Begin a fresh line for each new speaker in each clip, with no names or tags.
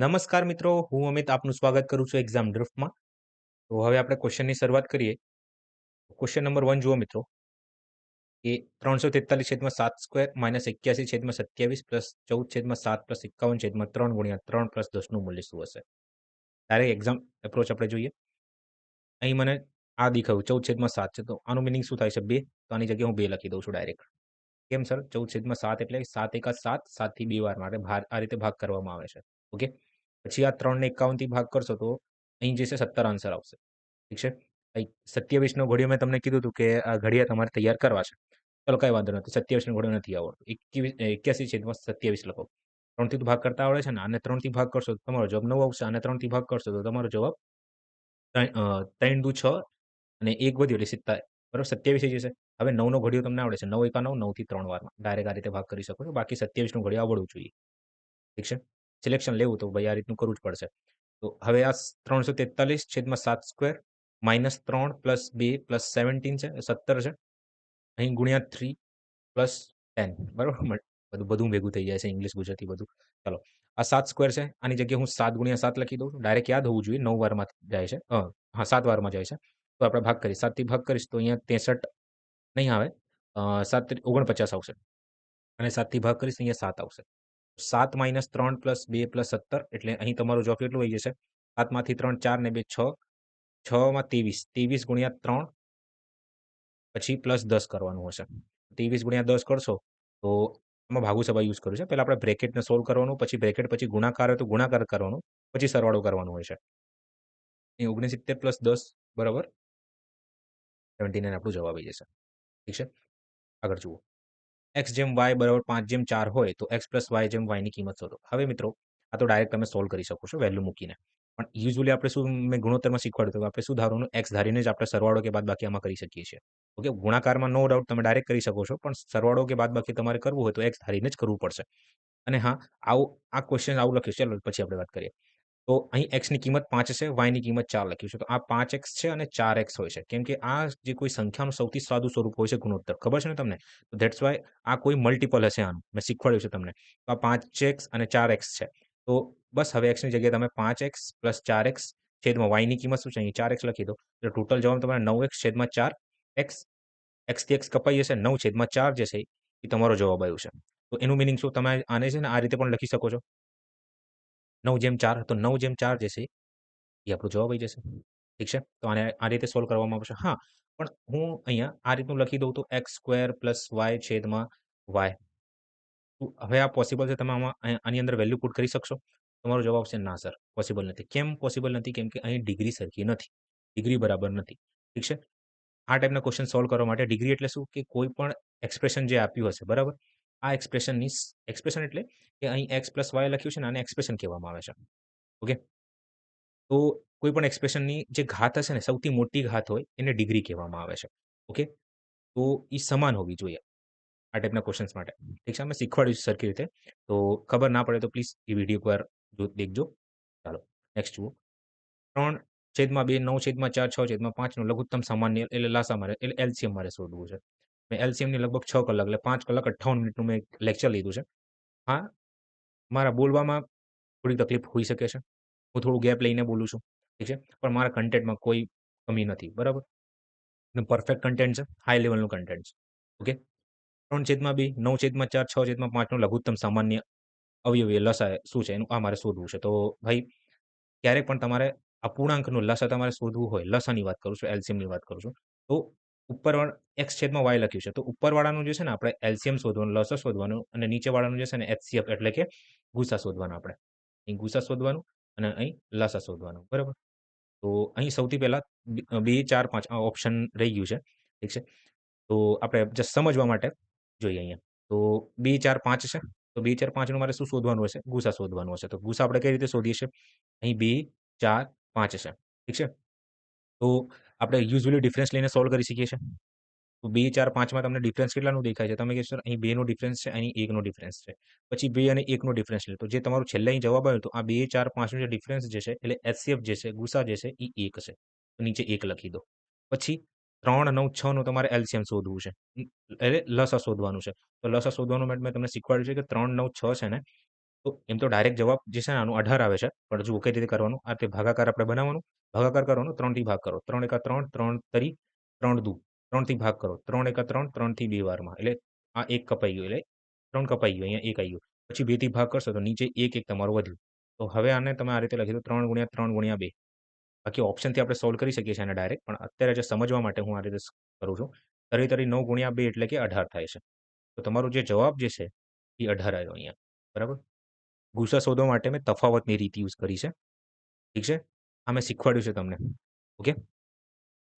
નમસ્કાર મિત્રો, હું અમિત આપનું સ્વાગત કરું છું એક્ઝામ ડ્રિફ્ટમાં. તો હવે આપણે ક્વેશ્ચનની શરૂઆત કરીએ. ક્વેશ્ચન નંબર 1 જુઓ મિત્રો કે 343/7 સ્ક્વેર માઇનસ 81/27 પ્લસ 14/7 પ્લસ 51/3 ગુણ્યા 3 પ્લસ 10 નું મૂલ્ય શું હશે? ડાયરેક્ટ એક્ઝામ એપ્રોચ આપણે જોઈએ. અહીં મને આ દેખાયું 14/7 છે, તો આનું મિનિંગ શું થાય છે? 2. તો આની જગ્યાએ હું 2 લખી દઉં છું ડાયરેક્ટ. કેમ સર? 14/7 એટલે 7 એકા 7, 7 થી 2 વાર માટે આ રીતે ભાગ કરવામાં આવે છે. ઓકે. પછી આ 3 ને 51 થી ભાગ કરશો તો અહીં જે છે 17 આન્સર આવશે. ઠીક છે. 27 નો ઘડિયો મેં તમને કીધું હતું કે આ ઘડિયા તમારે તૈયાર કરવા છે. ચલો કઈ વાંધો નથી. 27 નો ઘડિયો નથી આવડતો. 81/27 લખો. 3 થી ભાગ કરતા આવડે છે ને, આને 3 થી ભાગ કરશો તો તમારો જવાબ 9 આવશે. આને 3 થી ભાગ કરશો તો તમારો જવાબ 3 દુ 6 અને 1 વધ્યો એટલે 70. બરાબર, 27 થઈ જશે. હવે 9 નો ઘડિયો તમને આવડે છે. 9 એકા 9, 9 થી 3 વારમાં ડાયરેક્ટ આ રીતે ભાગ કરી શકો છો. બાકી 27 નો ઘડિયો આવડવું જોઈએ. ઠીક છે. સિલેક્શન લેવું તો ભાઈ આ રીતનું કરવું જ પડશે. તો હવે આ 343/7 સ્ક્વેર માઇનસ 3 પ્લસ 2 પ્લસ 17 છે, 17 છે. અહીં ગુણ્યા 3 પ્લસ 10. બરાબર, બધું ભેગું થઈ જાય છે, ઇંગ્લિશ ગુજરાતી બધું. ચલો, આ 7 સ્ક્વેર છે. આની જગ્યાએ હું 7 ગુણ્યા 7 લખી દઉં છું. ડાયરેક્ટ યાદ હોવું જોઈએ. 9 વારમાં જાય છે. હા, 7 વારમાં જાય છે. તો આપણે ભાગ કરીએ. 7 થી ભાગ કરીશ તો અહીંયા 63 નહીં આવે. 7 49 આવશે. અને 7 થી ભાગ કરીશ તો અહીંયા 7 આવશે. 7 માઇનસ 3 પ્લસ 2 પ્લસ 17 એટલે અહીં તમારો જવાબ કેટલું આવી જશે? 7 માંથી 3 4 ને 2 6, 6 માં 23, 23 ગુણ્યા 3 પછી પ્લસ 10 કરવાનું હશે. 23 ગુણ્યા 10 કરશો તો આમાં ભાગુ સભા યુઝ કર્યું છે. પહેલા આપણે બ્રેકેટને સોલ્વ કરવાનું, પછી બ્રેકેટ પછી ગુણાકાર હોય તો ગુણાકાર કરવાનું, પછી સરવાળો કરવાનું હોય છે. અહીં 69 પ્લસ 10 બરાબર 79 આપણો જવાબ આવી જશે. ઠીક છે. આગળ જુઓ. x જેમ y બરાબર 5/4 હોય તો x પ્લસ y જેમ y ની કિંમત શોધો. હવે મિત્રો આ તો ડાયરેક્ટ તમે સોલ્વ કરી શકો છો વેલ્યુ મૂકીને. પણ યુઝ્યુઅલી આપણે શું મેં ગુણોત્તરમાં શીખવાડ્યું હતું, આપણે શું ધારવાનું? x ધારીને જ આપણે સરવાળો કે બાદબાકી આમાં કરી શકીએ છીએ. ઓકે, ગુણાકારમાં નો ડાઉટ તમે ડાયરેક્ટ કરી શકો છો, પણ સરવાળો કે બાદબાકી તમારે કરવું હોય તો x ધારીને જ કરવું પડશે. અને હા, આ ક્વેશ્ચન આવું લખ્યું છે. ચલો પછી આપણે વાત કરીએ. તો અહીં x ની કિંમત 5 છે, y ની કિંમત 4 લખ્યું છે. તો આ 5x છે અને 4x હોય છે. કેમ કે આ જે કોઈ સંખ્યાનું સૌથી સાદું સ્વરૂપ હોય છે ગુણોત્તર. ખબર છે ને તમને? તો ધેટ્સ વાય આ કોઈ મલ્ટિપલ હશે આનું. મેં શીખવાડ્યું છે તમને. તો આ 5x અને 4x છે. તો બસ હવે x ની જગ્યાએ તમે 5x પ્લસ 4x છેદમાં y ની કિંમત શું છે? અહીં 4x લખી દો. એટલે ટોટલ જવાબ તમારે 9x છેદમાં 4x. x થી x કપાઈ જશે. 9/4 જે છે એ તમારો જવાબ આવ્યો છે. તો એનું મિનિંગ શું? તમે આને છે ને આ રીતે પણ લખી શકો છો. 9/4 તો 9/4 જે છે એ આપણો જવાબ આવી જશે. ઠીક છે. તો આને આ રીતે સોલ્વ કરવામાં આવશે. હા, પણ હું અહીંયા આ રીતનું લખી દઉં તો x સ્ક્વેર પ્લસ y છેદમાં y. હવે આ પોસિબલ છે? તમે આની અંદર વેલ્યુ પુટ કરી શકશો? તમારો જવાબ આવશે ના સર, પોસિબલ નથી. કેમ પોસિબલ નથી? કેમ કે અહીં ડિગ્રી સરખી નથી. ડિગ્રી બરાબર નથી. ઠીક છે. આ ટાઈપના ક્વેશ્ચન સોલ્વ કરવા માટે ડિગ્રી એટલે શું? કે કોઈ પણ એક્સપ્રેશન જે આપ્યું હશે, બરાબર, આ એક્સપ્રેશનની એક્સપ્રેશન એટલે કે અહીં x પ્લસ y લખ્યું છે ને, આને એક્સપ્રેશન કહેવામાં આવે છે. ઓકે. તો કોઈ પણ એક્સપ્રેશનની જે ઘાત હશે ને, સૌથી મોટી ઘાત હોય એને ડિગ્રી કહેવામાં આવે છે. ઓકે. તો એ સમાન હોવી જોઈએ આ ટાઈપના ક્વેશ્ચન્સ માટે. ઠીક છે. અમે શીખવાડ્યું છે સરખી રીતે. તો ખબર ના પડે તો પ્લીઝ એ વિડીયો એકવાર દેખજો. ચાલો નેક્સ્ટ જુઓ. 3/2 9/4 6/5 નો લઘુત્તમ સામાન્ય એટલે લાસા મારે એટલે એલસીએમ મારે શોધવું છે. મેં એલસીએમની લગભગ 6 કલાક એટલે 5 કલાક 58 મિનિટનું મેં લેક્ચર લીધું છે. હા, મારા બોલવામાં થોડી તકલીફ હોઈ શકે છે. હું થોડું ગેપ લઈને બોલું છું. ઠીક છે. પણ મારા કન્ટેન્ટમાં કોઈ કમી નથી. બરાબર. પરફેક્ટ કન્ટેન્ટ છે. હાઈ લેવલનું કન્ટેન્ટ છે. ઓકે. 3/2 9/4 6/5 નો લઘુત્તમ સામાન્ય અવયવી લસાઅ શું છે? એનું આ મારે શોધવું છે. તો ભાઈ ક્યારેક પણ તમારે અપૂર્ણાંકનું લસાઅ તમારે શોધવું હોય, લસાઅની વાત કરું છું, એલસીએમની વાત કરું છું, તો ઉપરવાળા x છેદમાં y લખ્યું છે. તો ઉપરવાળાનું જે છે ને આપણે એલસીએમ શોધવાનું, લસાઅ શોધવાનું, અને નીચેવાળાનું જે છે ને એચસીએફ એટલે કે ગુસા શોધવાનો આપણે. અહીં ગુસા શોધવાનું અને અહીં લસાઅ શોધવાનું. બરાબર. તો અહીં સૌથી પહેલા 2 4 5 આ ઓપ્શન રહી ગયું છે. ઠીક છે. તો આપણે જસ્ટ સમજવા માટે જોઈએ અહીંયા. તો 2 4 5 છે. તો 2 4 5 નું મારે શું શોધવાનું હશે? ગુસા શોધવાનું હશે. તો ગુસા આપણે કઈ રીતે શોધીએ છીએ? અહીં 2 4 5 છે. ઠીક છે. તો આપણે યુઝ્યુઅલી ડિફરન્સ લઈને સોલ્વ કરી શકીએ છીએ. તો 2 4 5 માં તમને ડિફરન્સ કેટલાનું દેખાય છે? તમે કહેશો સર અહીં 2 નો ડિફરન્સ છે, અહીં 1 નો ડિફરન્સ છે. પછી 2 અને 1 નો ડિફરન્સ લે તો જે તમારું છેલ્લે અહીં જવાબ આવ્યો તો આ 2 4 5 નો જે ડિફરન્સ જે છે એટલે એચસીએફ જે છે, ગુસા જે છે એ 1 છે. તો નીચે 1 લખી દો. પછી 3 9 6 નું તમારે એલસીએમ શોધવું છે. એટલે લસાઅ શોધવાનું છે. તો લસાઅ શોધવાનું મેં તમને શીખવાડ્યું છે કે 3 9 6 છે ને, તો એમ તો ડાયરેક્ટ જવાબ જે છે ને આનો 18 આવે છે, પણ જુઓ કઈ રીતે કરવાનું. આ રીતે ભાગાકાર આપણે બનાવવાનો. ભાગાકાર કરવાનો 3 થી ભાગ કરો. 3 એકા 3, 3 તરી 3 દુ 3 થી ભાગ કરો. 3 એકા 3, 3 થી 2 વારમાં. એટલે આ 1 કપાઈ ગયું. એટલે 3 કપાઈ ગયું. અહીંયા 1 આવી ગયું. પછી 2 થી ભાગ કરશો તો નીચે 1 તમારું વધ્યું. તો હવે આને તમે આ રીતે લખી દો 3 ગુણ્યા 3 ગુણ્યા 2. બાકી ઓપ્શનથી આપણે સોલ્વ કરી શકીએ છીએ આને ડાયરેક્ટ, પણ અત્યારે જે સમજવા માટે હું આ રીતે કરું છું. તરી 9 ગુણ્યા 2 એટલે કે 18 થાય છે. તો તમારો જે જવાબ જે છે એ 18 આવ્યો અહીંયા. બરાબર? ગુસા શોધવા માટે મેં તફાવતની રીત યુઝ કરી છે. ઠીક છે? આ મેં શીખવાડ્યું છે તમને. ઓકે?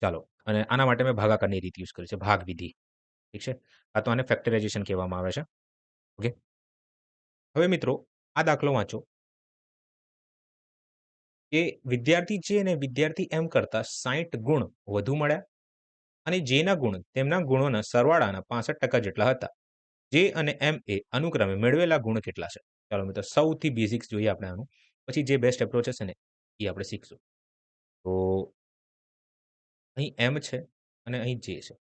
ચાલો. અને આના માટે મેં ભાગાકારની રીત યુઝ કરી છે, ભાગ વિધિ. ઠીક છે? આ તો આને ફેક્ટરાઇઝેશન કહેવામાં આવે છે. ઓકે? હવે મિત્રો આ દાખલો વાંચો કે વિદ્યાર્થી જે ને વિદ્યાર્થી એમ કરતા 60 ગુણ વધુ મળ્યા અને જેના ગુણ તેમના ગુણોના સરવાળાના 65% જેટલા હતા. જે અને એમ એ અનુક્રમે મેળવેલા ગુણ કેટલા છે? ચાલો મિત્રો સૌથી બેઝિક્સ જોઈએ આપણે આનું. પછી જે બેસ્ટ એપ્રોચ હશે ને એ આપણે શીખશું. તો અહીં એમ છે અને અહીં જે છે.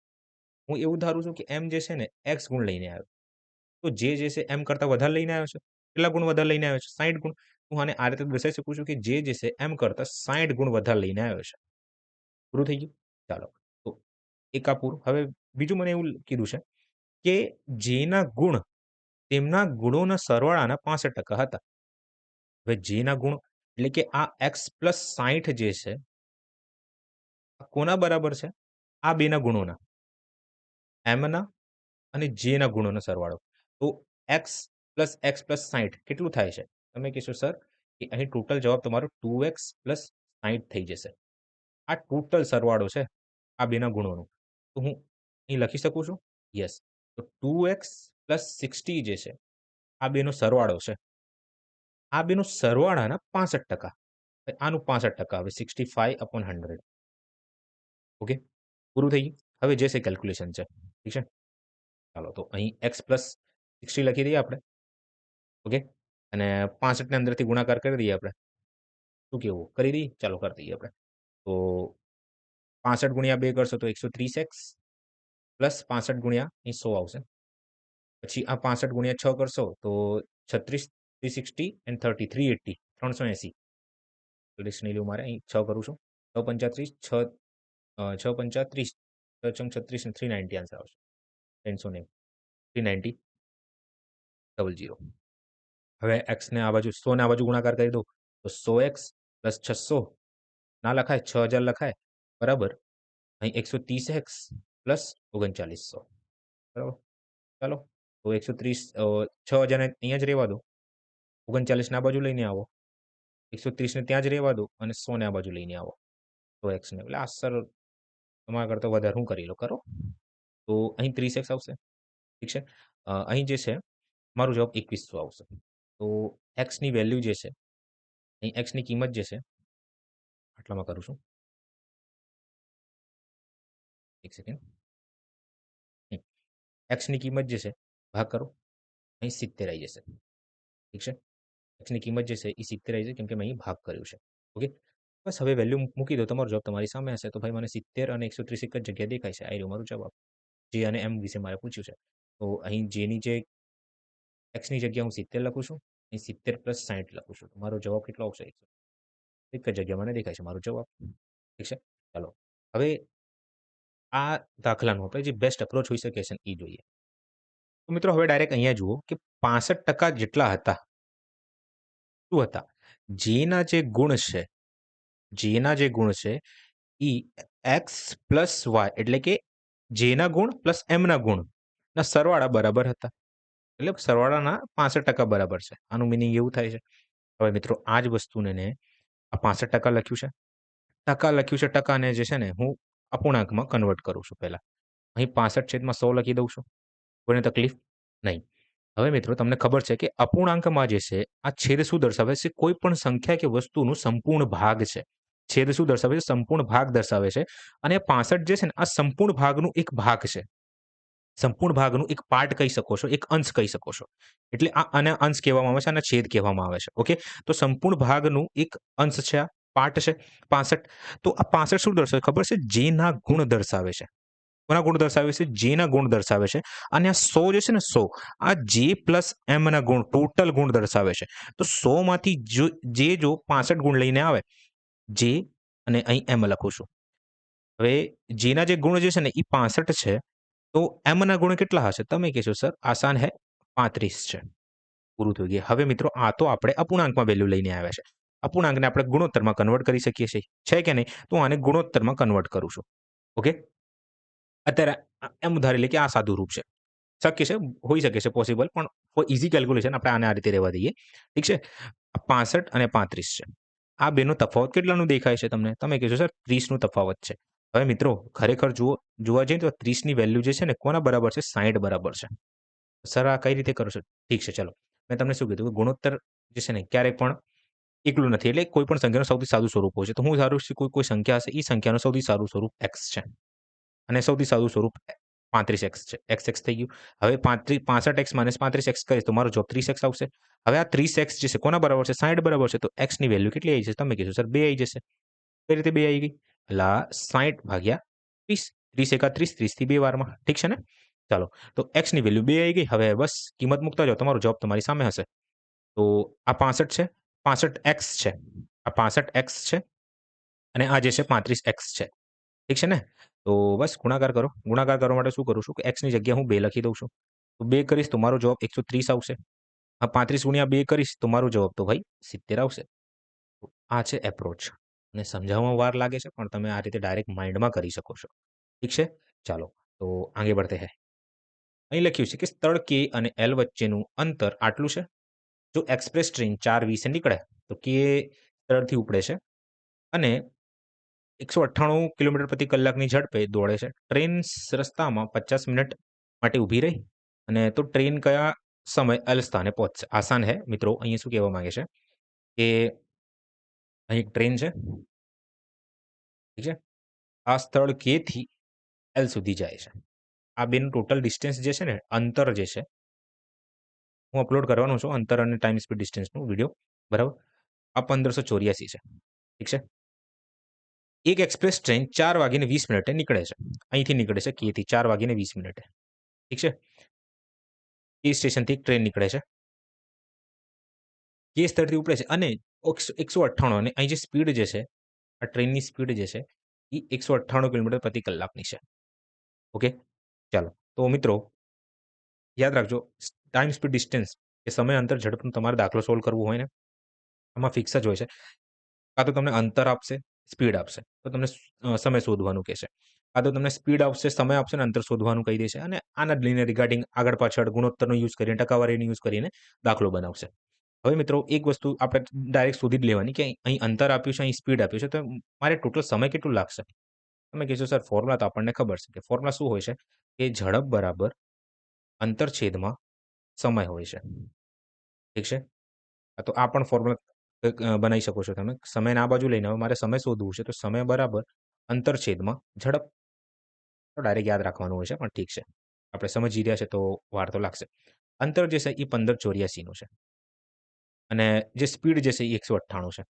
હું એવું ધારું છું કે એમ જે છે ને એક્સ ગુણ લઈને આવ્યો. તો જે છે એમ કરતા વધારે લઈને આવ્યો છે. કેટલા ગુણ વધારે લઈને આવ્યો છે? 60 ગુણ. હું આને આ રીતે દર્શાવી શકું છું કે જે છે એમ કરતા 60 ગુણ વધારે લઈને આવ્યો છે. પૂરું થઈ ગયું? ચાલો. તો એક આ પૂરું. હવે બીજું મને એવું કીધું છે કે જેના ગુણ તેમના ગુણોના સરવાળાના 65% હતા. હવે જેના ગુણ એટલે કે આ એક્સ પ્લસ 60 જે છે કોના બરાબર છે? આ બેના ગુણોના. એમના અને જેના ગુણોનો સરવાળો. તો એક્સ પ્લસ 60 કેટલું થાય છે? તમે કહેશો સર કે અહીં ટોટલ જવાબ તમારો 2x પ્લસ 60 થઈ જશે. આ ટોટલ સરવાળો છે આ બેના ગુણોનો. તો હું અહીં લખી શકું છું? યસ. તો 2x પ્લસ 60 જે છે આ બેનો સરવાળો છે. આ બેનો સરવાળાના 65%. આનું 65% આવે 65/100. ઓકે? પૂરું થઈ ગયું. હવે જે છે કેલ્ક્યુલેશન છે. ઠીક છે? ચાલો તો અહીં એક્સ પ્લસ 60 લખી દઈએ આપણે. ઓકે? અને 65 ને અંદરથી ગુણાકાર કરી દઈએ આપણે. શું કેવું? કરી દઈએ? ચાલો કરી દઈએ આપણે. તો 65 ગુણ્યા 2 કરશો તો 130x પ્લસ 65 ગુણ્યા અહીં 100 આવશે. પછી આ 65 ગુણ્યા 6 કરશો તો 36 360 એન્ડ 30 380 380. પ્લીઝ નહીં લ્યો મારે અહીં 6 કરું છું. 6 પંચા 30 6 6 પંચા 30 6 ચંગ 36 ને 390 આન્સર આવશે. 390 390 00. હવે એક્સને આ બાજુ 100 ને આ બાજુ ગુણાકાર કરી દો તો 100x પ્લસ 600 ના લખાય 6000 લખાય બરાબર. અહીં 130x પ્લસ 3900. બરાબર. ચાલો તો 130 6000 ને અહીંયા જ રહેવા દો. 39 ને આ બાજુ લઈને આવો. 130 ને ત્યાં જ રહેવા દો અને 100 ને આ બાજુ લઈને આવો. 100x ને એટલે આ સર તમારા કરતાં વધારે હું કરી લો કરો. તો અહીં 30x આવશે. ઠીક છે? અહીં જે છે મારો જવાબ 2100 આવશે. તો એક્સની વેલ્યુ જે છે અહીં એક્સની કિંમત જે છે આટલામાં કરું છું. એક સેકન્ડ. એક્સની કિંમત જે છે ભાગ કરો અહીં 70 આવી જશે. ઠીક છે? એક્સની કિંમત જે છે એ 70 આવી જશે કેમ કે મેં અહીં ભાગ કર્યું છે. ઓકે? બસ હવે વેલ્યુ મૂકી દો. તમારો જવાબ તમારી સામે હશે. તો ભાઈ મને 70 અને 130 એક જ જગ્યાએ દેખાય છે. આ રહ્યો મારો જવાબ. જે અને એમ વિશે મારે પૂછ્યું છે. તો અહીં જેની જે એક્સની જગ્યાએ હું 70 લખું છું. અહીં 70 પ્લસ 60 લખું છું. મારો જવાબ કેટલો આવશે? એક જ જગ્યા મને દેખાય છે મારો જવાબ. ઠીક છે? ચાલો. હવે આ દાખલાનો આપણે જે બેસ્ટ એપ્રોચ હોઈ શકે છે એ જોઈએ. તો મિત્રો હવે ડાયરેક્ટ અહીંયા જુઓ કે 65% જેટલા હતા. શું હતા? જેના જે ગુણ છે જેના જે ગુણ છે એ એક્સ પ્લસ વાય એટલે કે જેના ગુણ પ્લસ એમના ગુણના સરવાળા બરાબર હતા. એટલે સરવાળાના 65% બરાબર છે. આનું મિનિંગ એવું થાય છે. હવે મિત્રો આ જ વસ્તુને આ 65% લખ્યું છે. ટકા લખ્યું છે. ટકાને જે છે ને હું અપૂર્ણાંકમાં કન્વર્ટ કરું છું પહેલા. અહીં 65/100 લખી દઉં છું. કોઈને તકલીફ નહીં. હવે મિત્રો તમને ખબર છે કે અપૂર્ણાંકમાં જે છે આ છેદ શું દર્શાવે છે? કોઈ પણ સંખ્યા કે વસ્તુનું સંપૂર્ણ ભાગ છે. છેદ શું દર્શાવે છે? સંપૂર્ણ ભાગ દર્શાવે છે. અને 65 જે છે ને આ સંપૂર્ણ ભાગનું એક ભાગ છે. સંપૂર્ણ ભાગનું એક પાર્ટ કહી શકો છો, એક અંશ કહી શકો છો. એટલે આને અંશ કહેવામાં આવે છે અને છેદ કહેવામાં આવે છે. ઓકે? તો સંપૂર્ણ ભાગનું એક અંશ છે, આ પાર્ટ છે 65. તો આ 65 શું દર્શાવે ખબર છે? જેના ગુણ દર્શાવે છે. કોના ગુણ દર્શાવે છે? જેના ગુણ દર્શાવે છે. અને આ 100 જે છે ને 100 આ જે પ્લસ એમ ના ગુણ ટોટલ ગુણ દર્શાવે છે. તો 100 માંથી જો 65 ગુણ લઈને આવે જે અને અહીં એમ લખું છું. હવે જેના જે ગુણ જે છે ને એ 65 છે. તો એમ ના ગુણ કેટલા હશે? તમે કહેશો સર આસાન હે 35 છે. પૂરું થઈ ગયું. હવે મિત્રો આ તો આપણે અપૂર્ણાંકમાં વેલ્યુ લઈને આવ્યા છે. અપૂર્ણાંકને આપણે ગુણોત્તરમાં કન્વર્ટ કરી શકીએ છીએ. છે કે નહીં? તો આને ગુણોત્તરમાં કન્વર્ટ કરું છું. ઓકે? અત્યારે એમ ધારી લે કે આ સાદું રૂપ છે. શક્ય છે, હોઈ શકે છે પોસિબલ, પણ ફોર ઈઝી કેલ્ક્યુલેશન આપણે આને આ રીતે રહેવા દઈએ. ઠીક છે? 65 અને 35 છે. આ બેનો તફાવત કેટલાનું દેખાય છે તમને? તમે કહેશો સર 30 નું તફાવત છે. હવે મિત્રો ખરેખર જોવા જઈએ તો 30 ની વેલ્યુ જે છે ને કોના બરાબર છે? 60 બરાબર છે. સર આ કઈ રીતે કરો છો? ઠીક છે ચલો. મેં તમને શું કીધું કે ગુણોત્તર જે છે ને ક્યારેય પણ એકલું નથી. એટલે કોઈ પણ સંખ્યાનું સૌથી સાદું સ્વરૂપ હોય છે. તો હું ધારું છું કોઈ સંખ્યા હશે, એ સંખ્યાનું સૌથી સારું સ્વરૂપ x છે. અને સૌથી સાદું સ્વરૂપ 35x છે. x થઈ ગયું. હવે 65x માઇનસ 35x કરીશ તો મારો જવાબ 30x આવશે. હવે આ 30x જે છે કોના બરાબર છે? 60 બરાબર છે. તો x ની વેલ્યુ કેટલી આવી જશે? તમે કહેશો સર 2 આવી જશે. કઈ રીતે 2 આવી ગઈ? એટલે આ 60 ભાગ્યા 30. 30 એકા 30, 30 થી 2 વારમાં. ઠીક છે ને? ચાલો. તો x ની વેલ્યુ 2 આવી ગઈ. હવે બસ કિંમત મૂકતા જાઓ. તમારો જવાબ તમારી સામે હશે. તો આ 65 છે. 65x છે. આ 65x છે. અને આ જે છે 35x છે. ઠીક છે ને? તો બસ ગુણાકાર કરો. ગુણાકાર કરવા માટે શું કરું છું કે x ની જગ્યાએ હું 2 લખી દઉં છું. તો 2 કરીશ તો મારો જવાબ 130 આવશે. આ 35 ગુણ્યા 2 કરીશ તો મારો જવાબ તો ભાઈ 70 આવશે. તો આ છે એપ્રોચ. અને સમજાવવામાં વાર લાગે છે, પણ તમે આ રીતે ડાયરેક્ટ માઇન્ડમાં કરી શકો છો. ઠીક છે? ચાલો. તો આગે बढ़ते हैं. અહીં લખ્યું છે કે સ્થળ K અને L વચ્ચેનું અંતર આટલું છે. જો એક્સપ્રેસ ટ્રેન 4:20 નીકળે તો K સ્થળથી ઉપડે છે અને 198 કિલોમીટર પ્રતિ કલાકની ઝડપે દોડે છે. ટ્રેન રસ્તામાં 50 મિનિટ માટે ઊભી રહી અને તો ટ્રેન કયા સમય L સ્થાને પહોંચશે? આસાન હે મિત્રો. અહીંયા શું કહેવા માંગે છે કે અહીં એક ટ્રેન છે. ઠીક છે? આ સ્થળ K થી L સુધી જાય છે. આ બેનું ટોટલ ડિસ્ટન્સ જે છે ને અંતર જે છે હું અપલોડ કરવાનો છું અંતર અને ટાઈમ સ્પીડ ડિસ્ટન્સનું વિડીયો. બરાબર? આ 1584 છે. ઠીક છે? એક એક્સપ્રેસ ટ્રેન 4:20 મિનિટે નીકળે છે. અહીંથી નીકળે છે K થી 4:20 મિનિટે. ઠીક છે? K સ્ટેશનથી એક ટ્રેન નીકળે છે. K સ્થળથી ઉપડે છે અને 198 અને અહીં જે સ્પીડ જે છે, આ ટ્રેનની સ્પીડ જે છે, એ 198 કિલોમીટર પ્રતિ કલાકની છે. ઓકે? ચાલો. તો મિત્રો યાદ રાખજો ટાઈમ સ્પીડ ડિસ્ટન્સ કે સમય અંતર ઝડપનો તમારે દાખલો સોલ્વ કરવો હોય ને, આમાં ફિક્સ જ હોય છે. કાં તો તમને અંતર આપશે, સ્પીડ આપશે. તો તમને સમય શોધવાનું કહેશે. કાં તો તમને સ્પીડ આપશે, સમય આપશે અને અંતર શોધવાનું કહી દેશે. અને આના જ લઈને રિગાર્ડિંગ આગળ પાછળ ગુણોત્તરનો યુઝ કરીને, ટકાવારીનો યુઝ કરીને દાખલો બનાવશે. હવે મિત્રો એક વસ્તુ આપણે ડાયરેક્ટ શોધી જ લેવાની કે અહીં અંતર આપ્યું છે, અહીં સ્પીડ આપ્યું છે. તો મારે ટોટલ સમય કેટલું લાગશે? તમે કહેશો સર ફોર્મ્યુલા તો આપણને ખબર છે કે ફોર્મ્યુલા શું હોય છે કે ઝડપ બરાબર અંતર છેદમાં સમય હોય છે. ઠીક છે? તો આ પણ ફોર્મ્યુલા બનાવી શકો છો તમે. સમયને આ બાજુ લઈને હવે મારે સમય શોધવું છે. તો સમય બરાબર અંતર છેદમાં ઝડપ. તો ડાયરેક્ટ યાદ રાખવાનું હોય છે, પણ ઠીક છે. આપણે સમજી રહ્યા છે તો વાર તો લાગશે. અંતર જે છે એ 1584 નું છે. અને જે સ્પીડ જે છે એ 198 છે.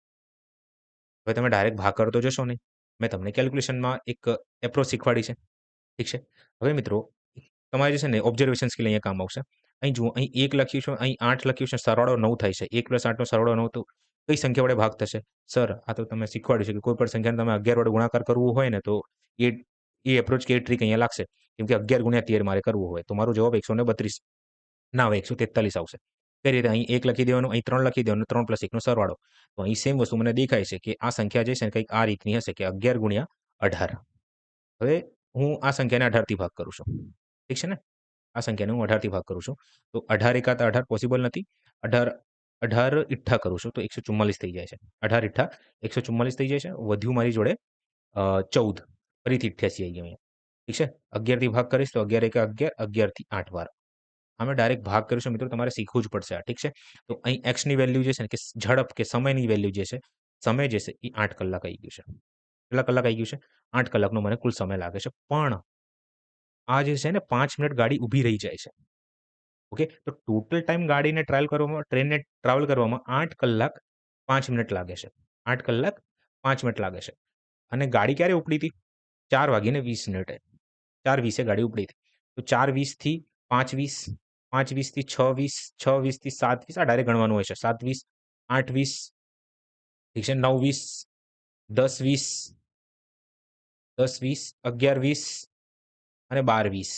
હવે તમે ડાયરેક્ટ ભાગ કરતો જશો નહીં. મેં તમને કેલ્ક્યુલેશનમાં એક એપ્રોચ શીખવાડી છે. ઠીક છે? હવે મિત્રો તમારે જે છે ને ઓબ્ઝર્વેશન સ્કિલ અહીંયા કામ આવશે. અહીં જુઓ અહીં 1 લખ્યું છે, અહીં 8 લખ્યું છે, સરવાળો 9 થાય છે. 1 + 8 નો સરવાળો 9 તો કઈ સંખ્યા વડે ભાગ થશે? સર આ તો તમે શીખવાડ્યું છે કે કોઈ પણ સંખ્યાને તમે 11 વડે ગુણાકાર કરવું હોય ને તો એ એપ્રોચ કે ટ્રિક અહીંયા લાગશે. કેમ કે 11 × 13 મારે કરવું હોય. તો મારો જવાબ 132 ના આવે 143 આવશે. કઈ રીતે? અહીં 1 લખી દેવાનું, અહીં 3 લખી દેવાનું, 3 + 1 નો સરવાળો. તો અહીં સેમ વસ્તુ મને દેખાય છે કે આ સંખ્યા જે છે ને કંઈક આ રીતની હશે કે 11 × 18. હવે હું આ સંખ્યાને 18 થી ભાગ કરું છું. ઠીક છે ને? આ સંખ્યાને હું 18 થી ભાગ કરું છું. તો 18 એકા 18 પોસિબલ નથી. 18 ઇઠ્ઠા કરું છું તો 144 થઈ જાય છે. 18 ઇઠ્ઠા 144 થઈ જાય છે. વધ્યું મારી જોડે 14. ફરીથી 88 આવી ગયું અહીંયા. ઠીક છે? 11 થી ભાગ કરીશ તો 11 એકા 11, 11 થી 8 વાર. આમે ડાયરેક્ટ ભાગ કરીશું મિત્રો તમારે શીખવું જ પડશે આ. ઠીક છે? તો અહીં x ની વેલ્યુ જે છે ને કે ઝડપ કે સમયની વેલ્યુ જે છે, સમય જે છે એ 8 કલાક આવી ગયું છે. કેટલા કલાક આવી ગયું છે? 8 કલાકનો મને કુલ સમય લાગે છે. પણ આ જે છે ને 5 મિનિટ ગાડી ઊભી રહી જાય છે. ઓકે? તો ટોટલ ટાઈમ ગાડીને ટ્રેનને ટ્રાવેલ કરવામાં 8 કલાક 5 મિનિટ લાગે છે. 8 કલાક 5 મિનિટ લાગે છે. અને ગાડી ક્યારે ઉપડી હતી? 4:20 મિનિટે. 4:20 ગાડી ઉપડી હતી. તો 4:20 થી 5:20, 5:20 થી 6:20, 6:20 થી 7:20 આ ડાયરેક્ટ ગણવાનું હોય છે. 7:20, 8:20, ઠીક છે, 9:20, 10:20, 10:20, 11:20 અને 12:20.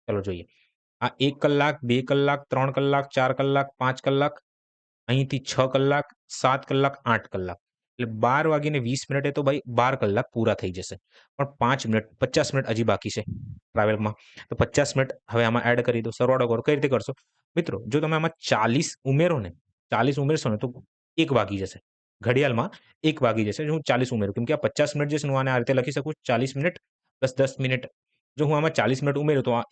ચલો જોઈએ. આ 1 કલાક, 2 કલાક, 3 કલાક, 4 કલાક, 5 કલાક, અહીંથી 6 કલાક, 7 કલાક, 8 કલાક. એટલે 12:20 તો ભાઈ 12 કલાક પૂરા થઈ જશે. પણ 5 મિનિટ, 50 મિનિટ હજી બાકી છે ટ્રાવેલમાં. તો 50 મિનિટ હવે આમાં એડ કરી દો. સરવાળો કરો. કઈ રીતે કરશો? મિત્રો, જો તમે આમાં 40 ઉમેરો ને, 40 ઉમેરશો ને તો 1 વાગી જશે. ઘડિયાળમાં 1 વાગી જશે. જો હું 40 ઉમેરું, કેમ કે આ 50 મિનિટ જે છે હું આને આ રીતે લખી શકું 40 મિનિટ પ્લસ 10 મિનિટ. જો હું આમાં 40 મિનિટ ઉમેરું તો આ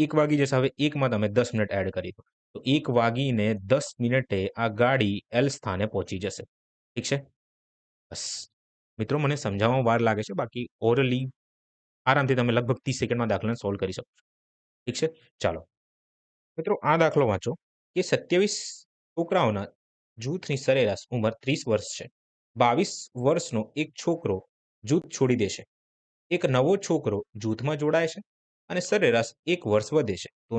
1 વાગી જશે. હવે 1માં તમે 10 મિનિટ એડ કરી દો. તો 1 વાગીને 10 મિનિટે આ ગાડી એલ સ્થાને પહોંચી જશે. ઠીક છે? બસ. મિત્રો, મને સમજાવવામાં વાર લાગે છે. બાકી ઓરલી આરામથી તમે લગભગ 30 સેકન્ડમાં દાખલાને સોલ્વ કરી શકો છો. ઠીક છે? ચાલો. મિત્રો, આ દાખલો વાંચો કે 27 છોકરાઓના જૂથની સરેરાશ ઉંમર 30 વર્ષ છે. 22 વર્ષનો એક છોકરો જૂથ છોડી દેશે. એક નવો છોકરો જૂથમાં જોડાય છે અને સરેરાશ 1 વર્ષ વધે છે. તો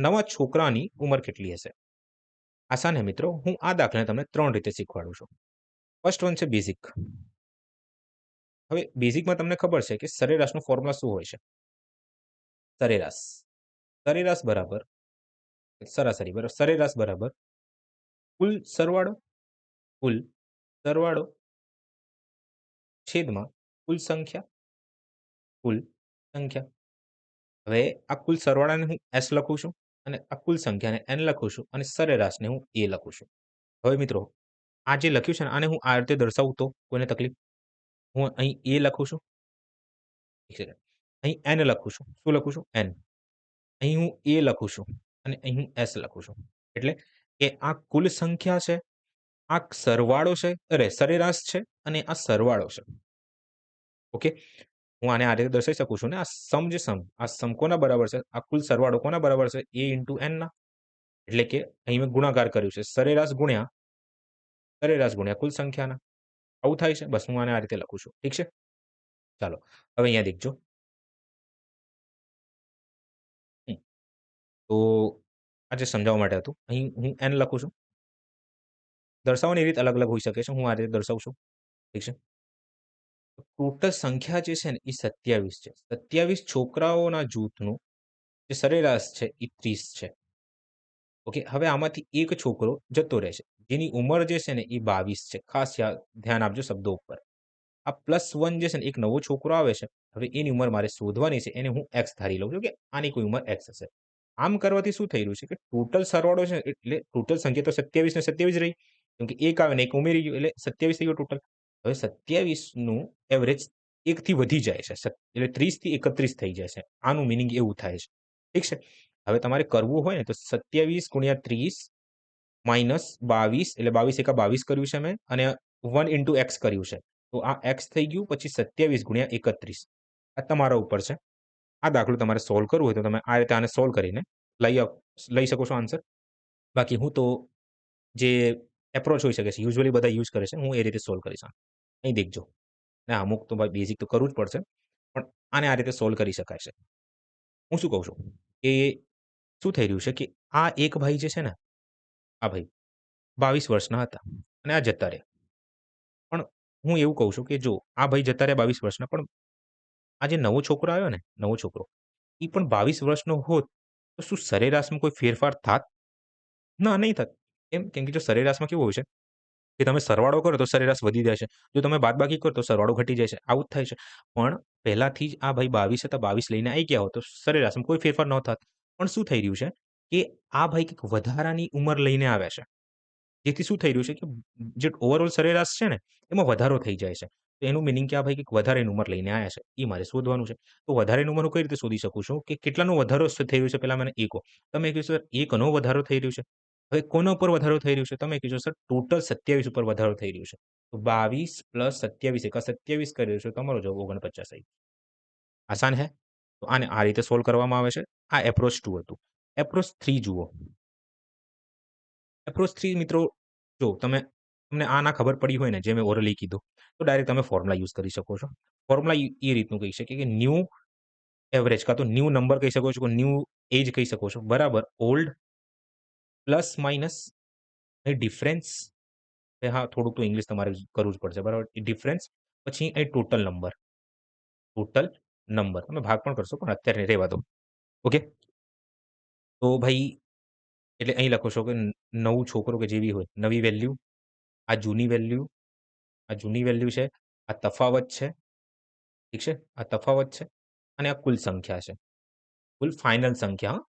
નવા છોકરાની ઉંમર કેટલી હશે? આસાન હે મિત્રો. હું આ દાખલાને તમને 3 રીતે શીખવાડું છું. ફર્સ્ટ વન છે બેઝિક. હવે બેઝિકમાં તમને ખબર છે કે સરેરાશનું ફોર્મ્યુલા શું હોય છે? સરેરાશ. સરેરાશ બરાબર સરાસરી બરાબર સરેરાશ બરાબર કુલ સરવાળો છેદમાં કુલ સંખ્યા. હવે આ કુલ સરવાળાને હું એસ લખું છું અને આ કુલ સંખ્યાને એન લખું છું અને સરેરાશને હું એ લખું છું. હવે મિત્રો, આ જે લખ્યું છે ને આને હું આ રીતે દર્શાવું તો કોઈને તકલીફ? હું અહીં એ લખું છું, અહીં એન લખું છું. શું લખું છું? એન. અહીં હું એ લખું છું અને અહીં હું એસ લખું છું. એટલે કે આ કુલ સંખ્યા છે, આ સરવાળો છે, સરેરાશ છે અને આ સરવાળો છે. ઓકે, હું આને આ રીતે દર્શાવી શકું છું ને. આ સમ કોના બરાબર છે? આ કુલ સરવાળો કોના બરાબર છે? એ ઇન્ટુ એન ના. એટલે કે અહીં મેં ગુણાકાર કર્યું છે. સરેરાશ ગુણ્યા કુલ સંખ્યાના. આવું થાય છે. બસ હું આને આ રીતે લખું છું. ઠીક છે? ચાલો, હવે અહીંયા દેખજો. તો આજે સમજાવવા માટે હતું. અહીં હું એન લખું છું. દર્શાવવાની રીત અલગ અલગ હોઈ શકે છે. હું આ રીતે દર્શાવું છું. ઠીક છે? ટોટલ સંખ્યા જે છે ને એ 27 છે. 27 છોકરાઓના જૂથનું જે સરેરાશ છે એ 30 છે. ઓકે, હવે આમાંથી એક છોકરો જતો રહેશે, જેની ઉંમર જે છે ને એ 22 છે. ખાસ ધ્યાન આપજો શબ્દો ઉપર. આ +1 જે છે ને એક નવો છોકરો આવે છે. હવે એની ઉંમર મારે શોધવાની છે. એને હું એક્સ ધારી લઉં છું કે આની કોઈ ઉંમર એક્સ હશે. આમ કરવાથી શું થઈ રહ્યું છે કે ટોટલ સરવાળો છે એટલે ટોટલ સંખ્યા તો 27 ને 27 રહી. કેમ કે એક આવે ને એક ઉમેરી ગયું એટલે 27 થઈ ગયો ટોટલ. હવે 27 નું એવરેજ 1 થી વધી જાય છે. એટલે 30 થી 31 થઈ જાય છે. આનું મિનિંગ એવું થાય છે. ઠીક છે? હવે તમારે કરવું હોય ને તો 27 ગુણ્યા 30 માઇનસ 22 એટલે 22 એકા 22 કર્યું છે મેં અને 1 ઇન્ટુ એક્સ કર્યું છે. તો આ એક્સ થઈ ગયું. પછી 27 ગુણ્યા 31 આ તમારા ઉપર છે. આ દાખલો તમારે સોલ્વ કરવો હોય તો તમે આ રીતે આને સોલ્વ કરીને લઈ શકો છો આન્સર. બાકી હું તો જે એપ્રોચ હોઈ શકે છે યુઝ્યુઅલી બધા યુઝ કરે છે, હું એ રીતે સોલ્વ કરીશ. અહીં દેખજો. ના, અમુક તો ભાઈ બેઝિક તો કરવું જ પડશે, પણ આને આ રીતે સોલ્વ કરી શકાય છે. હું શું કહું છું કે શું થઈ રહ્યું છે કે આ એક ભાઈ જે છે ને, આ ભાઈ 22 વર્ષના હતા અને આ જતા રહ્યા. પણ હું એવું કહું છું કે જો આ ભાઈ જતા રહ્યા 22 વર્ષના, પણ આ જે નવો છોકરો આવ્યો ને, નવો છોકરો એ પણ 22 વર્ષનો હોત તો શું સરેરાશમાં કોઈ ફેરફાર થાત? ના, નહીં થાત. કેમ કે જો સરેરાશમાં કેવું હોય છે કે તમે સરવાળો કરો તો સરેરાશ વધી જાય છે. જો તમે બાદબાકી કરો તો સરવાળો ઘટી જાય છે. આવું જ થાય છે. પણ પહેલાથી જ આ ભાઈ 22 હતા, 22 લઈને આવી ગયા હોત તો સરેરાશમાં કોઈ ફેરફાર ન થાત. પણ શું થઈ રહ્યું છે કે આ ભાઈ કંઈક વધારાની ઉંમર લઈને આવ્યા છે. જેથી શું થઈ રહ્યું છે કે જે ઓવરઓલ સરેરાશ છે ને એમાં વધારો થઈ જાય છે. તો એનું મિનિંગ કે આ ભાઈ કંઈક વધારેની ઉંમર લઈને આવ્યા છે. એ મારે શોધવાનું છે. તો વધારેની ઉંમર હું કઈ રીતે શોધી શકું છું કે કેટલાનો વધારો થઈ રહ્યો છે પહેલા મને એ કહો. તમે કહેશો સર 1નો વધારો થઈ રહ્યો છે. હવે કોના ઉપર વધારો થઈ રહ્યો છે? તમે કહેશો સર ટોટલ 27 ઉપર વધારો થઈ રહ્યો છે. તો 22 પ્લસ 27 એકા 27 કરી રહ્યો છે. તમારો જવાબ 49 આવી. આસાન હે? તો આને આ રીતે સોલ્વ કરવામાં આવે છે. આ એપ્રોચ 2 હતું. એપ્રોચ 3 જુઓ. એપ્રોચ 3 મિત્રો, જો તમને આ ના ખબર પડી હોય ને જે મેં ઓરલી કીધું, તો ડાયરેક્ટ તમે ફોર્મ્યુલા યુઝ કરી શકો છો. ફોર્મ્યુલા એ રીતનું કહી શકે કે ન્યૂ એવરેજ કાં તો ન્યૂ નંબર કહી શકો છો, ન્યૂ એજ કહી શકો છો, બરાબર. ઓલ્ડ પ્લસ માઇનસ એ ડિફરન્સ, હા, થોડુંક તો ઇંગ્લિશ તમારે કરવું જ પડશે, બરાબર. ડિફરન્સ પછી એ ટોટલ નંબર તમે ભાગ પણ કરશો, પણ અત્યારે રહેવા દો. ઓકે, તો ભાઈ એટલે અહીં લખો છો કે નવું છોકરો કે જેવી હોય, નવી વેલ્યુ, આ જૂની વેલ્યુ, આ જૂની વેલ્યુ છે, આ તફાવત છે, ઠીક છે, આ તફાવત છે, અને આ કુલ સંખ્યા છે, કુલ ફાઇનલ સંખ્યા,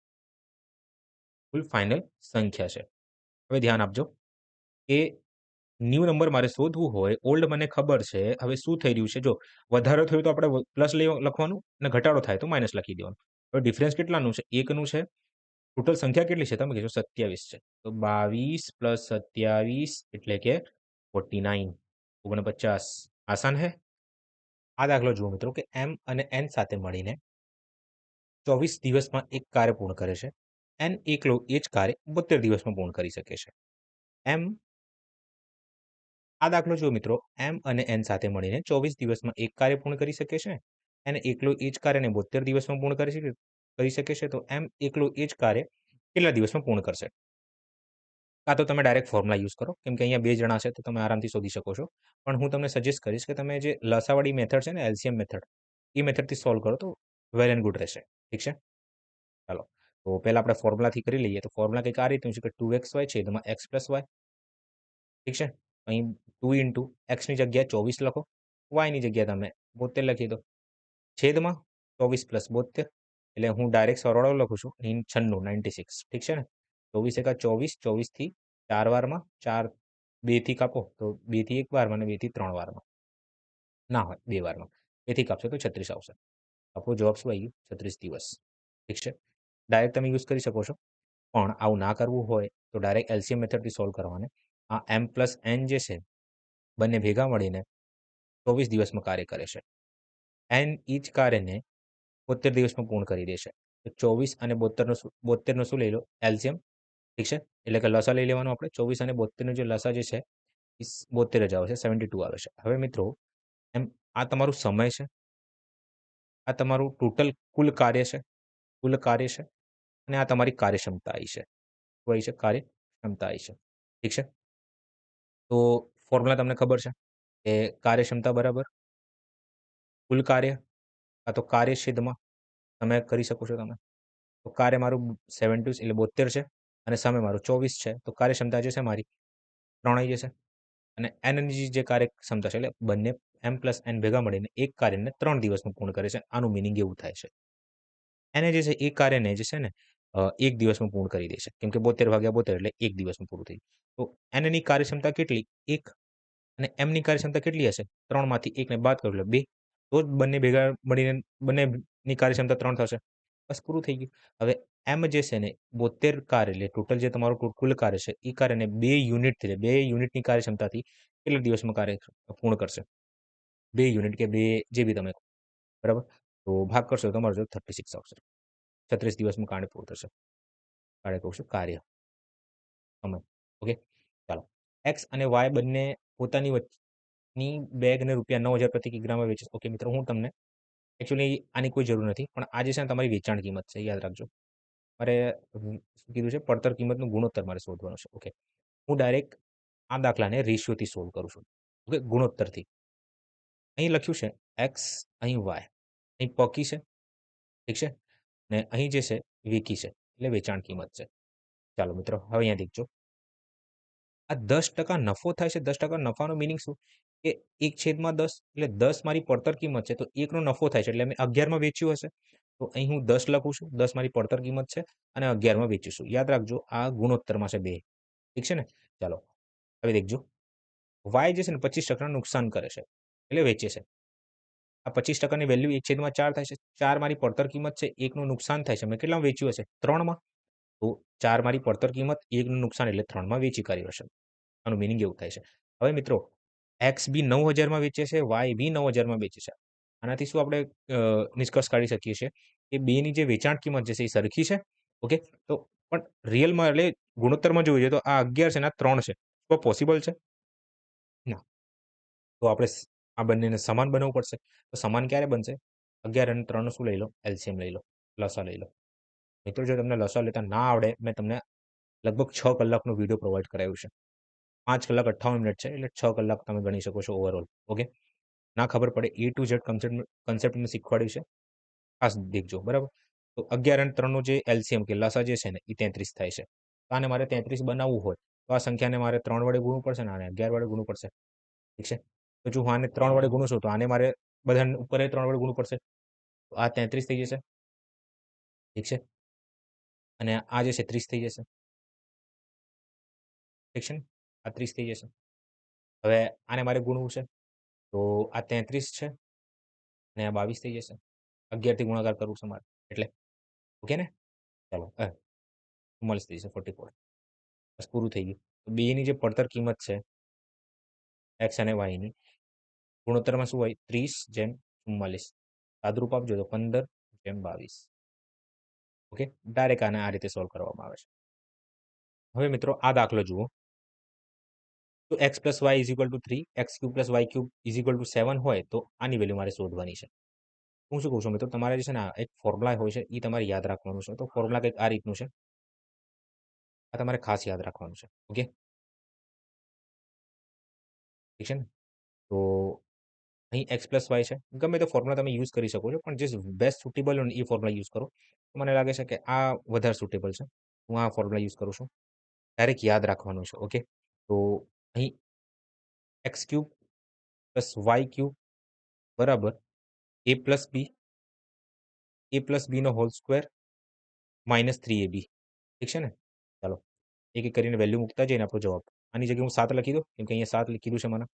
કુલ ફાઇનલ સંખ્યા છે. હવે ધ્યાન આપજો કે ન્યૂ નંબર મારે શોધવું હોય, ઓલ્ડ મને ખબર છે. હવે શું થઈ રહ્યું છે, જો વધારો થયો તો આપણે પ્લસ લખવાનું, અને ઘટાડો થાય તો માઇનસ લખી દેવાનું. હવે ડિફરન્સ કેટલાનું છે? 1 નું છે. ટોટલ સંખ્યા કેટલી છે? તમે કહેશો 27 છે. તો 22 પ્લસ 27 એટલે કે 49, 49. આસાન હે? આ દાખલો જુઓ મિત્રો કે એમ અને એન સાથે મળીને 24 દિવસમાં એક કાર્ય પૂર્ણ કરે છે. એન એકલો એ જ કાર્ય 72 દિવસમાં પૂર્ણ કરી શકે છે. એમ આ દાખલો જુઓ મિત્રો, એમ અને એન સાથે મળીને 24 દિવસમાં એક કાર્ય પૂર્ણ કરી શકે છે. એન એકલો એ જ કાર્યને 72 દિવસમાં પૂર્ણ કરી શકે છે. તો એમ એકલો એ જ કાર્ય કેટલા દિવસમાં પૂર્ણ કરશે? કાં તો તમે ડાયરેક્ટ ફોર્મ્યુલા યુઝ કરો, કેમ કે અહીંયા 2 જણા છે તો તમે આરામથી શોધી શકો છો. પણ હું તમને સજેસ્ટ કરીશ કે તમે જે લસાવાળી મેથડ છે ને, એલસીએમ મેથડ, એ મેથડથી સોલ્વ કરો તો વેલ એન્ડ ગુડ રહેશે. ઠીક છે? ચાલો. તો પહેલા આપણે ફોર્મ્યુલાથી કરી લઈએ. તો ફોર્મ્યુલા કંઈક આ રીતનું છે કે 2xy છેદમાં x પ્લસ વાય. ઠીક છે? અહીં 2 ઇન્ટુ એક્સની જગ્યાએ 24 લખો, વાયની જગ્યાએ તમે 72 લખી દો, છેદમાં 24 પ્લસ 72, એટલે હું ડાયરેક્ટ સરવાળો લખું છું, 96, 96. ઠીક છે ને? 24 એકા 24, 24 થી 4 વારમાં, 4 2 થી કાપો તો 2 થી 1 વારમાં, અને 2 થી 3 વારમાં. ના હોય 2 વારમાં. 2 થી કાપશો તો 36 આવશે. આપણો જવાબ શું આવી ગયું? 36 દિવસ. ઠીક છે? ડાયરેક્ટ તમે યુઝ કરી શકો છો. પણ આવું ના કરવું હોય તો ડાયરેક્ટ એલસીએમ મેથડથી સોલ્વ કરવાને. આ એમ પ્લસ એન જે છે, બંને ભેગા મળીને 24 દિવસમાં કાર્ય કરે છે. એન ઈ જ કાર્યને 72 દિવસમાં પૂર્ણ કરી દેશે. તો 24 અને 72નો શું લઈ લો? એલસીએમ. ઠીક છે? એટલે કે લસા લઈ લેવાનો આપણે. 24 અને 72નો જે લસા જે છે એ 72 જ આવે છે, 72 આવે છે. હવે મિત્રો, એમ આ તમારું સમય છે, આ તમારું ટોટલ કુલ કાર્ય છે, કુલ કાર્ય છે, અને આ તમારી કાર્યક્ષમતા આવી છે. શું આવી છે? કાર્યક્ષમતા આવી છે. ઠીક છે? તો ફોર્મ્યુલા તમને ખબર છે કે કાર્યક્ષમતા બરાબર કુલ કાર્ય, કાં તો કાર્ય છેદમાં તમે કરી શકો છો તમે. તો કાર્ય મારું 70 એટલે 72 છે, અને સમય મારું 24 છે. તો કાર્યક્ષમતા જે છે મારી 3 આવી જશે. અને એનની જે કાર્યક્ષમતા છે, એટલે બંને એમ પ્લસ એન ભેગા મળીને એક કાર્યને 3 દિવસમાં પૂર્ણ કરે છે. આનું મિનિંગ એવું થાય છે. એને જે છે એ કાર્યને જે છે ને 1 દિવસમાં પૂર્ણ કરી દેશે. કેમ કે 72 ભાગ્યા 72 એટલે 1 દિવસમાં પૂરું થઈ ગયું. તો એનની કાર્યક્ષમતા કેટલી? 1. અને એમની કાર્યક્ષમતા કેટલી હશે? 3 માંથી 1 ને બાદ કરો એટલે 2. તો જ બંને ભેગા મળીને બંનેની કાર્યક્ષમતા 3 થશે. બસ પૂરું થઈ ગયું. હવે એમ જે છે ને 72 કાર્ય, એટલે ટોટલ જે તમારું કુલ કાર્ય છે, એ કાર્યને 2 યુનિટથી, 2 યુનિટની કાર્યક્ષમતાથી કેટલા દિવસમાં કાર્ય પૂર્ણ કરશે? 2 યુનિટ કે 2 જે બી તમે કહો, બરાબર? તો ભાગ કરશો તો તમારો જવાબ 36 આવશે. 36 દિવસમાં કાર્ય પૂરું થશે. કાર્ય કહું છું, કાર્ય સમય. ઓકે, ચાલો. એક્સ અને વાય બંને પોતાની વચ્ચેની બેગને રૂપિયા 9,000 પ્રતિ કિગ્રામાં વેચે છે. ઓકે મિત્રો, હું તમને એકચ્યુઅલી આની કોઈ જરૂર નથી, પણ આ જે છે ને તમારી વેચાણ કિંમત છે, યાદ રાખજો. મારે શું કીધું છે? પડતર કિંમતનું ગુણોત્તર મારે શોધવાનું છે. ઓકે, હું ડાયરેક્ટ આ દાખલાને રેશિયોથી સોલ્વ કરું છું. ઓકે, ગુણોત્તરથી. અહીં લખ્યું છે એક્સ, અહીં વાય, અહીં પકી છે, ઠીક છે, ને અહીં જે છે વેકી છે, એટલે વેચાણ કિંમત છે. ચાલો મિત્રો, હવે અહીંયા દેખજો. આ 10% નફો થાય છે. 10% નફાનો મિનિંગ શું? કે 1/10, એટલે 10 મારી પડતર કિંમત છે, તો 1 નો નફો થાય છે, એટલે મેં 11માં વેચ્યું હશે. તો અહીં હું 10 લખું છું. 10 મારી પડતર કિંમત છે, અને 11માં વેચીશું. યાદ રાખજો, આ ગુણોત્તરમાં છે 2. ઠીક છે ને? ચાલો, હવે દેખજો. વાય જે છે ને 25% નુકસાન કરે છે, એટલે વેચે છે. આ 25%ની વેલ્યુ 1/4 થાય છે. 4 મારી પડતર કિંમત છે, 1 નું નુકસાન થાય છે. મેં કેટલામાં વેચ્યું હશે? 3માં. તો 4 મારી પડતર કિંમત, 1 નું નુકસાન, એટલે 3માં વેચી કાઢ્યું હશે. આનું મિનિંગ એવું થાય છે. હવે મિત્રો, એક્સ બી 9,000માં વેચે છે, વાય બી 9,000માં વેચે છે. આનાથી શું આપણે નિષ્કર્ષ કાઢી શકીએ છીએ કે બેની જે વેચાણ કિંમત જે છે એ સરખી છે. ઓકે, તો પણ રિયલમાં, એટલે ગુણોત્તરમાં જોઈએ તો આ 11 છે અને આ 3 છે. શું પોસિબલ છે? ના. તો આપણે આ બંનેને સમાન બનાવવું પડશે. તો સમાન ક્યારે બનશે? 11 અને 3 નું શું લઈ લો? એલસીએમ લઈ લો, લસા લઈ લો. મિત્રો જો તમને લસા લેતા ના આવડે, મેં તમને લગભગ 6 કલાકનો વિડીયો પ્રોવાઈડ કરાવ્યું છે. 5 કલાક 58 મિનિટ છે, એટલે 6 કલાક તમે ગણી શકો છો ઓવરઓલ. ઓકે. ના ખબર પડે એ ટુ ઝેડ કન્સેપ્ટ મેં શીખવાડ્યું છે. ખાસ દેખજો, બરાબર? તો 11 અને 3 નું જે એલસીએમ કે લસા જે છે ને, એ 33 થાય છે. તો આને મારે 33 બનાવવું હોય, તો આ સંખ્યાને મારે 3 વડે ગુણવું પડશે ને આને 11 વડે ગુણવું પડશે. ઠીક છે? તો જો હું આને 3 વડે ગુણું છું, તો આને મારે બધાને ઉપર 3 વડે ગુણવું પડશે. તો આ 33 થઈ જશે. ઠીક છે? અને આ જે છે 30 થઈ જશે. ઠીક છે ને? આ 30 થઈ જશે. હવે આને મારે ગુણવું છે, તો આ 33 છે અને આ 22 થઈ જશે. 11 થી ગુણાકાર કરવું છે મારે એટલે. ઓકે ને? ચાલો 44 થઈ જશે, 44. બસ પૂરું થઈ ગયું. તો બેની જે પડતર કિંમત છે એક્સ અને વાયની, ગુણોત્તરમાં શું હોય? 30:44. સાદુરૂપ આપજો તો 15:22. ઓકે, ડાયરેક્ટ આને આ રીતે સોલ્વ કરવામાં આવે છે. હવે મિત્રો આ દાખલો જુઓ. તો x + y = 3, x³ + y³ = 7 હોય તો આની વેલ્યુ મારે શોધવાની છે. હું શું કહું છું મિત્રો, તમારે જે છે ને એક ફોર્મ્યુલા હોય છે, એ તમારે યાદ રાખવાનું છે. તો ફોર્મ્યુલા કંઈક આ રીતનું છે. આ તમારે ખાસ યાદ રાખવાનું છે. ઓકે, ઠીક છે ને? તો અહીં x + y છે. ગમે તે ફોર્મ્યુલા તમે યુઝ કરી શકો છો, પણ જે બેસ્ટ સુટેબલ હોય ને એ ફોર્મ્યુલા યુઝ કરો. તો મને લાગે છે કે આ વધારે સુટેબલ છે. હું આ ફોર્મ્યુલા યુઝ કરું છું. ડાયરેક્ટ યાદ રાખવાનું છે. ઓકે, તો અહીં x³ + y³ બરાબર a + b, a+b² - 3ab. ઠીક છે ને? ચાલો એક એક કરીને વેલ્યુ મૂકતા જઈને આપણો જવાબ. આની જગ્યાએ હું 7 લખી દઉં, કેમ કે અહીંયા 7 કીધું છે મને.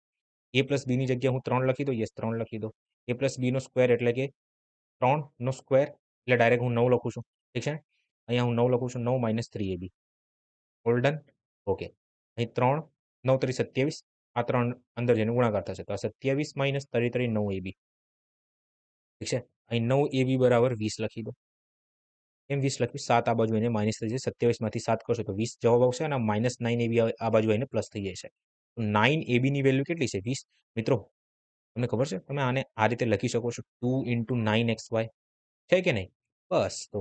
a + b ની જગ્યાએ હું 3 લખી દઉં. યસ, 3 લખી દો. a + b² એટલે કે 3 એટલે ડાયરેક્ટ હું 9 લખું છું. ઠીક છે ને? અહીંયા હું 9 લખું છું. 9 - 3ab. All done? ઓકે. અહીં 3, 9 તરી 27. આ 3 અંદર જઈને ગુણાકાર થશે. તો આ 27 - 33 9ab. ઠીક છે? અહીં 9ab = 20 લખી દો. કેમ 20 લખ્યું? 7 આ બાજુ આવીને માઇનસ થઈ જશે. 27માંથી 7 કરશો તો 20 જવાબ આવશે અને -9ab આ બાજુ આવીને પ્લસ થઈ જાય છે. તો 9ab ની વેલ્યુ કેટલી છે? 20. મિત્રો તમને ખબર છે? તમે આને આ રીતે લખી શકો છો 2 × 9xy. છે કે નહીં? બસ તો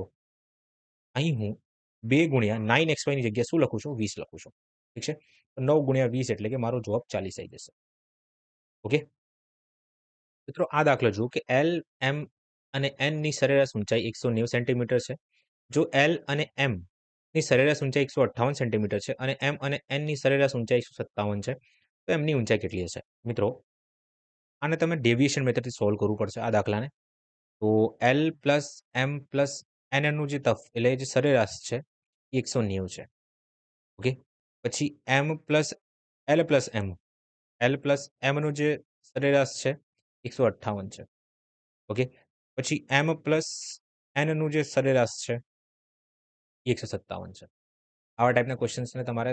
અહીં હું 2 × 9xy ની જગ્યાએ શું લખું છું? 20 લખું છું. ઠીક છે? તો 9 × 20 એટલે કે મારો જવાબ 40 આવી જશે. ઓકે? મિત્રો આ દાખલો જુઓ કે L, M અને N ની સરેરાશ ઊંચાઈ 190 સેન્ટીમીટર છે. જો L અને M ની સરેરાશ ઊંચાઈ 158 સેન્ટીમીટર છે અને M અને N ની સરેરાશ ઊંચાઈ 157 છે, તો એમની ઊંચાઈ કેટલી હશે? મિત્રો આને તમે ડેવિએશન મેથડથી સોલ્વ કરવું પડશે આ દાખલાને. તો L + M + N નું જે એટલે જે સરેરાશ છે એ 190 છે. ઓકે, પછી M + L + M, L + M નું જે સરેરાશ છે 158 છે. ઓકે, પછી M + N નું જે સરેરાશ છે એ 157 છે. આવા ટાઈપના ક્વેશ્ચન્સને તમારે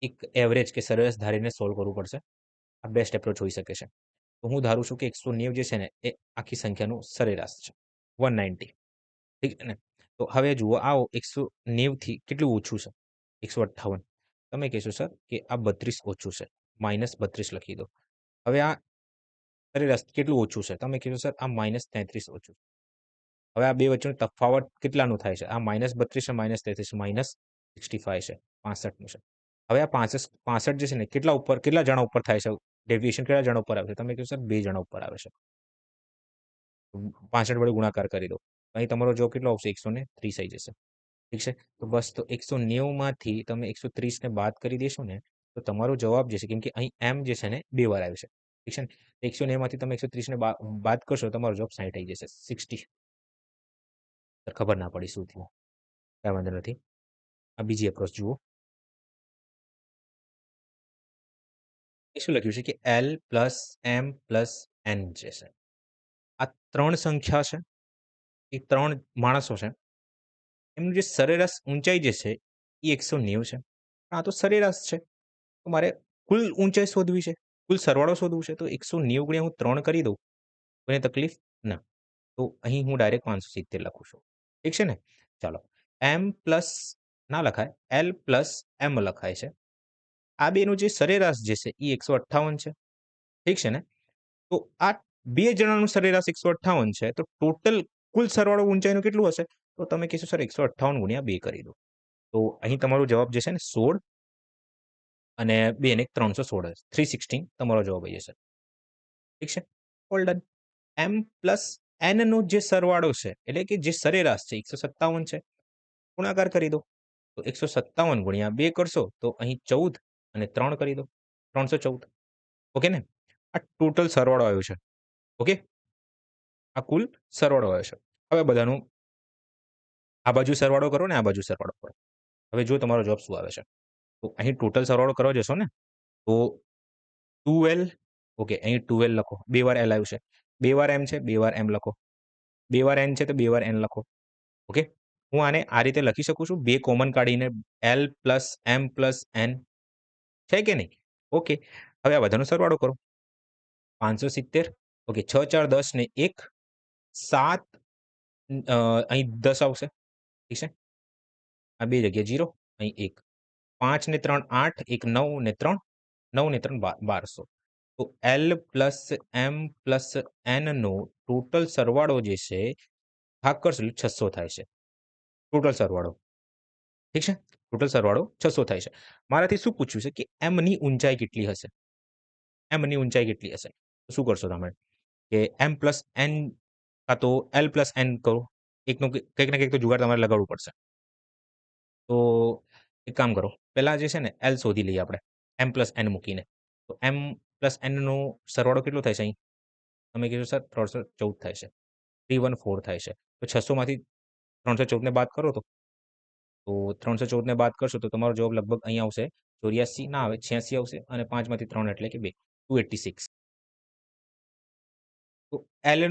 એક એવરેજ કે સરેરાશ ધારીને સોલ્વ કરવું પડશે. આ બેસ્ટ એપ્રોચ હોઈ શકે છે. તો હું ધારું છું કે 190 જે છે ને એ આખી સંખ્યાનું સરેરાશ છે. 190. ઠીક છે ને? તો હવે જુઓ આવો 190 થી કેટલું ઓછું છે? 158. તમે કહેશો સર કે આ 32 ઓછું છે. -32 લખી દો. હવે આ સરેરાશ કેટલું ઓછું છે? તમે કહેશો સર આ -33 ઓછું. હવે આ બે વચ્ચેનો તફાવત કેટલાનું થાય છે? આ -32 અને -33 -65 છે. 65 નું છે. હવે આ 65 જે છે ને કેટલા જણા ઉપર થાય છે? ડેવિએશન કેટલા જણા ઉપર આવે છે? તમે કહો સર 2 જણા ઉપર આવે છે. 65 વડે ગુણાકાર કરી દો. અહીં તમારો જવાબ કેટલો આવશે? 130 આવી જશે. ઠીક છે? તો બસ તો 190 માંથી તમે 130 ને બાદ કરી દેશો ને તો તમારો જવાબ જે છે, કેમ કે અહીં M જે છે ને 2 વાર આવે છે. ઠીક છે ને? 190 માંથી તમે 130 ને બાદ કરશો તમારો જવાબ 60 આવી જશે. 60. ખબર ના પડી શું થયું. કાંઈ વાંધો નથી. આ બીજી એપ્રોચ જુઓ. એ શું લખ્યું છે કે L + M + N જે છે, આ 3 સંખ્યા છે. એ 3 માણસો છે. એમનું જે સરેરાશ ઊંચાઈ જે છે એ 190 છે. આ તો સરેરાશ છે. તો મારે કુલ ઊંચાઈ શોધવી છે. કુલ સરવાળો શોધવું છે. તો 190 × હું 3 કરી દઉં. કોઈને તકલીફ? ના. તો અહીં હું ડાયરેક્ટ 570 લખું છું. ઠીક છે ને? ચાલો. M પ્લસ ના લખાય, L + M લખાય છે. આ બેનું જે સરેરાશ જે છે એ 158 છે. ઠીક છે ને? તો આ બે જણાનું સરેરાશ 158 છે, તો ટોટલ કુલ સરવાળો ઊંચાઈનું કેટલું હશે? તો તમે કહેશો સર 158 ગુણ્યા 2 કરી દો. તો અહીં તમારો જવાબ જે છે ને 16 અને 2 ને 316 હશે. 316 તમારો જવાબ આવી જશે. ઠીક છે? All done. M plus N નો જે સરવાળો છે, એટલે કે જે સરેરાશ છે 157 છે, ગુણાકાર કરી દો. તો 157 ગુણ્યા 2 કરશો તો અહીં 14 અને 3 કરી દો. 314. ઓકે ને? આ ટોટલ સરવાળો આવ્યો છે. ઓકે? આ કુલ સરવાળો આવ્યો છે. હવે બધાનું આ બાજુ સરવાળો કરો ને આ બાજુ સરવાળો કરો. હવે જો તમારો જવાબ શું આવે છે. તો અહીં ટોટલ સરવાળો કરવા જશો ને તો 2L, ઓકે, અહીં 2L લખો. 2 વાર L આવ્યું છે. 2 વાર M છે, 2 વાર M લખો. 2 વાર N છે તો 2 વાર N લખો. ઓકે? હું આને આ રીતે લખી શકું છું, 2 કોમન કાઢીને L plus M plus N, છે કે નહીં? ઓકે. હવે આ બધાનો સરવાળો કરો. 570, ઓકે, 6 4 10 ને 1 7, અહીં 10 આવશે. ઠીક છે? આ બે જગ્યાએ 0, અહીં 1. 5 ને 3 8, 1 9 ને 3 9 ને 3 1200. તો L plus M plus N નો ટોટલ સરવાળો જે છે, ભાગ કરશો એટલે 600 થાય છે. ટોટલ સરવાળો. ઠીક છે? ટોટલ સરવાળો 600 થાય છે. મારાથી શું પૂછ્યું છે કે M ની ઊંચાઈ કેટલી હશે? M ની ઊંચાઈ કેટલી હશે? તો શું કરશો તમે? કે M પ્લસ N કાં તો L પ્લસ N કરો. એકનું કંઈક ને કંઈક તો જુગાડ તમારે લગાડવું પડશે. તો એક કામ કરો. પહેલા જે છે ને L શોધી લઈએ આપણે. M પ્લસ N મૂકીને. તો M પ્લસ N નો સરવાળો કેટલો થાય છે અહીં? તમે કીધું સર 314 થાય છે. 314 થાય છે. તો 600 માંથી 314 ને બાદ કરો તો 314 ને બાદ કરશો તો તમારો જવાબ લગભગ અહીં આવશે 84 ના આવે 86 આવશે અને 5 માંથી 3 એટલે કે 2, 286. તો L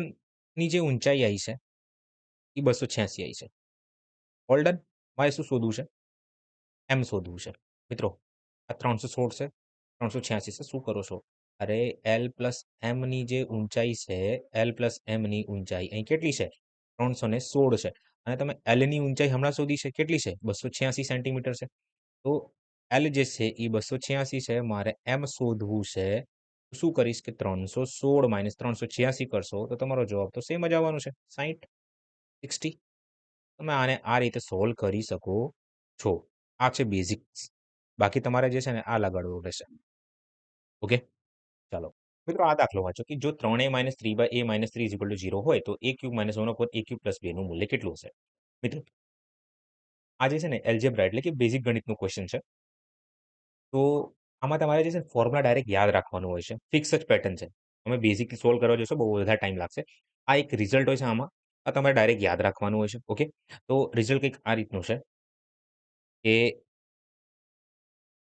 ની જે ઊંચાઈ આવી છે એ 286 આવી છે. All done. મારે શું શોધવું છે? M શોધવું છે. મિત્રો આ 316 છે, 386 છે. શું કરો છો? અરે L પ્લસ M ની જે ઊંચાઈ છે, L પ્લસ M ની ઊંચાઈ અહીં કેટલી છે? 316 છે. અને તમે L ની ઊંચાઈ હમણાં શોધી છે, કેટલી છે? 286 સેન્ટીમીટર છે. તો L જે છે એ 286 છે. મારે M શોધવું છે. શું કરીશ કે 316 માઇનસ 386 કરશો તો તમારો જવાબ તો સેમ જ આવવાનો છે, 60, 60. તમે આને આ રીતે સોલ્વ કરી શકો છો. આ છે બેઝિક્સ. બાકી તમારે જે છે ને આ લગાડવું રહેશે. ઓકે? ચાલો. મિત્રો આ દાખલો વાંચો કે જો 3a માઇનસ 3/a માઇનસ 3 0 હોય તો a cube minus 1 upon a cube plus 2 નું મૂલ્ય કેટલું હશે? મિત્રો આ જે છે ને એલ્જેબ્રા એટલે કે બેઝિક ગણિતનું ક્વેશ્ચન છે. તો આમાં તમારે જે છે ફોર્મ્યુલા ડાયરેક્ટ યાદ રાખવાનું હોય છે. ફિક્સ જ પેટર્ન છે. તમે બેઝિકલી સોલ્વ કરવા જશો બહુ વધારે ટાઈમ લાગશે. આ એક રિઝલ્ટ હોય છે આમાં. આ તમારે ડાયરેક્ટ યાદ રાખવાનું હોય છે. ઓકે? તો રિઝલ્ટ કંઈક આ રીતનું છે કે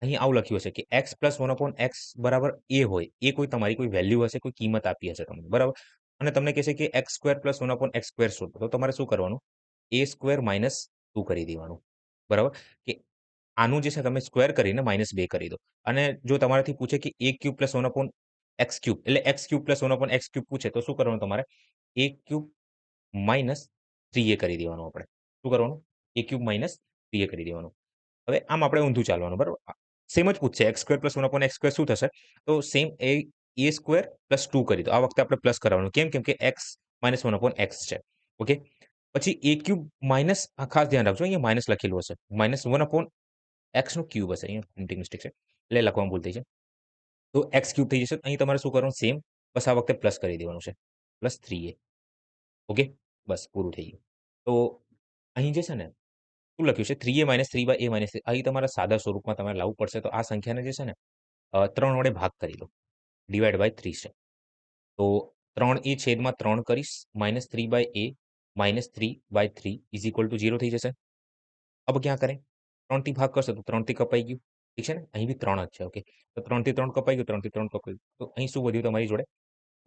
અહીં આવું લખ્યું હશે કે x પ્લસ 1 upon x બરાબર a હોય. એ કોઈ તમારી કોઈ વેલ્યુ હશે, કોઈ કિંમત આપી હશે તમને, બરાબર? અને તમને કહેશે કે x square plus 1 upon x square શોધો. તો તમારે શું કરવાનું? a સ્ક્વેર માઇનસ 2 કરી દેવાનું. બરાબર? કે આનું જે છે તમે સ્ક્વેર કરીને -2 કરી દો. અને જો તમારાથી પૂછે કે a cube plus 1 upon x cube એટલે x cube plus 1 upon x cube પૂછે તો શું કરવાનું તમારે? a ક્યુબ માઇનસ 3a કરી દેવાનું આપણે. શું કરવાનું? a ક્યુબ માઇનસ 3a કરી દેવાનું. હવે આમ આપણે ઊંધું ચાલવાનું, બરાબર? સેમ જ પૂછશે x square plus 1 upon x square શું થશે? તો સેમ a સ્ક્વેર પ્લસ 2 કરી દો. આ વખતે આપણે પ્લસ કરવાનું. કેમ? કેમ કે x માઇનસ 1 upon x છે. ઓકે? પછી a ક્યુબ માઇનસ, આ ખાસ ધ્યાન રાખજો અહીંયા માઇનસ લખેલું હશે. માઇનસ 1 upon x નો ક્યુબ હશે. અહીંયા પ્રિન્ટિંગ મિસ્ટેક છે. એટલે લખવામાં ભૂલ થઈ છે. તો x ક્યુબ થઈ જશે. અહીં તમારે શું કરવાનું? સેમ. બસ આ વખતે પ્લસ કરી દેવાનું છે. Plus 3a. ઓકે? બસ પૂરું થઈ ગયું. તો અહીં જે છે ને શું લખ્યું છે? 3a minus 3/a minus 3. અહીં તમારા સાદા સ્વરૂપમાં તમારે લાવવું પડશે. તો આ સંખ્યાને જે છે ને 3 વડે ભાગ કરી દો. ડિવાઈડ બાય 3 છે. તો 3a છેદમાં 3 કરીશ. Minus 3/a minus 3/3 is equal to 0 થઈ જશે. अब क्या करें? 3 થી ભાગ કરશો તો 3 થી કપાઈ ગયું. ઠીક છે ને? અહીં બી 3 જ છે. ઓકે. તો 3 થી 3 કપાઈ ગયું, 3 થી 3 કપાઈ ગયું. તો અહીં શું વધ્યું તમારી જોડે?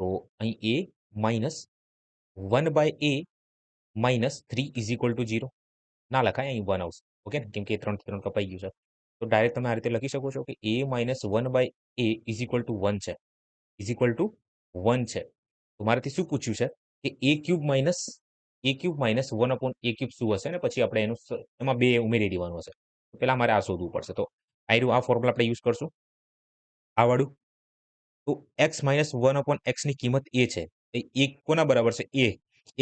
તો અહીં a minus 1/a minus 3 is equal to 0. ના લખાય, અહીં 1 આવશે. ઓકે ને? કેમ કે 3 થી 3 કપાઈ ગયું છે. તો ડાયરેક્ટ તમે આ રીતે લખી શકો છો કે a minus 1/a is equal to 1 છે. ઇઝ ઇક્વલ ટુ 1 છે. તો મારાથી શું પૂછ્યું છે કે a cube minus 1 upon a cube શું હશે? ને પછી આપણે એનું એમાં 2 ઉમેરી દેવાનું હશે. તો પહેલા મારે આ શોધવું પડશે. તો આ ફોર્મ્યુલા આપણે યુઝ કરશું. આ વાળું. તો x માઇનસ 1 upon x ની કિંમત a છે. એ 1 કોના બરાબર છે? એ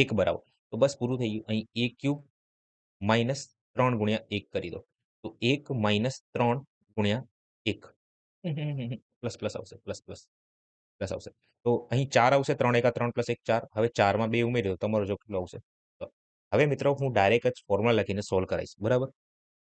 1 બરાબર. તો બસ પૂરું થઈ ગયું. અહીં a ક્યુબ માઈનસ 3 ગુણ્યા 1 કરી દો. તો 1 માઈનસ 3 ગુણ્યા 1. પ્લસ, પ્લસ આવશે. પ્લસ, પ્લસ, પ્લસ આવશે. તો અહીં 4 આવશે. 3 એકા 3 પ્લસ 1 4. હવે 4 માં 2 ઉમેરી દો. તમારો જવાબ કેટલો આવશે? તો હવે મિત્રો હું ડાયરેક્ટ જ ફોર્મ્યુલા લખીને સોલ્વ કરાવીશ. બરાબર?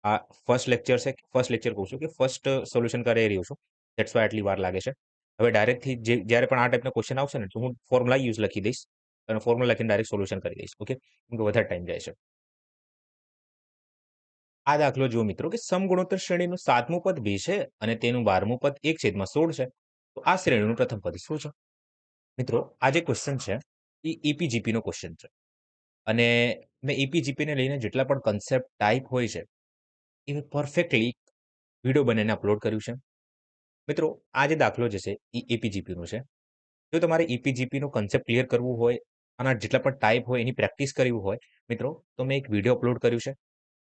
આ ફર્સ્ટ લેક્ચર છે. ફર્સ્ટ લેક્ચર કહું છું કે ફર્સ્ટ સોલ્યુશન કરી રહ્યો છું. ધેટ્સ વાય આટલી વાર લાગે છે. હવે ડાયરેક્ટથી જ્યારે પણ આ ટાઈપના ક્વેશ્ચન આવશે ને, તો હું ફોર્મ્યુલા યુઝ લખી દઈશ અને ફોર્મ્યુલા લખીને ડાયરેક્ટ સોલ્યુશન કરી દઈશ. ઓકે? કેમ કે વધારે ટાઈમ જાય છે. આ દાખલો જુઓ મિત્રો કે સમગુણોત્તર શ્રેણીનું 7મું પદ 2 છે અને તેનું 12મું પદ 1/16 છે. તો આ શ્રેણીનું પ્રથમ પદ શું છે? મિત્રો આ જે ક્વેશ્ચન છે એ એપીજીપી નો ક્વેશ્ચન છે. અને મેં એપીજીપી ને લઈને જેટલા પણ કન્સેપ્ટ ટાઈપ હોય છે એ મેં પરફેક્ટલી વિડીયો બનાવીને અપલોડ કર્યું છે. મિત્રો આ જે દાખલો જે છે એ એપીજીપી નો છે. જો તમારે એપીજીપી નો કન્સેપ્ટ ક્લિયર કરવું હોય, આના જેટલા પણ ટાઈપ હોય એની પ્રેક્ટિસ કરવી હોય મિત્રો, તો મેં એક વિડીયો અપલોડ કર્યું છે.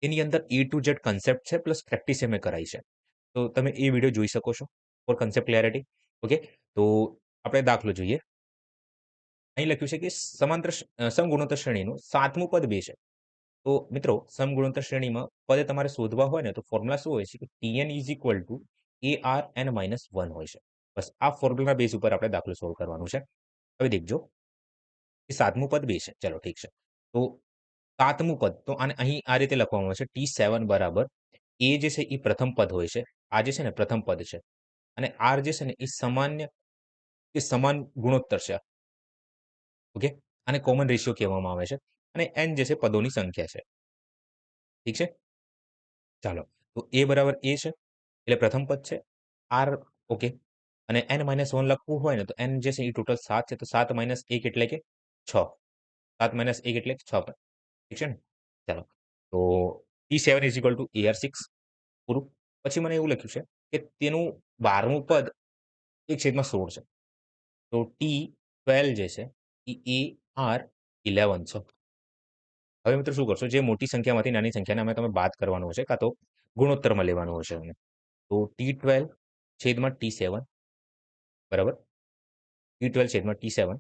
એની અંદર એ ટુ ઝેડ કન્સેપ્ટ છે પ્લસ પ્રેક્ટિસ મેં કરાઈ છે. તો તમે એ વિડીયો જોઈ શકો છો ફોર કન્સેપ્ટ ક્લિયરિટી. ઓકે, તો આપણે દાખલો જોઈએ. અહીં લખ્યું છે કે સમગુણોત્તર શ્રેણીનું 7મું પદ 2 છે. તો મિત્રો સમગુણોત્તર શ્રેણીમાં પદ તમારે શોધવા હોય ને, તો ફોર્મ્યુલા શું હોય છે કે Tn is equal to ARn minus 1 હોય છે. બસ આ ફોર્મ્યુલા બેઝ ઉપર આપણે દાખલો સોલ્વ કરવાનું છે. હવે દેખજો એ 7મું પદ 2 છે. ચલો ઠીક છે. તો 7મું પદ તો આને અહીં આ રીતે લખવામાં આવે છે T7 બરાબર એ જે છે એ પ્રથમ પદ હોય છે. આ જે છે ને પ્રથમ પદ છે. અને R જે છે ને એ સમાન ગુણોત્તર છે. ઓકે, આને કોમન રેશિયો કહેવામાં આવે છે. અને n જે છે પદોની સંખ્યા છે. ઠીક છે? ચાલો. તો a બરાબર a છે. એટલે પ્રથમ પદ છે. R okay. અને n-1 લખવું હોય ને, તો n જે છે એ ટોટલ 7 છે. તો 7 - 1 એટલે કે 6. 7 - 1 એટલે 6. ઠીક છે ને? ચાલો. તો T7 is equal to AR6 પૂરું. પછી મને એવું લખ્યું છે કે તેનું 12મું પદ 1/16 છે. તો T12 જે છે એ AR11 છે. હવે મિત્રો શું કરશો? જે મોટી સંખ્યામાંથી નાની સંખ્યાને તમે બાદ કરવાનું હશે, કાં તો ગુણોત્તરમાં લેવાનું હશે અમને. તો T12 છેદમાં T7 બરાબર. T12 છેદમાં T7.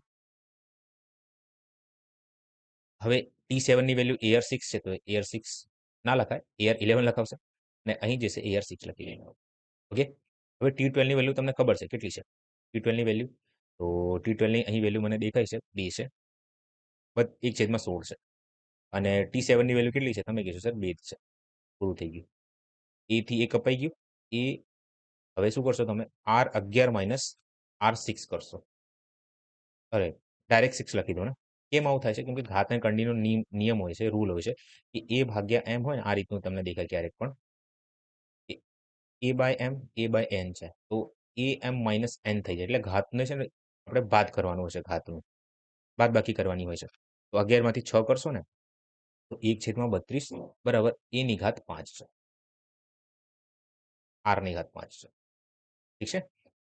હવે T7 ની વેલ્યુ AR6 છે, તો AR6 ના લખાય, AR11 લખાવશે. અને અહીં જે છે AR6 લખી લેવાનું. ઓકે. હવે T12 ની વેલ્યુ તમને ખબર છે કેટલી છે? T12 ની વેલ્યુ તો T12 ની અહીં વેલ્યુ મને દેખાય છે 2 છે. 1/16 છે. અને T7 ની વેલ્યુ કેટલી છે? તમે કહેશો સર 2 જ છે. પૂરું થઈ ગયું. A થી A કપાઈ ગયું. એ હવે શું કરશો તમે? R11 માઇનસ R6 કરશો. અરે ડાયરેક્ટ 6 લખી દો ને. કેમ આવું થાય છે? કેમ કે ઘાત અને કંડીનો નિયમ હોય છે, રૂલ હોય છે કે A ભાગ્યા M હોય ને, આ રીતનું તમને દેખાય ક્યારેક પણ. A by M, A by N છે. તો AM માઇનસ N થઈ જાય. એટલે ઘાતને છે ને આપણે બાદ કરવાનું હોય છે ઘાતનું. બાદબાકી કરવાની હોય છે. તો 11 માંથી 6 કરશો ને, તો 1/32 બરાબર A ની ઘાત 5 છે. R ની ઘાત 5 છે. ઠીક છે?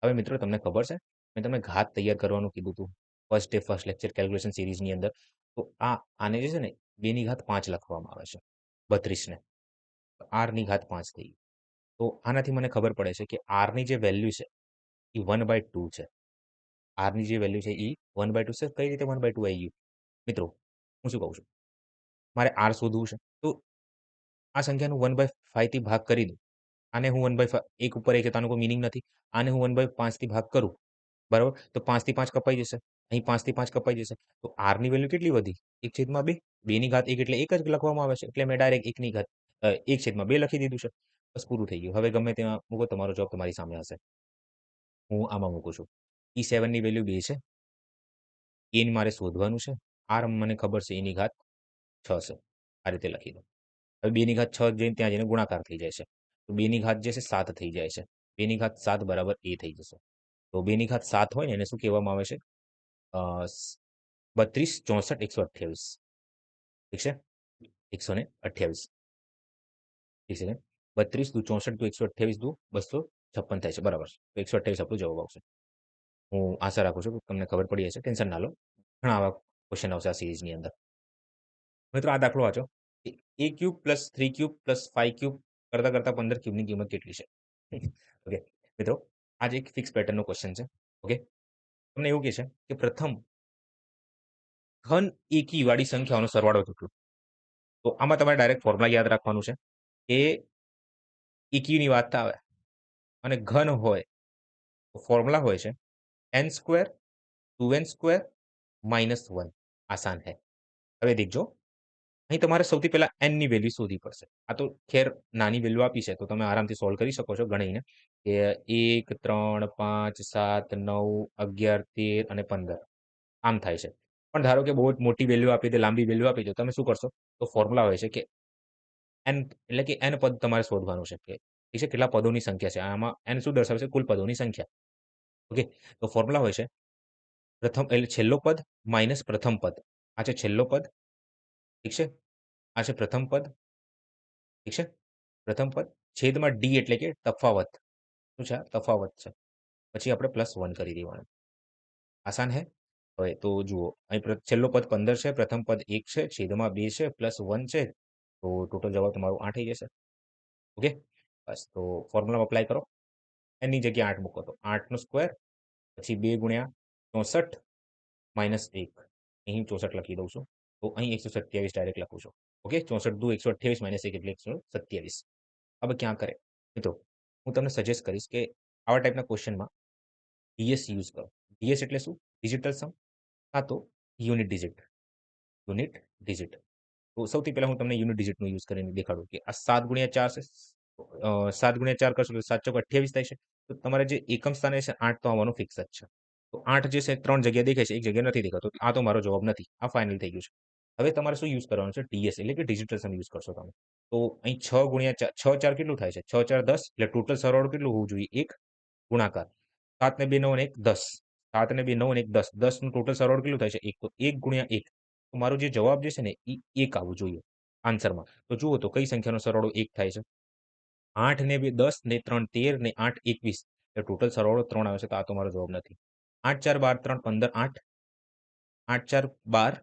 હવે મિત્રો તમને ખબર છે? મેં તમને ઘાત તૈયાર કરવાનું કીધું હતું. ફર્સ્ટ લેક્ચર કેલ્ક્યુલેશન સિરીઝની અંદર. તો આને જે છે ને 2 ની ઘાત 5 લખવામાં આવે છે. 32 ને. R ની ઘાત 5 થઈ ગઈ. તો આનાથી મને ખબર પડે છે કે R ની જે વેલ્યુ છે એ 1/2 છે. R ની જે વેલ્યુ છે એ 1/2 છે. કઈ રીતે 1/2 આવી ગયું? મિત્રો હું શું કહું છું? મારે R શોધવું છે. તો આ સંખ્યાનું 1/5 થી ભાગ કરી દો. આને હું 1/5 1 ઉપર 1 આનો કોઈ મીનિંગ નથી. આને હું 1/5 થી ભાગ કરું. બરાબર? તો 5 થી 5 કપાઈ જશે. અહીં 5 થી 5 કપાઈ જશે. તો R ની વેલ્યુ કેટલી વધી? 1/2. 2 ની ઘાત 1 એટલે 1 જ લખવામાં આવે છે. એટલે મેં ડાયરેક્ટ 1 ની ઘાત 1/2 લખી દીધું છે. બસ પૂરું થઈ ગયું. હવે ગમે તેમાં મૂકો, તમારો જવાબ તમારી સામે હશે. હું આમાં મૂકું છું. T7 ની વેલ્યુ 2 છે. A ને મારે શોધવાનું છે. R મને ખબર છે એની ઘાત 6 છે. આ રીતે લખી દો. હવે 2 ની ઘાત 6 જઈને ત્યાં જઈને ગુણાકાર થઈ જાય છે. તો 2 ની ઘાત જે છે 7 થઈ જાય છે. 2 ની ઘાત 7 બરાબર A થઈ જશે. તો 2 ની ઘાત 7 હોય ને એને શું કહેવામાં આવે છે? અ, 32, 64, 128. ઠીક છે? 128. ઠીક છે? 32 દુ 64 દુ 128 દુ 256 થાય છે. બરાબર. તો 128 આપણો જવાબ આવશે. હું આશા રાખું છું કે તમને ખબર પડી હશે. ટેન્શન ના લો. ઘણા આવા ક્વેશ્ચન આવશે આ સિરીઝની અંદર. મિત્રો આ દાખલો વાંચો. A cube plus 3 cube plus 5 cube કરતા કરતા 15 ક્યુબની કિંમત કેટલી છે? ઓકે. મિત્રો આજે એક ફિક્સ પેટર્નનો ક્વેશ્ચન છે. ઓકે. તમને એવું કહે છે કે પ્રથમ ઘન એકી વાળી સંખ્યાઓનો સરવાળો કેટલો? તો આમાં તમારે ડાયરેક્ટ ફોર્મ્યુલા યાદ રાખવાનું છે કે એક્યુની વાત આવે અને ઘન હોય તો ફોર્મ્યુલા હોય છે એન સ્ક્વેર 2n સ્ક્વેર -1 આસાન હે. હવે દેખજો અહીં તમારે સૌથી પહેલા n ની વેલ્યુ શોધવી પડશે. આ તો ખેર નાની વેલ્યુ આપી છે તો તમે આરામથી સોલ્વ કરી શકો છો ગણીને કે 1 3 5 7 9 11 13 અને 15 આમ થાય છે. પણ ધારો કે બહુ જ મોટી વેલ્યુ આપી દે, લાંબી વેલ્યુ આપી દે, તમે શું કરશો? તો ફોર્મ્યુલા હોય છે કે n એટલે કે n પદ તમારે શોધવાનું છે કે ઠીક છે, કેટલા પદોની સંખ્યા છે. આમાં n શું દર્શાવે છે? કુલ પદોની સંખ્યા. ઓકે. તો ફોર્મ્યુલા હોય છે પ્રથમ એટલે છેલ્લો પદ માઇનસ પ્રથમ પદ. આ છે છેલ્લો પદ, ઠીક છે? આ છે પ્રથમ પદ, ઠીક છે? પ્રથમ પદ છેદમાં d એટલે કે તફાવત. શું છે? આ તફાવત છે. પછી આપણે +1 કરી દેવાનું. આસાન હે? હવે તો જુઓ અહીં છેલ્લો પદ 15 છે, પ્રથમ પદ 1 છે, છેદમાં 2 છે, +1 છે. તો ટોટલ જવાબ તમારો 8 થઈ જશે. ઓકે? બસ તો ફોર્મ્યુલા અપ્લાય કરો. n ની જગ્યાએ 8 મૂકો તો 8 નો સ્ક્વેર પછી 2 ગુણ્યા 64 -1 અહીં 64 લખી દઉં છું. તો અહીં 127 ડાયરેક્ટ લખું છું. ઓકે? 64 દુ 128 -1 એટલે 127. હવે ક્યાં કરે? મિત્રો, હું તમને સજેસ્ટ કરીશ કે આવા ટાઈપના ક્વેશ્ચનમાં ડીએસ યુઝ કરો. ડીએસ એટલે શું? ડિજિટલ સમ કાં તો યુનિટ ડિજિટ. Unit digit. તો સૌથી પહેલા હું તમને યુનિટ ડિજિટનો યુઝ કરીને દેખાડું કે આ 7 ગુણ્યા 4 છે. 7 ગુણ્યા 4 કરશો તો 7 ચોક 28 થાય છે. તો તમારે જે એકમ સ્થાને છે 8 તો આવવાનું ફિક્સ જ છે. તો 8 જે છે 3 જગ્યાએ દેખાય છે, એક જગ્યાએ નથી દેખાતો. આ તો મારો જવાબ નથી. આ ફાઇનલ થઈ ગયું છે. હવે તમારે શું યુઝ કરવાનું છે? ડીએસ એટલે કે ડિજિટલ સમ યુઝ કરશો તમે. તો અહીં 6 ગુણ્યા 4 6 4 કેટલું થાય છે? 6 4 10 એટલે ટોટલ સરવાળો કેટલું હોવું જોઈએ? 1 ગુણાકાર 7 ને 2 9 અને 1 10. 7 ને 2 9 અને 1 10. 10 નું ટોટલ સરવાળો કેટલું થાય છે? 1. તો 1 ગુણ્યા 1. તો મારો જે જવાબ જે છે ને એ 1 આવવું જોઈએ આન્સરમાં. તો જુઓ તો કઈ સંખ્યાનો સરવાળો 1 થાય છે? 8 ને 2 10 ને 3 13 ને 8 21. એટલે ટોટલ સરવાળો 3 આવે છે. તો આ તો મારો જવાબ નથી. 8 4 12 3 15 8. 8 4 12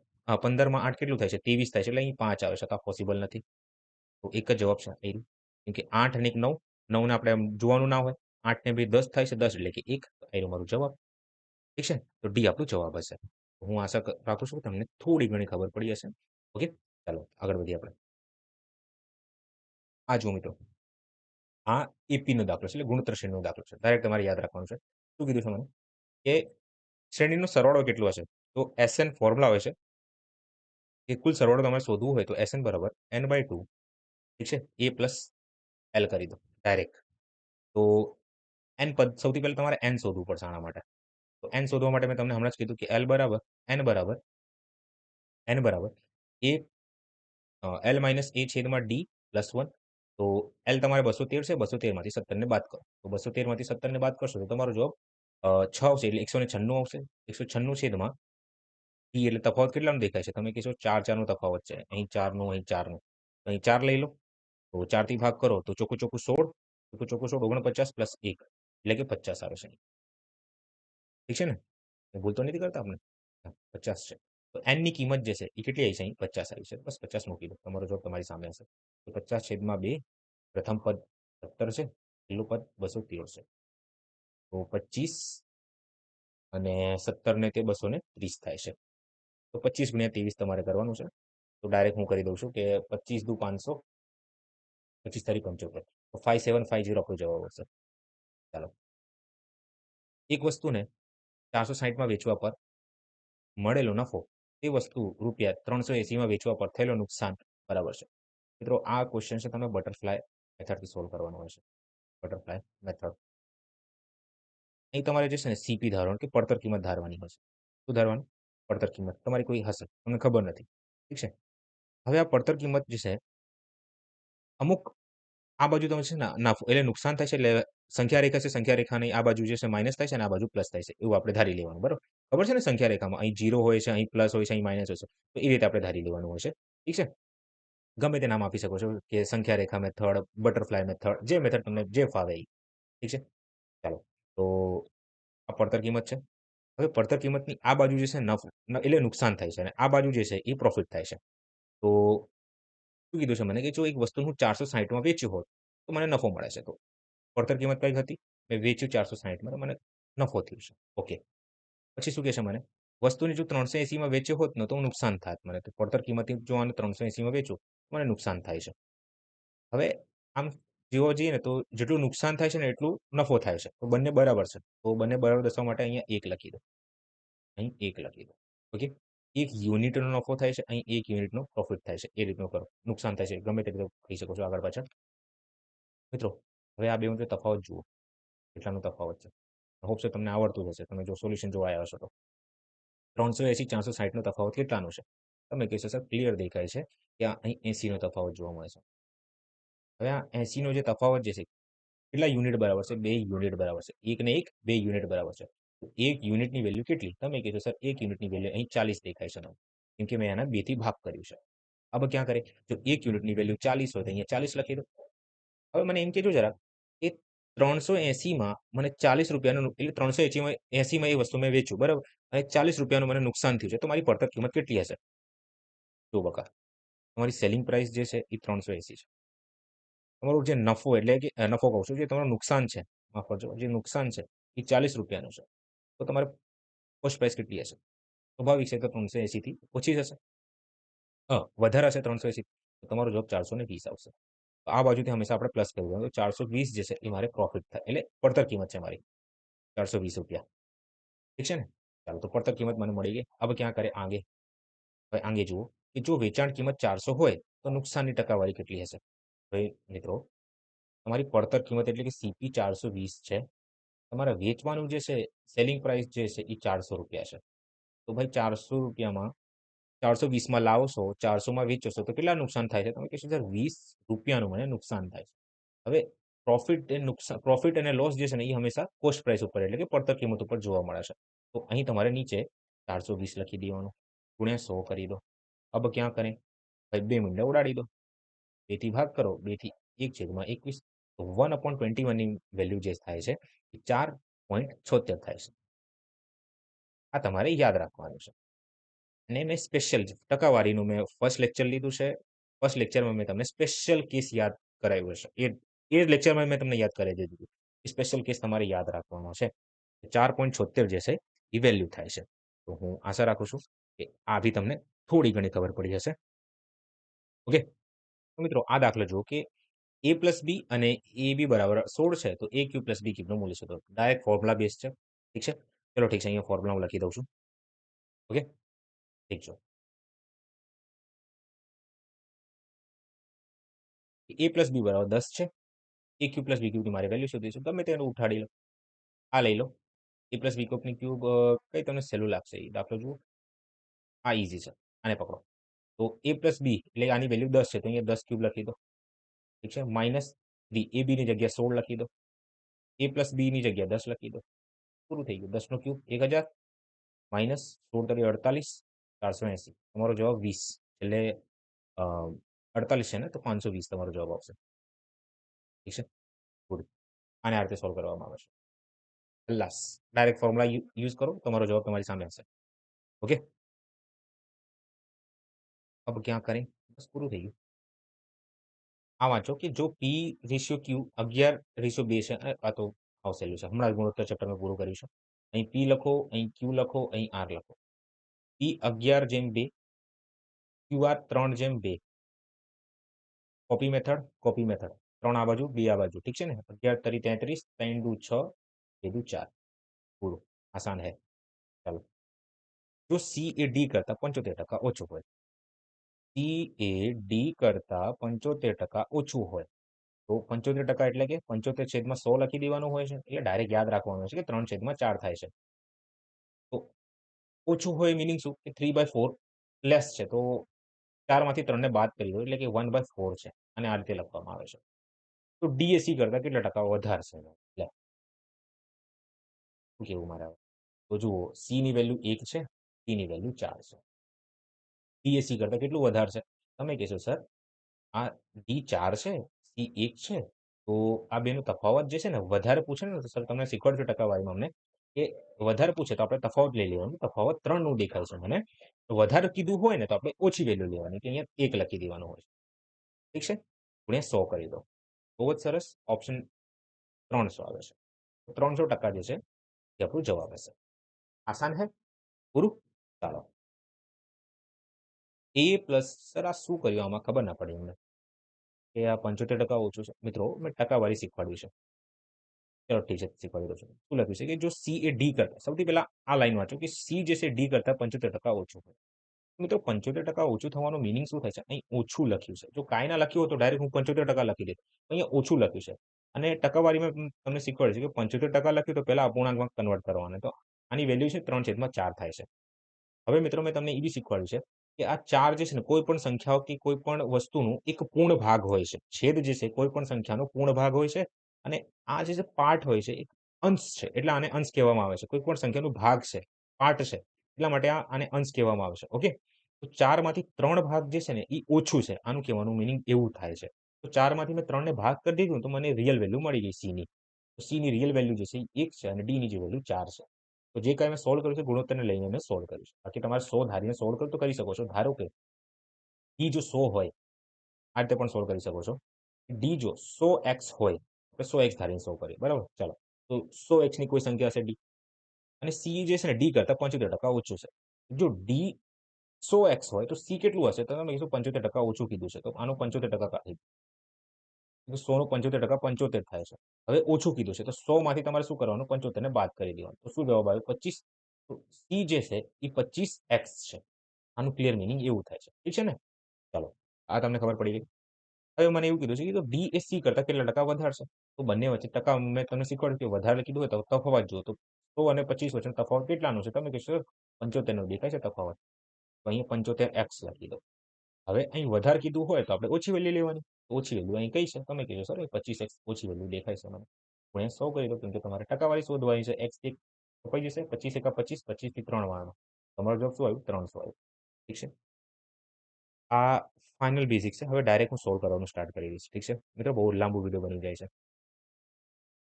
15 માં 8 કેટલું થાય છે? 23 થાય છે. એટલે અહીં 5 આવે છે. તો આ પોસિબલ નથી. તો એક જ જવાબ છે એ. કેમ કે 8 અને 1 9. 9 ને આપણે જોવાનું ના હોય. 8 ને 2 10 થાય છે. 10 એટલે કે 1. એ મારો જવાબ. ઠીક છે? તો ડી આપણો જવાબ હશે. હું આશા રાખું છું કે તમને થોડી ઘણી ખબર પડી હશે. ઓકે? ચાલો આગળ વધીએ આપણે. આ જુઓ મિત્રો. આ એપીનો દાખલો છે. એટલે ગુણોત્તર શ્રેણીનો દાખલો છે. ડાયરેક્ટ તમારે યાદ રાખવાનું છે. શું કીધું છે મને? કે શ્રેણીનો સરવાળો કેટલો હશે? તો એસએન ફોર્મ્યુલા હોય છે કે કુલ સરવાળો તમારે શોધવું હોય તો એસએન બરાબર n/2. ઠીક છે? એ પ્લસ એલ કરી દો ડાયરેક્ટ. તો એન પદ સૌથી પહેલા તમારે એન શોધવું પડશે આના માટે. તો એન શોધવા માટે મેં તમને હમણાં જ કીધું કે એન બરાબર એ એલ માઇનસ એ છેદમાં ડી +1. તો એલ તમારે 213 છે. 213 માંથી 17 ને બાદ કરો. તો 213 માંથી 17 ને બાદ કરશો તો તમારો જવાબ 6 આવશે. એટલે 196 આવશે. 196 છેદમાં ડી એટલે તફાવત કેટલાનો દેખાય છે? તમે કહેશો 4 4 નો તફાવત છે. અહીં 4 નો, અહીં 4 નો. અહીં 4 લઈ લો. તો 4 થી ભાગ કરો તો ચોખ્ખું ચોખ્ખું 16. ચોખ્ખું ચોખ્ખું 16 49 + 1 એટલે કે 50 આવે છે. ઠીક છે ને? ભૂલ તો નથી કરતા આપણે? હા, 50 છે. તો n ની કિંમત જે છે એ કેટલી આવી છે? અહીં 50 આવી છે. બસ 50 મૂકી દો. તમારો જવાબ તમારી સામે હશે. તો 50/2 પ્રથમ પદ 17 છે. છેલ્લું પદ 213 છે. તો 25 અને 17 ને તે 230 થાય છે. તો 25 ગુણ્યા 23 તમારે કરવાનું છે. તો ડાયરેક્ટ હું કરી દઉં છું કે 25 દુ 500, 25 તારી 75. તો 5750 આપણો જવાબ હશે. ચાલો. એક વસ્તુને 460 માં વેચવા પર મળેલો નફો તે વસ્તુ ₹380 માં વેચવા પર થયેલો નુકસાન બરાબર છે. મિત્રો આ ક્વેશ્ચન છે તમે બટરફ્લાય મેથડથી સોલ્વ કરવાનો હોય છે. Butterfly method. અહીં તમારે જે છે ને સીપી ધારવાનું કે પડતર કિંમત ધારવાની હશે. શું ધારવાનું? પડતર કિંમત. તમારી કોઈ હશે. તમને ખબર નથી. ઠીક છે? હવે આ પડતર કિંમત જે છે અમુક આ બાજુ તમે છે ને નફો એટલે નુકસાન થાય છે એટલે સંખ્યા રેખા છે, સંખ્યા રેખાની આ બાજુ જે છે માઇનસ થાય છે અને આ બાજુ પ્લસ થાય છે. એવું આપણે ધારી લેવાનું. બરાબર? ખબર છે ને સંખ્યા રેખામાં અહીં 0 હોય છે, અહીં પ્લસ હોય છે, અહીં માઇનસ હોય છે. તો એ રીતે આપણે ધારી લેવાનું હોય છે. ઠીક છે? ગમે તે નામ આપી શકો છો કે સંખ્યા રેખા મેથડ, બટરફ્લાય મેથડ, જે મેથડ તમને જે ફાવે એ. ઠીક છે? ચાલો. તો આ પડતર કિંમત છે. હવે પડતર કિંમતની આ બાજુ જે છે નફો એટલે નુકસાન થાય છે અને આ બાજુ જે છે એ પ્રોફિટ થાય છે. તો શું કીધું છે મને કે જો એક વસ્તુ હું 460 માં વેચ્યું હોત તો મને નફો મળે છે. તો પડતર કિંમત કઈ હતી? મેં વેચ્યું 460 માં તો મને નફો થયો છે. ઓકે. પછી શું કહે છે મને? વસ્તુને જો 380માં વેચ્યો હોત ને તો નુકસાન થાત મને. તો પડતર કિંમતથી જો આને 380માં વેચું, મને નુકસાન થાય છે. હવે આમ જોવા જઈએ ને તો જેટલું નુકસાન થાય છે ને એટલું નફો થાય છે. તો બંને બરાબર છે. તો બંને બરાબર દર્શાવવા માટે અહીંયા 1 લખી દો. અહીં 1 લખી દો. ઓકે? 1 યુનિટનો નફો થાય છે, અહીં 1 યુનિટનો પ્રોફિટ થાય છે. એ રીતનું કરો. નુકસાન થાય છે. ગમે તે રીતે કહી શકો છો આગળ પાછળ. મિત્રો, હવે આ બેવનો તફાવત જુઓ. કેટલાનો તફાવત છે. હોપ સો તમને આવડતું હશે. તમે જો સોલ્યુશન જોવા આવ્યા હશો તો. 380 460નો તફાવત કેટલાનો છે? તમે કહેશો સર ક્લિયર દેખાય છે કે અહીં 80નો તફાવત જોવા મળે છે. હવે આ 80નો જે તફાવત જે છે, કેટલા યુનિટ બરાબર છે? 2 યુનિટ બરાબર છે. 1 ને 1 2 યુનિટ બરાબર છે. તો 1 યુનિટની વેલ્યુ કેટલી? તમે કહેશો સર 1 યુનિટની વેલ્યુ અહીં 40 દેખાય છે. કેમ કે મેં આના 2 થી ભાગ કર્યું છે. હવે ક્યાં કરે? જો 1 યુનિટની વેલ્યુ 40 હોય તો અહીંયા 40 લખી દો. હવે મને એમ કહેજો જરા કે 380માં મને ₹40 એટલે 380માં એ વસ્તુ મેં વેચ્યું બરાબર અને ₹40 મને નુકસાન થયું છે. તો મારી પડતર કિંમત કેટલી હશે? જો બકા, તમારી સેલિંગ પ્રાઇસ જે છે એ 380 છે. તમારો જે નફો એટલે કે નફો કહું છું, જે તમારું નુકસાન છે, માફ કરજો, જે નુકસાન છે એ ₹40નું છે. તો તમારે કોસ્ટ પ્રાઇસ કેટલી હશે? સ્વાભાવિક છે કે 380 થી ઓછી હશે. વધારે હશે 380 તો તમારો જવાબ 420 આવશે. તો આ બાજુથી હંમેશા આપણે પ્લસ કરી દેવાનું. તો 420 જે છે એ મારે પ્રોફિટ થાય એટલે પડતર કિંમત છે મારી ₹420. ઠીક છે ને? ચાલો તો પડતર કિંમત મને મળી ગઈ. હવે ક્યાં કરે? આગે. હવે આગે જુઓ કે જો વેચાણ કિંમત 400 હોય તો નુકસાનની ટકાવારી કેટલી હશે? ભાઈ મિત્રો, તમારી પડતર કિંમત એટલે કે સીપી 420 છે. તમારા વેચવાનું જે છે સેલિંગ પ્રાઇસ જે છે એ ₹400 છે. તો ભાઈ ₹400માં 420માં લાવશો, 400માં વેચશો તો કેટલા નુકસાન થાય છે? તમે કહેશો સર ₹20 મને નુકસાન થાય છે. હવે પ્રોફિટ અને લોસ જે છે ને એ હંમેશા કોસ્ટ પ્રાઇસ ઉપર એટલે કે પડતર કિંમત ઉપર જોવા મળે છે. તો અહીં તમારે નીચે 420 લખી દેવાનું. ગુણ્યા 100 કરી દો. अब ક્યાં કરે? ભાઈ 2 મીંડા ઉડાડી દો. 2 થી ભાગ કરો. 2 થી 1/21 તો 1/21ની વેલ્યુ જે થાય છે એ 4.76 થાય છે. આ તમારે યાદ રાખવાનું છે. અને મેં સ્પેશિયલ ટકાવારીનું મેં ફર્સ્ટ લેક્ચર લીધું છે. ફર્સ્ટ લેક્ચરમાં મેં તમને સ્પેશિયલ કેસ યાદ કરાવ્યો છે. એ લેક્ચરમાં મેં તમને યાદ કરાવી દીધું. સ્પેશિયલ કેસ તમારે યાદ રાખવાનો છે. 4.76 જે છે એ વેલ્યુ થાય છે. તો હું આશા રાખું છું કે આ બી તમને થોડી ઘણી ખબર પડી હશે. ઓકે. તો મિત્રો આ દાખલો જુઓ કે a પ્લસ બી અને એ બી બરાબર 16 છે તો a ક્યુ પ્લસ બી ક્યુબનું મૂલ્ય શોધો. ડાયરેક્ટ ફોર્મ્યુલા બેઝ છે. ઠીક છે? ચલો ઠીક છે. અહીંયા ફોર્મ્યુલા હું લખી દઉં છું. ઓકે? ઠીક છે. a પ્લસ બી બરાબર 10 છે. a ક્યુબ પ્લસ બી ક્યુબની મારે વેલ્યુ શોધવી છે. ગમે તેનું ઉઠાડી લો. આ લઈ લો. a પ્લસ બી ક્યુબની ક્યુબ કઈ તમને સહેલું લાગશે એ દાખલો જુઓ. આ ઈઝી છે. આને પકડો. તો a પ્લસ બી એટલે આની વેલ્યુ 10 છે તો અહીંયા 10 ક્યુબ લખી દો. ઠીક છે? માઇનસ 3 a બીની જગ્યાએ 16 લખી દો. a પ્લસ બીની જગ્યાએ 10 લખી દો. પૂરું થઈ ગયું. 10નો ક્યુબ 1000 માઇનસ 16 તરી 48 480 તમારો જવાબ 20 એટલે 48 છે ને તો 520 તમારો જવાબ આવશે. ઠીક છે? ગુડ. આને આ રીતે સોલ્વ કરવામાં આવે છે. ખલ્લાસ. ડાયરેક્ટ ફોર્મ્યુલા યુઝ કરો. તમારો જવાબ તમારી સામે હશે. ઓકે? अब क्या करें? બસ પૂરું થઈ ગયું. આ વાંચો કે જો P રેશિયો Q 11:2 છે આ તો સાવ સહેલું છે. હમણાં જ ગુણોત્તર ચેપ્ટર મેં પૂરું કર્યું છે. અહીં P લખો, અહીં Q લખો, અહીં R લખો. P 11:2 QR 3:2 કોપી મેથડ 3 આ બાજુ 2 આ બાજુ ઠીક છે ને 11 તરી 33 3 દુ 6 2 દુ 4 પૂરું આસાન है ચાલો જો C એ D કરતા 75% ઓછું હોય C એ D કરતા 75% ઓછું હોય તો 75% એટલે કે 75/100 લખી દેવાનું હોય છે એટલે ડાયરેક્ટ યાદ રાખવાનું છે કે 3/4 થાય છે તો ઓછું હોય મીનિંગ શું કે 3/4 લેસ છે તો 4 માંથી 3 ને બાદ કરી દો એટલે કે 1/4 છે અને આ રીતે લખવામાં આવે છે તો ડીએસસી કરતા કેટલા ટકા વધારે છે લે શું કેવું મારે હવે? તો જુઓ સી ની વેલ્યુ 1 છે ડી ની વેલ્યુ 4 છે ડીએસસી કરતા કેટલું વધારે છે તમે કહેશો સર આ ડી 4 છે સી 1 છે તો આ બેનો તફાવત જે છે ને વધારે પૂછે ને તો સર તમને શીખવાડજો ટકાવારીમાં અમને કે વધારે પૂછે તો આપણે તફાવત લઈ લેવાનું તફાવત 3 નું દેખાય છે મને વધારે કીધું હોય ને તો આપણે ઓછી વેલ્યુ લેવાની કે અહીંયા 1 લખી દેવાનું હોય ઠીક છે ગુણ્યા 100 કરી દો બહુ જ સરસ ઓપ્શન 300 આવે છે 300% જે છે એ આપણું જવાબ હશે આસાન હે પૂરું ચાલો. એ પ્લસ સર આ શું કર્યું આમાં ખબર ના પડી અમને. કે આ 75% ઓછું છે. મિત્રો મેં ટકાવારી શીખવાડ્યું છે. ચલો ઠીક છે, શીખવાડી દઉં છું. શું લખ્યું છે કે જો સી એ ડી કરતા સૌથી પહેલા આ લાઈન વાંચો કે સી જે છે ડી કરતા 75% ઓછું હોય. મિત્રો 75% ઓછું થવાનું મીનિંગ શું થાય છે? અહીં ઓછું લખ્યું છે. જો કાંઈ ના લખ્યું હોત તો ડાયરેક્ટ હું 75% લખી દેત. અહીંયા ઓછું લખ્યું છે. અને ટકાવારીમાં તમને શીખવાડ્યું છે કે 75% લખ્યું તો પહેલા અપૂર્ણાંકમાં કન્વર્ટ કરવાના. તો આની વેલ્યુ છે 3/4 થાય છે. હવે મિત્રો મેં તમને એ બી શીખવાડ્યું છે કે આ 4 જે છે ને કોઈ પણ સંખ્યાઓ કે કોઈ પણ વસ્તુનું એક પૂર્ણ ભાગ હોય છે. છેદ જે છે કોઈ પણ સંખ્યાનો પૂર્ણ ભાગ હોય છે અને આ જે છે પાર્ટ હોય છે એક અંશ છે. એટલે આને અંશ કહેવામાં આવે છે. કોઈ પણ સંખ્યાનો ભાગ છે, પાર્ટ છે. એટલા માટે આને અંશ કહેવામાં આવે છે. ઓકે? તો 4 માંથી 3 ભાગ જે છે ને એ ઓછું છે. આનું કહેવાનું મીનિંગ એવું થાય છે. તો 4 માંથી મેં 3 ને ભાગ કરી દીધું તો મને રિયલ વેલ્યુ મળી ગઈ સી ની. તો સી ની રિયલ વેલ્યુ જે છે એ 1 છે અને ડી ની જે વેલ્યુ 4 છે. તો જે કાંઈ મેં સોલ્વ કર્યું છે ગુણોત્તરને લઈને મેં સોલ્વ કર્યું છે. બાકી તમારે 100 ધારીને સોલ્વ કરવું તો કરી શકો છો. ધારો કે ઈ જો 100 હોય, આ રીતે પણ સોલ્વ કરી શકો છો. ડી જો 100x હોય, તો 100x ધારીને સોલ્વ કરીએ. બરાબર? ચાલો. તો 100x ની કોઈ સંખ્યા હશે ડી અને સી જે છે ને ડી કરતા 75% ઓછું છે. જો ડી 100x હોય તો સી કેટલું હશે? તો તમે કીધું 75% ઓછું કીધું છે. તો આનું 75% કાઢી તો 100 નું 75% 75 થાય છે. હવે ઓછું કીધું છે તો 100 માંથી તમારે શું કરવાનું? 75 ને બાદ કરી દેવાનું. તો શું જવાબ આવ્યો? 25. તો સી જે છે એ 25x છે. આનું ક્લિયર મીનિંગ એવું થાય છે. ઠીક છે ને? ચાલો. આ તમને ખબર પડી ગઈ. હવે મને એવું કીધું છે કે ડી એ સી કરતા કેટલા ટકા વધારશે? તો બંને વચ્ચે ટકા મેં તમને શીખવાડ્યું કે વધારે કીધું હોય તો તફાવત જુઓ. તો 100 અને 25 વચ્ચેનો તફાવત કેટલાનો છે? તમે કહેશો 75 નો દેખાય છે તફાવત. તો અહીંયા 75x લખી દો. હવે અહીં વધારે કીધું હોય તો આપણે ઓછી વેલ્યુ લેવાની. ઓછી વેલ્યુ અહીં કઈ છે? તમે કહેશો સર 25x ઓછી વેલ્યુ દેખાય છે મને. ગુણ્યા 100 કરી દો કેમ કે તમારે ટકાવારી શોધવાની છે. x એક કપાઈ જશે 25 એકા 25, 25 થી 3 વાળનો. તમારો જવાબ શું આવ્યું? 300 આવ્યું. ઠીક છે? આ ફાઇનલ બેઝિક છે. હવે ડાયરેક્ટ હું સોલ્વ કરવાનું સ્ટાર્ટ કરી દઈશ. ઠીક છે? મિત્રો બહુ લાંબુ વિડીયો બની જાય છે.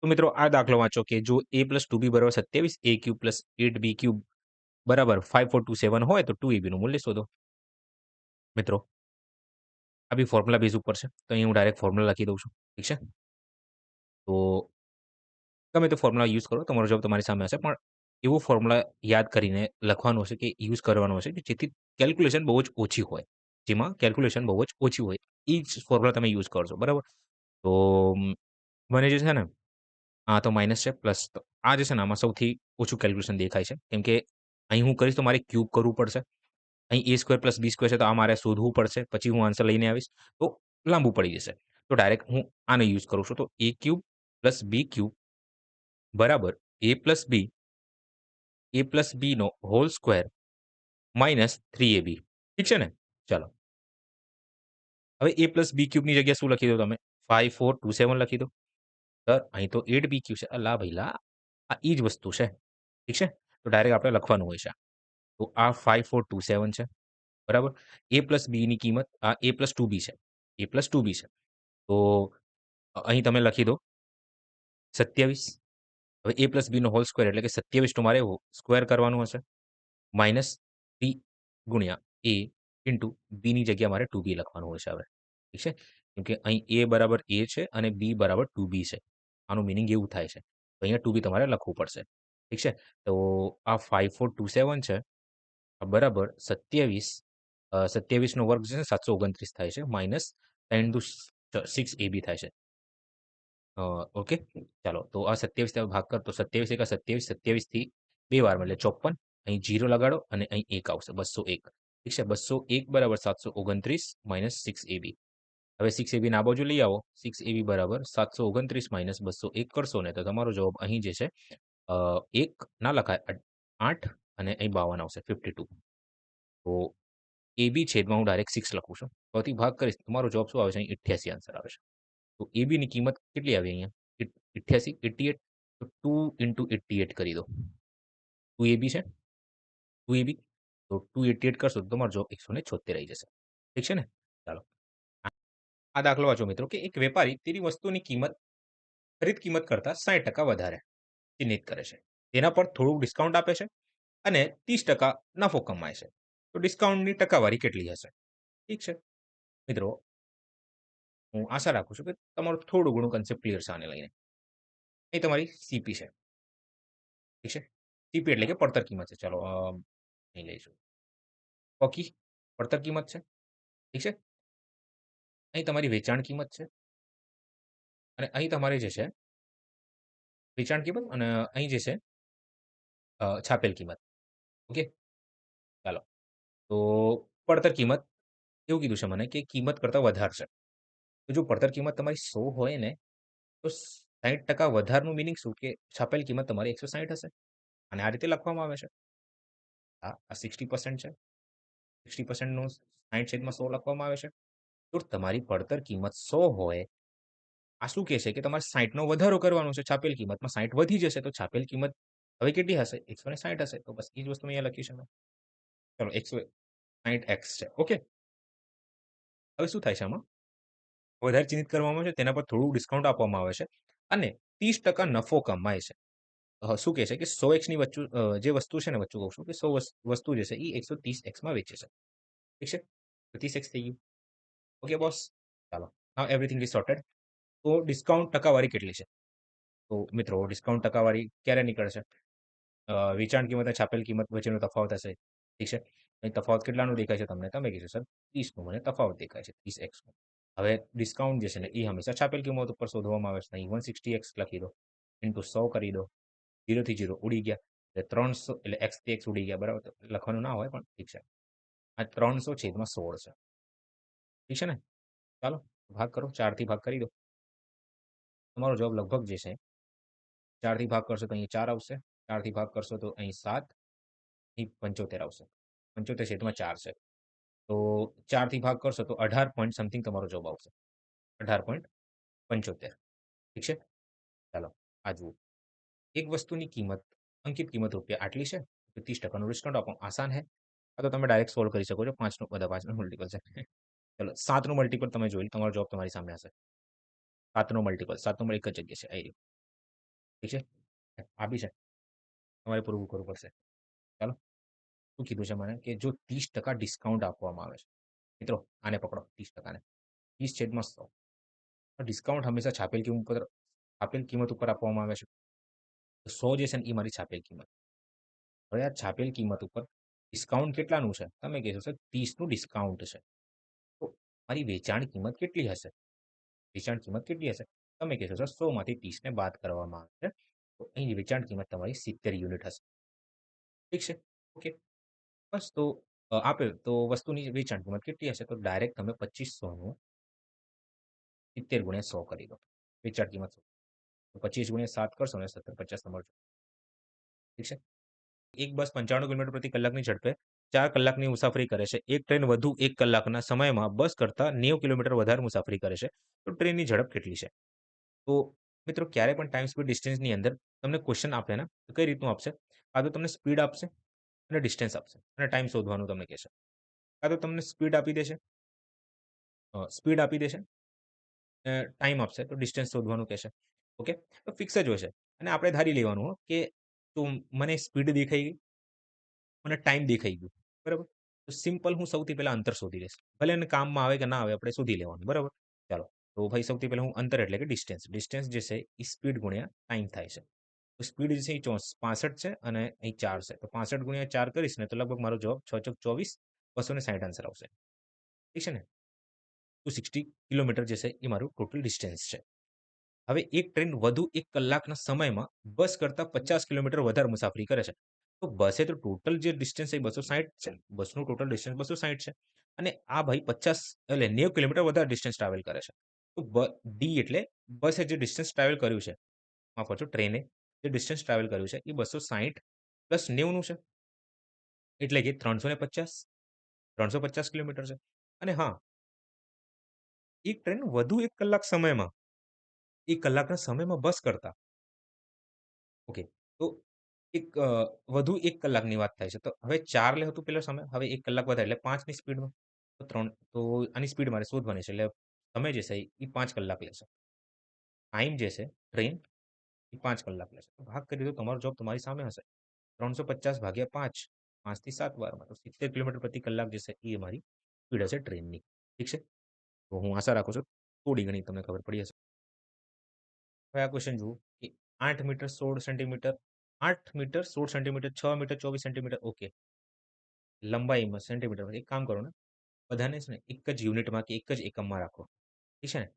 તો મિત્રો આ દાખલો વાંચો કે જો a + 2b = 27, a³ + 8b³ બરાબર 5427 હોય તો 2ab નું મૂલ્ય શોધો. મિત્રો આ બી ફોર્મ્યુલા બેઝ ઉપર છે. તો અહીં હું ડાયરેક્ટ ફોર્મ્યુલા લખી દઉં છું. ઠીક છે? તો ગમે તે ફોર્મ્યુલા યુઝ કરો તમારો જવાબ તમારી સામે હશે. પણ એવો ફોર્મ્યુલા યાદ કરીને લખવાનો હશે કે યુઝ કરવાનો હશે કે જેથી કેલ્ક્યુલેશન બહુ જ ઓછી હોય. જેમાં કેલ્ક્યુલેશન બહુ જ ઓછી હોય. એ જ ફોર્મ્યુલા તમે યુઝ કરશો. બરાબર? તો મને જે છે ને આ તો માઇનસ છે પ્લસ તો આ જે છે ને આમાં સૌથી ઓછું કેલ્ક્યુલેશન દેખાય છે. કેમ કે અહીં હું કરીશ તો મારે ક્યુબ કરવું પડશે. અહીં a² + b² છે તો આ મારે શોધવું પડશે. પછી હું આન્સર લઈને આવીશ. તો લાંબુ પડી જશે. તો ડાયરેક્ટ હું આને યુઝ કરું છું. તો a³ + b³ બરાબર a+b નો હોલ સ્ક્વેર માઇનસ 3ab. ઠીક છે ને? ચાલો. હવે a+b³ ની જગ્યાએ શું લખી દો તમે? 5427 લખી દો. સર અહીં તો 8b³ છે. અલા ભઈલા આ ઈ જ વસ્તુ છે. ઠીક છે? તો ડાયરેક્ટ આપણે લખવાનું હોય છે. તો આ 5427 છે. બરાબર? a+b ની કિંમત આ a+2b છે. a+2b છે. તો અહીં તમે લખી દો 27. હવે a+b નો હોલ સ્ક્વેર એટલે કે 27 નું મારે સ્ક્વેર કરવાનું હશે. માઇનસ 3 ગુણ્યા a ઇન્ટુ b ની જગ્યાએ મારે 2b લખવાનું હોય છે હવે. ઠીક છે? કેમ કે અહીં a બરાબર a છે અને b બરાબર 2b છે. આનું મીનિંગ એવું થાય છે. તો અહીંયા 2b તમારે લખવું પડશે. ઠીક છે? તો આ 5427 છે. બરાબર 27 27 નો વર્ગ છે ને 729 થાય છે. માઇનસ 10 ટુ 6ab થાય છે. ઓકે. ચાલો તો આ 27 થી ભાગ કર તો 27 એકા 27, 27 થી 2 વાર એટલે 54. અહીં 0 લગાડો અને અહીં 1 આવશે 201. ઠીક છે? 201 બરાબર 729 માઇનસ 6ab. હવે 6ab ને આ બાજુ લઈ આવો. 6ab બરાબર 729 માઇનસ 201 કરશો ને તો તમારો જવાબ અહીં જે છે 1 ના લખાય 8 અને અહીં 52 આવશે 52. તો AB છેદમાં હું ડાયરેક્ટ 6 લખું છું. તો આથી ભાગ કરીશ તમારો જવાબ શું આવે છે? અહીં 88 આન્સર આવે છે. તો AB ની કિંમત કેટલી આવી અહીંયા? 88 88 તો 2 ઇન્ટુ 88 કરી દો. 2AB છે? 2AB તો 288 કરશો તો તમારો જવાબ 176 આવી જશે. ઠીક છે ને? ચાલો. આ દાખલો વાંચો મિત્રો કે એક વેપારી તેની વસ્તુની કિંમત ખરીદ કિંમત કરતા 60% વધારે ચિહ્નિત કરે છે. તેના પર થોડું ડિસ્કાઉન્ટ આપે છે અને 30% નફો કમાય છે. તો ડિસ્કાઉન્ટની ટકાવારી કેટલી હશે? ઠીક છે. મિત્રો હું આશા રાખું છું કે તમારું થોડું ઘણું કન્સેપ્ટ ક્લિયર છે આને લઈને. અહીં તમારી સીપી છે. ઠીક છે? સીપી એટલે કે પડતર કિંમત છે. ચાલો અહીં લઈશું. ઓકી પડતર કિંમત છે. ઠીક છે. અહીં તમારી વેચાણ કિંમત છે અને અહીં તમારી જે છે વેચાણ કિંમત અને અહીં જે છે છાપેલ કિંમત. ઓકે. ચાલો. તો પડતર કિંમત એવું કીધું છે મને કે કિંમત કરતાં વધારે છે. તો જો પડતર કિંમત તમારી 100 હોય ને તો 60% વધારનું મીનિંગ શું કે છાપેલ કિંમત તમારી 160 હશે. અને આ રીતે લખવામાં આવે છે. હા, આ 60% છે. 60%નું 60/100 લખવામાં આવે છે. તો તમારી પડતર કિંમત 100 હોય, આ શું કહે છે કે તમારે 60નો વધારો કરવાનો છે. છાપેલ કિંમતમાં 60 વધી જશે તો છાપેલ કિંમત હવે કેટલી હશે? 160 હશે. તો બસ એ જ વસ્તુ અહીંયા લખી છે મેં. ચલો 160x છે. ઓકે. હવે શું થાય છે આમાં? વધારે ચિહ્નિત કરવામાં આવે છે, તેના પર થોડું ડિસ્કાઉન્ટ આપવામાં આવે છે અને 30% નફો કમાય છે. શું કહે છે કે 100x ની જે વસ્તુ છે ને વચ્ચે કહું છું કે 100 વસ્તુ જે છે એ 130x માં વેચે છે. ઠીક છે? તો 30x થઈ ગયું. Okay boss? ચાલો. નાઉ એવરીથિંગ ઇઝ સોર્ટેડ. તો ડિસ્કાઉન્ટ ટકાવારી કેટલી છે? તો મિત્રો ડિસ્કાઉન્ટ ટકાવારી ક્યારે નીકળશે? વેચાણ કિંમત અને છાપેલ કિંમત વચ્ચેનો તફાવત હશે. ઠીક છે? અહીં તફાવત કેટલાનું દેખાય છે તમને? તમે કીધું સર 30નું મને તફાવત દેખાય છે 30x નું. હવે ડિસ્કાઉન્ટ જે છે ને એ હંમેશા છાપેલ કિંમત ઉપર શોધવામાં આવે છે. અહીં 160x લખી દો. ઇન્ટુ 100 કરી દો. 0 થી 0 ઉડી ગયા. એટલે 300 એટલે x થી x ઉડી ગયા બરાબર. તો લખવાનું ના હોય પણ ઠીક છે. આ 300/16 છે. ઠીક છે ને? ચાલો ભાગ કરો. 4 થી ભાગ કરી દો. તમારો જવાબ લગભગ જે છે 4 થી ભાગ કરશો તો અહીં 4 આવશે. 4 થી ભાગ કરશો તો અહીં 7, અહીં 75 આવશે. 75/4 છે. તો 4 થી ભાગ કરશો તો 18 પોઈન્ટ સમથિંગ તમારો જવાબ આવશે. 18.75. ઠીક છે? ચાલો આ જુઓ. એક વસ્તુની કિંમત અંકિત કિંમત રૂપિયા આટલી છે. તો 30%નું ડિસ્કાઉન્ટ આપો. આસાન હે. આ તો તમે ડાયરેક્ટ સોલ્વ કરી શકો છો. 5નું બધા 5નું મલ્ટિપલ છે. ચલો 7નું મલ્ટિપલ તમે જોઈ લો. તમારો જવાબ તમારી સામે હશે. 7નો મલ્ટિપલ 7 નંબર એક જ જગ્યા છે. આવી રહ્યું. ઠીક છે? આ બી છે. તમારે પૂરવું કરવું પડશે. ચાલો. શું કીધું છે મને કે જો 30% ડિસ્કાઉન્ટ આપવામાં આવે છે. મિત્રો આને પકડો 30%ને. 30/100. ડિસ્કાઉન્ટ હંમેશા છાપેલ કિંમત ઉપર આપવામાં આવે છે. તો 100 જે છે ને એ મારી છાપેલ કિંમત. હવે આ છાપેલ કિંમત ઉપર ડિસ્કાઉન્ટ કેટલાનું છે? તમે કહેશો સર 30નું ડિસ્કાઉન્ટ છે. તો મારી વેચાણ કિંમત કેટલી હશે? વેચાણ કિંમત કેટલી હશે? તમે કહેશો સર 100માંથી 30ને બાદ કરવામાં આવે છે. તો અહીં વેચાણ કિંમત તમારી 70 યુનિટ હશે. ઠીક છે? ઓકે. બસ તો આપે તો વસ્તુની વેચાણ કિંમત કેટલી હશે? તો ડાયરેક્ટ તમે 2500નું 70 × 100 કરી દો. વેચાણ કિંમત 100. તો 25 × 7 કરશો ને 1750 તમારો ઠીક છે? એક બસ 95 કિલોમીટર પ્રતિ કલાકની ઝડપે 4 કલાકની મુસાફરી કરે છે. એક ટ્રેન વધુ 1 કલાકના સમયમાં બસ કરતાં 90 કિલોમીટર વધારે મુસાફરી કરે છે. તો ટ્રેનની ઝડપ કેટલી છે? તો મિત્રો ક્યારે પણ ટાઈમ સ્પીડ ડિસ્ટન્સની અંદર તમને ક્વેશ્ચન આપે ને તો કઈ રીતનું આપશે? કાં તો તમને સ્પીડ આપશે અને ડિસ્ટન્સ આપશે અને ટાઈમ શોધવાનું તમને કહેશે. કાં તો તમને સ્પીડ આપી દેશે ટાઈમ આપશે તો ડિસ્ટન્સ શોધવાનું કહેશે. ઓકે? તો ફિક્સ જ હોય છે અને આપણે ધારી લેવાનું કે તો મને સ્પીડ દેખાઈ ગઈ, મને ટાઈમ દેખાઈ ગયું. બરાબર? તો સિમ્પલ હું સૌથી પહેલા અંતર શોધી લઈશ. ભલે એને કામમાં આવે કે ના આવે આપણે શોધી લેવાનું. બરાબર? ચાલો. તો ભાઈ સૌથી પહેલા હું અંતર એટલે કે ડિસ્ટન્સ. ડિસ્ટન્સ જે છે એ સ્પીડ ગુણ્યા ટાઈમ થાય છે. તો સ્પીડ જે છે એ 65 છે અને અહીં 4 છે. તો 65 × 4 કરીશ ને તો લગભગ મારો જવાબ 6 ચોક 24 260 આન્સર આવશે. ઠીક છે ને? 260 કિલોમીટર જે છે એ મારું ટોટલ ડિસ્ટન્સ છે. હવે એક ટ્રેન વધુ 1 કલાકના સમયમાં બસ કરતાં 50 કિલોમીટર વધારે મુસાફરી કરે છે. તો બસે તો ટોટલ જે ડિસ્ટન્સ છે એ 260 છે. બસનું ટોટલ ડિસ્ટન્સ 260 છે. અને આ ભાઈ 50 એટલે 90 કિલોમીટર વધારે ડિસ્ટન્સ ટ્રાવેલ કરે છે. તો ડી એટલે બસે જે ડિસ્ટન્સ ટ્રાવેલ કર્યું છે, માફ કરજો ટ્રેને જે ડિસ્ટન્સ ટ્રાવેલ કર્યું છે એ 260 પ્લસ 90નું છે. એટલે કે 350 350 કિલોમીટર છે. અને હા, એક ટ્રેન વધુ 1 કલાક સમયમાં 1 કલાકના સમયમાં બસ કરતા ઓકે. તો વધુ 1 કલાકની વાત થાય છે. તો હવે 4 લે હતું પેલો સમય, હવે 1 કલાક વધારે એટલે 5ની સ્પીડમાં. તો 3 તો આની સ્પીડ મારે શોધવાની છે. એટલે સમય જે છે એ 5 કલાક લેશે. ટાઈમ જે છે ટ્રેન એ 5 કલાક લેશે. તો ભાગ કરી દો તમારો જવાબ તમારી સામે હશે. 350 ભાગ્યા 5, 5 થી 7 વારમાં તો 70 કિલોમીટર પ્રતિ કલાક જે છે એ અમારી સ્પીડ હશે ટ્રેનની. ઠીક છે? તો હું આશા રાખું છું થોડી ઘણી તમને ખબર પડી હશે. હવે આ ક્વેશ્ચન જુઓ કે 8 metre 16 centimetre 8 metre 16 centimetre 6 metre 24 centimetre okay. લંબાઈમાં સેન્ટીમીટરમાં એક કામ કરો ને, બધાને છે ને એક જ યુનિટમાં કે એક જ એકમમાં રાખો. ઠીક છે ને?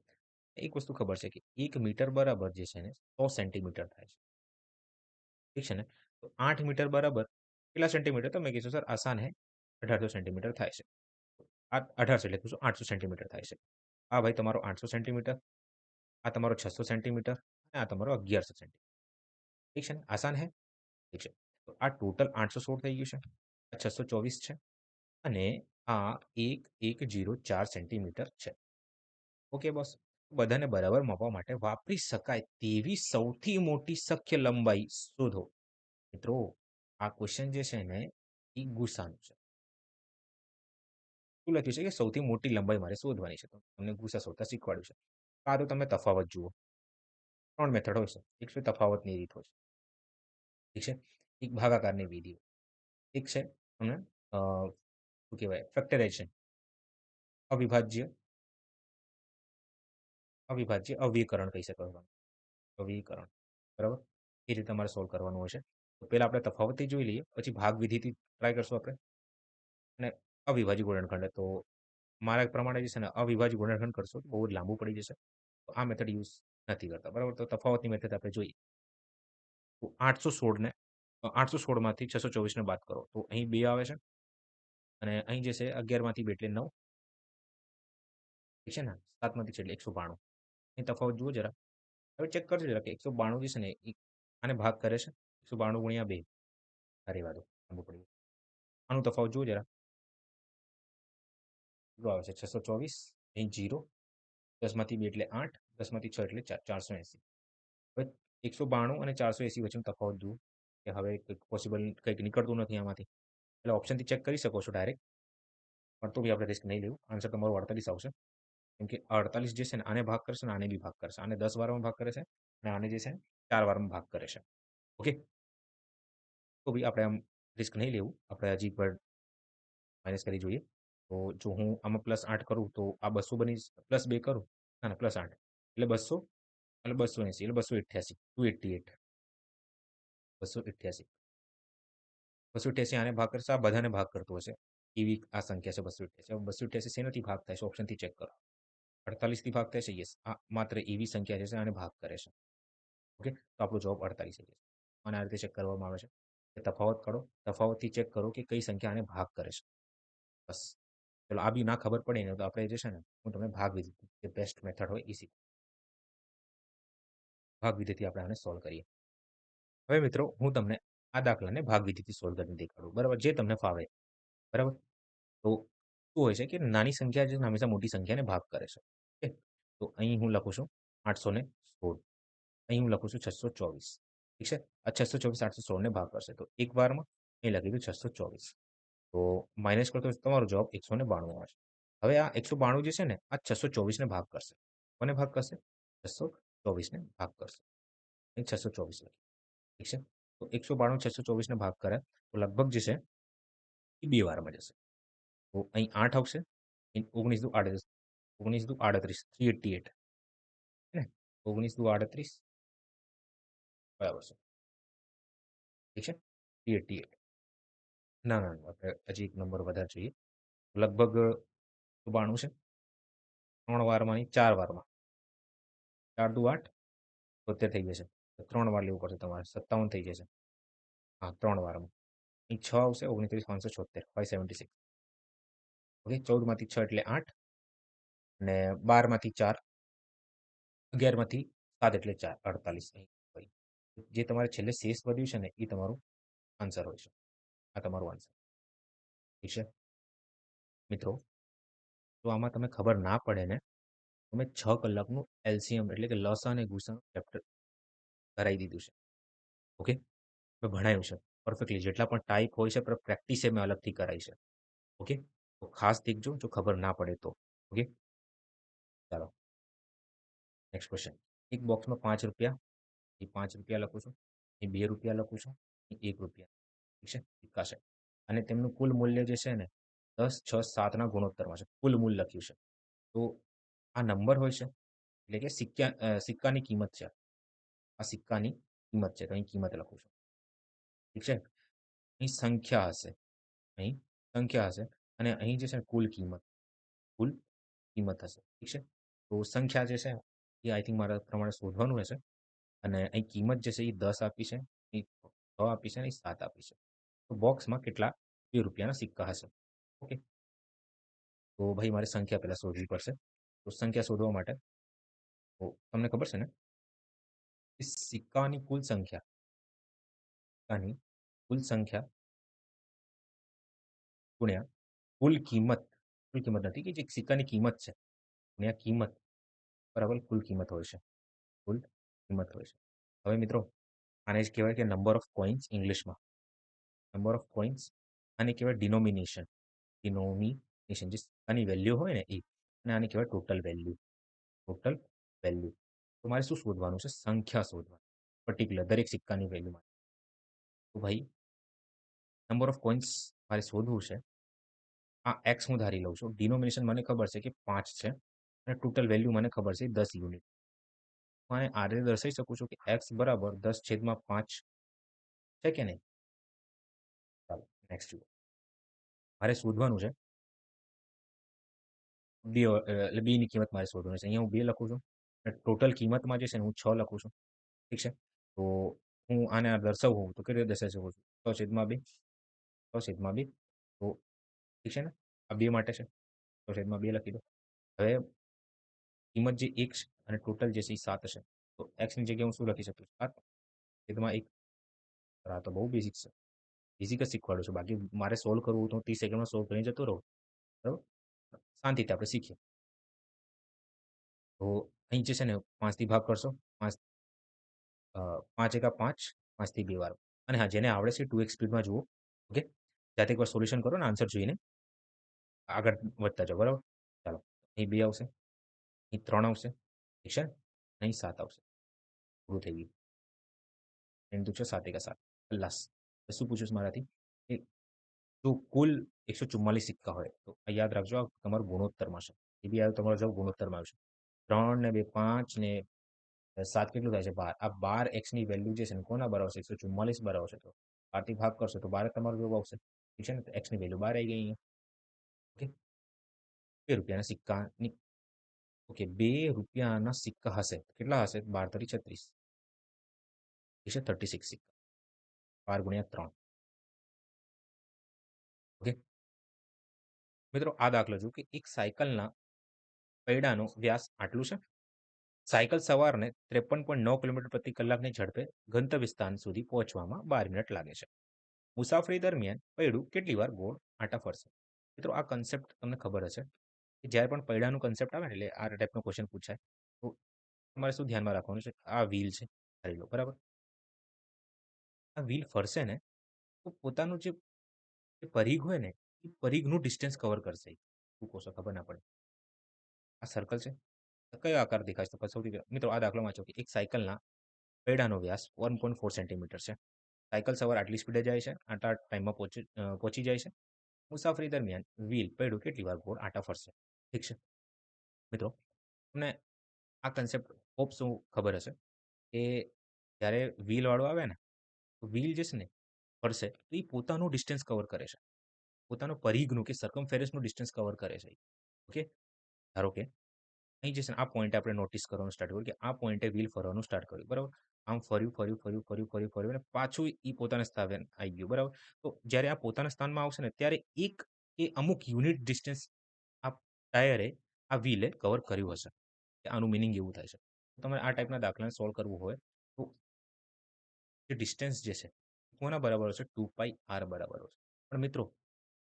એક વસ્તુ ખબર છે કે 1 મીટર બરાબર જે છે ને 100 સેન્ટીમીટર થાય છે. ઠીક છે ને? તો 8 મીટર બરાબર કેટલા સેન્ટીમીટર? તમે કહેશો સર આસાન હે, 1800 સેન્ટીમીટર થાય છે. આ 1800 એટલે પૂછો 800 સેન્ટીમીટર થાય છે. આ ભાઈ તમારો 800 સેન્ટીમીટર, આ તમારો 600 સેન્ટીમીટર અને આ તમારો 1100 સેન્ટીમીટર. ઠીક છે ને? આસાન હે? ઠીક છે. તો આ ટોટલ 816 થઈ ગયું છે. આ 624 છે અને આ 1104 સેન્ટીમીટર છે. Okay boss. બધાને બરાબર માપવા માટે વાપરી શકાય તેવી સૌથી મોટી શક્ય લંબાઈ શોધો. મિત્રો, આ ક્વેશ્ચન જે છે ને એ ગુસાનું છે. શું લખ્યું છે કે સૌથી મોટી લંબાઈ મારે શોધવાની છે. તો તમને ગુસા શોધતા શીખવાડ્યું છે. આ તો તમે તફાવત જુઓ. 3 મેથડ હોય છે. એક છે તફાવતની રીત હોય છે. ઠીક છે? એક ભાગાકારની વિધિ. એક છે તમને શું કહેવાય ફેક્ટરાઇઝેશન, અવિભાજ્ય અવિકરણ કહી શકો તમે. અવિકરણ. બરાબર? એ રીતે તમારે સોલ્વ કરવાનું હોય છે. તો પહેલા આપણે તફાવતથી જોઈ લઈએ, પછી ભાગ વિધિથી ટ્રાય કરશું આપણે. અને અવિભાજ્ય ગુણનખંડ. તો મારા પ્રમાણે જે છે ને અવિભાજ્ય ગુણનખંડ કરશો તો બહુ જ લાંબુ પડી જશે. તો આ મેથડ યુઝ નથી કરતા. બરાબર? તો તફાવતની મેથડ આપણે જોઈએ. તો 816 ને 816 માંથી 624 ને બાદ કરો. તો અહીં 2 આવે છે અને અહીં જે છે 11 માંથી 2 એટલે 9. ઠીક છે ને? 7 માંથી 6 એટલે 192. અહીં તફાવત જુઓ જરા. હવે ચેક કરજો જરા કે 192 જે છે ને એ આને ભાગ કરે છે. 192 ગુણ્યા 2. અરે વાહ! લાંબુ પડી ગયું. આનું તફાવત જુઓ જરા. કેટલું આવે છે? 624 અહીં 0. 10 માંથી 2 એટલે 8. 10 માંથી 6 એટલે 480. હવે 192 અને 480 વચ્ચેનો તફાવત જુઓ કે હવે કંઈક પોસિબલ કંઈક નીકળતું નથી આમાંથી. એટલે ઓપ્શનથી ચેક કરી શકો છો ડાયરેક્ટ. પણ તો બી આપણે રિસ્ક નહીં લેવું. આન્સર તમારો 48 આવશે. કેમ કે 48 જે છે ને આને ભાગ કરશે ને આને બી ભાગ કરશે. આને 10 વારમાં ભાગ કરે છે અને આને જે છે 4 વારમાં ભાગ કરે છે. ઓકે? તો બી આપણે આમ રિસ્ક નહીં લેવું. આપણે હજી પણ માઇનસ કરી જોઈએ. તો જો હું આમાં +8 કરું તો આ 200 બની +2 કરું. ના, ના +8 એટલે 200 અને 280 એટલે 288. 288. 288. 288 આને ભાગ કરશે, આ બધાને ભાગ કરતો હશે. એવી આ સંખ્યા છે 288. હવે 288 શેનાથી ભાગ થાય છે? ઓપ્શનથી ચેક કરો. 48 થી ભાગ થાય છે? યસ. આ માત્ર એવી સંખ્યા છે આને ભાગ કરે છે. ઓકે? તો આપણો જવાબ 48 થઈ જશે. અને આ રીતે ચેક કરવામાં આવે છે. કે તફાવત કાઢો, તફાવતથી ચેક કરો કે કઈ સંખ્યા આને ભાગ કરે છે. બસ. ચલો આ બી ના ખબર પડે ને તો આપણે જે છે ને હું તમને ભાગ વિધિ જે બેસ્ટ મેથડ હોય એ ભાગ વિધિથી આપણે આને સોલ્વ કરીએ. હવે મિત્રો હું તમને આ દાખલાને ભાગ વિધિથી સોલ્વ કરીને દેખાડું. બરાબર? જે તમને ફાવે. બરાબર? તો શું હોય છે કે નાની સંખ્યા જે હંમેશા મોટી સંખ્યાને ભાગ કરે છે. ઓકે? તો અહીં હું લખું છું 816. અહીં હું લખું છું 624. ઠીક છે? આ 624 816 ને ભાગ કરશે. તો એક વારમાં અહીં લખી દઉં 624. તો માઇનસ કરો તો તમારો જવાબ 192 આવશે. હવે આ 192 જે છે ને આ 624 ને ભાગ કરશે. કોને ભાગ કરશે? 624 ને ભાગ કરશે. અહીં 624 લખ્યું. ઠીક છે? તો 192 624 ને ભાગ કરે તો લગભગ જે છે એ 2 વારમાં જશે. તો અહીં 8 આવશે. 19 દુ 38. 19 દુ 38. 388. હે ને? 19 દુ 38 બરાબર છે. ઠીક છે? 388. ના, ના, ના. આપણે હજી એક નંબર વધારે જોઈએ. લગભગ 92 છે. 3 વારમાં નહીં 4 વારમાં. 4 દુ 8 72 થઈ જશે. તો 3 વાર લેવું પડશે તમારે 57 થઈ જશે. હા, 3 વારમાં. અહીં 6 આવશે 29 576 576. ઓકે? 14 માંથી 6 એટલે 8 અને 12 માંથી 4 11 માંથી 7 એટલે 4 48 અહીં હોય. જે તમારે છેલ્લે શેષ વધ્યું છે ને એ તમારું આન્સર હોય છે. આ તમારું આન્સર. ઠીક છે? મિત્રો, જો આમાં તમને ખબર ના પડે ને તમે 6 કલાકનું એલસીએમ એટલે કે લસા અને ગુસાનું ચેપ્ટર કરાવી દીધું છે. ઓકે? મેં ભણાવ્યું છે પરફેક્ટલી. જેટલા પણ ટાઈપ હોય છે પણ પ્રેક્ટિસ મેં અલગથી કરાઈ છે. ઓકે? તો ખાસ દેખજો જો ખબર ના પડે તો. ઓકે? ચાલો નેક્સ્ટ ક્વેશ્ચન. એક બોક્સમાં ₹5 એ ₹5 લખું છું. એ ₹2 લખું છું. એ ₹1 ઠીક છે? સિક્કા છે. અને તેમનું કુલ મૂલ્ય જે છે ને 10, 6, 7 ના ગુણોત્તરમાં છે. કુલ મૂલ્ય લખ્યું છે. તો આ નંબર હોય છે એટલે કે સિક્કાની કિંમત છે. આ સિક્કાની કિંમત છે. તો અહીં કિંમત લખું છું. ઠીક છે? અહીં સંખ્યા હશે. અહીં સંખ્યા હશે અને અહીં જે છે ને કુલ કિંમત હશે. ઠીક છે? તો સંખ્યા જે છે એ આઈ થિંક મારા પ્રમાણે શોધવાનું રહેશે અને અહીં કિંમત જે છે એ 10 આપી છે, અહીં 6 આપી છે અને અહીં 7 આપી છે. તો બોક્સમાં કેટલા ₹2 સિક્કા હશે? ઓકે. તો ભાઈ મારે સંખ્યા પહેલા શોધવી પડશે. તો સંખ્યા શોધવા માટે તો તમને ખબર છે ને કે સિક્કાની કુલ સંખ્યા ગુણ્યા કુલ કિંમત નથી કે જે સિક્કાની કિંમત છે ગુણ્યા કિંમત બરાબર કુલ કિંમત હોય છે. કુલ કિંમત હોય છે. હવે મિત્રો આને જ કહેવાય કે નંબર ઓફ કોઈન્સ ઇંગ્લિશમાં. નંબર ઓફ કોઈન્સ આને કહેવાય ડિનોમિનેશન જે સિક્કાની વેલ્યુ હોય ને એ અને આને કહેવાય ટોટલ વેલ્યુ. Total value. તો મારે શું શોધવાનું છે? સંખ્યા શોધવાની. પર્ટિક્યુલર દરેક સિક્કાની વેલ્યુમાં. તો ભાઈ નંબર ઓફ કોઈન્સ મારે શોધવું છે. આ એક્સ હું ધારી લઉં છું. ડિનોમિનેશન મને ખબર છે કે 5 છે અને ટોટલ વેલ્યુ મને ખબર છે 10 યુનિટ. હું આને આ રીતે દર્શાવી શકું છું કે એક્સ બરાબર 10/5 છે કે નહીં? ચાલો નેક્સ્ટ જુઓ. મારે શોધવાનું છે બે એટલે બેની કિંમત મારે શોધવાની છે. અહીંયા હું 2 લખું છું અને ટોટલ કિંમતમાં જે છે ને હું 6 લખું છું. ઠીક છે? તો હું આને દર્શાવવું તો કેવી રીતે દર્શાવી શકું છું? 6/2 6/2 તો ઠીક છે ને? આ 2 માટે છે. 6/2 લખી દો. હવે કિંમત જે 1 છે અને ટોટલ જે છે એ 7 છે. તો એક્સની જગ્યાએ હું શું લખી શકું? 7/1. આ તો બહુ બેઝિક છે. બેઝિક જ શીખવાડું છું. બાકી મારે સોલ્વ કરવું તો 30 સેકન્ડમાં સોલ્વ કરીને જતો રહું. બરાબર? શાંતિથી આપણે શીખીએ. તો અહીં જે છે ને 5 થી ભાગ કરશો. 5 5 એકા 5, 5 થી 2 વાર. અને હા, જેને આવડે છે 2x સ્પીડમાં જુઓ. ઓકે? જાતે એકવાર સોલ્યુશન કરો ને આન્સર જોઈને આગળ વધતા જાઓ. બરાબર? ચાલો. અહીં 2 આવશે, અહીં 3 આવશે. ઠીક છે? અહીં 7 આવશે. પૂરું થઈ ગયું. એમ તો છે 7 એકા 7 ખલ્લાસ. હવે શું પૂછ્યું છે મારાથી? કે જો કુલ 144 સિક્કા હોય તો આ યાદ રાખજો આ તમારું ગુણોત્તરમાં છે. એ બી આવ્યું તમારો જવાબ ગુણોત્તરમાં આવશે. 3 ને 2 5 ને 7 કેટલું થાય છે? 12. આ 12 એક્સની વેલ્યુ જે છે ને કોના બરાબર છે? 144 બરાબર છે. તો 12 થી ભાગ કરશો તો 12 તમારો જવાબ આવશે. ઠીક છે ને? તો એક્સની વેલ્યુ 12 આવી ગઈ અહીંયા. ઓકે? ₹2 સિક્કાની ઓકે ₹2 સિક્કા હશે. કેટલા હશે? 12 તરી 36. ઠીક છે? 36 સિક્કા. 12 ગુણ્યા 3. ઓકે? મિત્રો આ દાખલો જો કે એક સાયકલના પૈડાનો વ્યાસ આટલું છે. સાયકલ સવારને 53.9 કિલોમીટર પ્રતિ કલાકની ઝડપે ગંતવ્ય સ્થાન સુધી પહોંચવામાં 12 મિનિટ લાગે છે. મુસાફરી દરમિયાન પૈડું કેટલી વાર ગોળ આંટા ફરશે? મિત્રો આ કન્સેપ્ટ તમને ખબર હશે કે જ્યારે પણ પૈડાનું કન્સેપ્ટ આવે ને એટલે આ ટાઈપનો ક્વેશ્ચન પૂછાય તો તમારે શું ધ્યાનમાં રાખવાનું છે? આ વ્હીલ છે ધારી લો બરાબર. આ વ્હીલ ફરશે ને તો પોતાનું જે પરિઘ હોય ને એ પરિઘનું ડિસ્ટન્સ કવર કરશે. શું કહો છો? ખબર ના પડે. આ સર્કલ છે. કયો આકાર દેખાય છે? તો સૌથી પહેલા મિત્રો આ દાખલો વાંચો કે એક સાયકલના પૈડાનો વ્યાસ 1.4 સેન્ટીમીટર છે. સાયકલ સવાર આટલી સ્પીડે જાય છે, આટલા ટાઈમમાં પહોંચી જાય છે. મુસાફરી દરમિયાન વ્હીલ પૈડું કેટલી વાર ગોળ આંટા ફરશે? ઠીક છે મિત્રો, તમને આ કન્સેપ્ટ હોપ શું ખબર હશે કે જ્યારે વ્હીલ વાળો આવે ને તો વ્હીલ જે છે ને ફરશે તો એ પોતાનું ડિસ્ટન્સ કવર કરે છે. પોતાનું પરિઘનું કે સર્કમફેરન્સનું ડિસ્ટન્સ કવર કરે છે. ઓકે? ધારો કે અહીં જે છે ને આ પોઈન્ટે આપણે નોટિસ કરવાનું સ્ટાર્ટ કર્યું કે આ પોઈન્ટે વ્હીલ ફરવાનું સ્ટાર્ટ કર્યું. બરાબર? આમ ફર્યું અને પાછું એ પોતાના સ્થાને આવી ગયું. બરાબર? તો જ્યારે આ પોતાના સ્થાનમાં આવશે ને ત્યારે એક એ અમુક યુનિટ ડિસ્ટન્સ આ ટાયરે આ વ્હીલે કવર કર્યું હશે. કે આનું મિનિંગ એવું થાય છે. તમારે આ ટાઈપના દાખલાને સોલ્વ કરવું હોય તો જે ડિસ્ટન્સ જે છે કોના બરાબર હશે? 2πr બરાબર હશે. પણ મિત્રો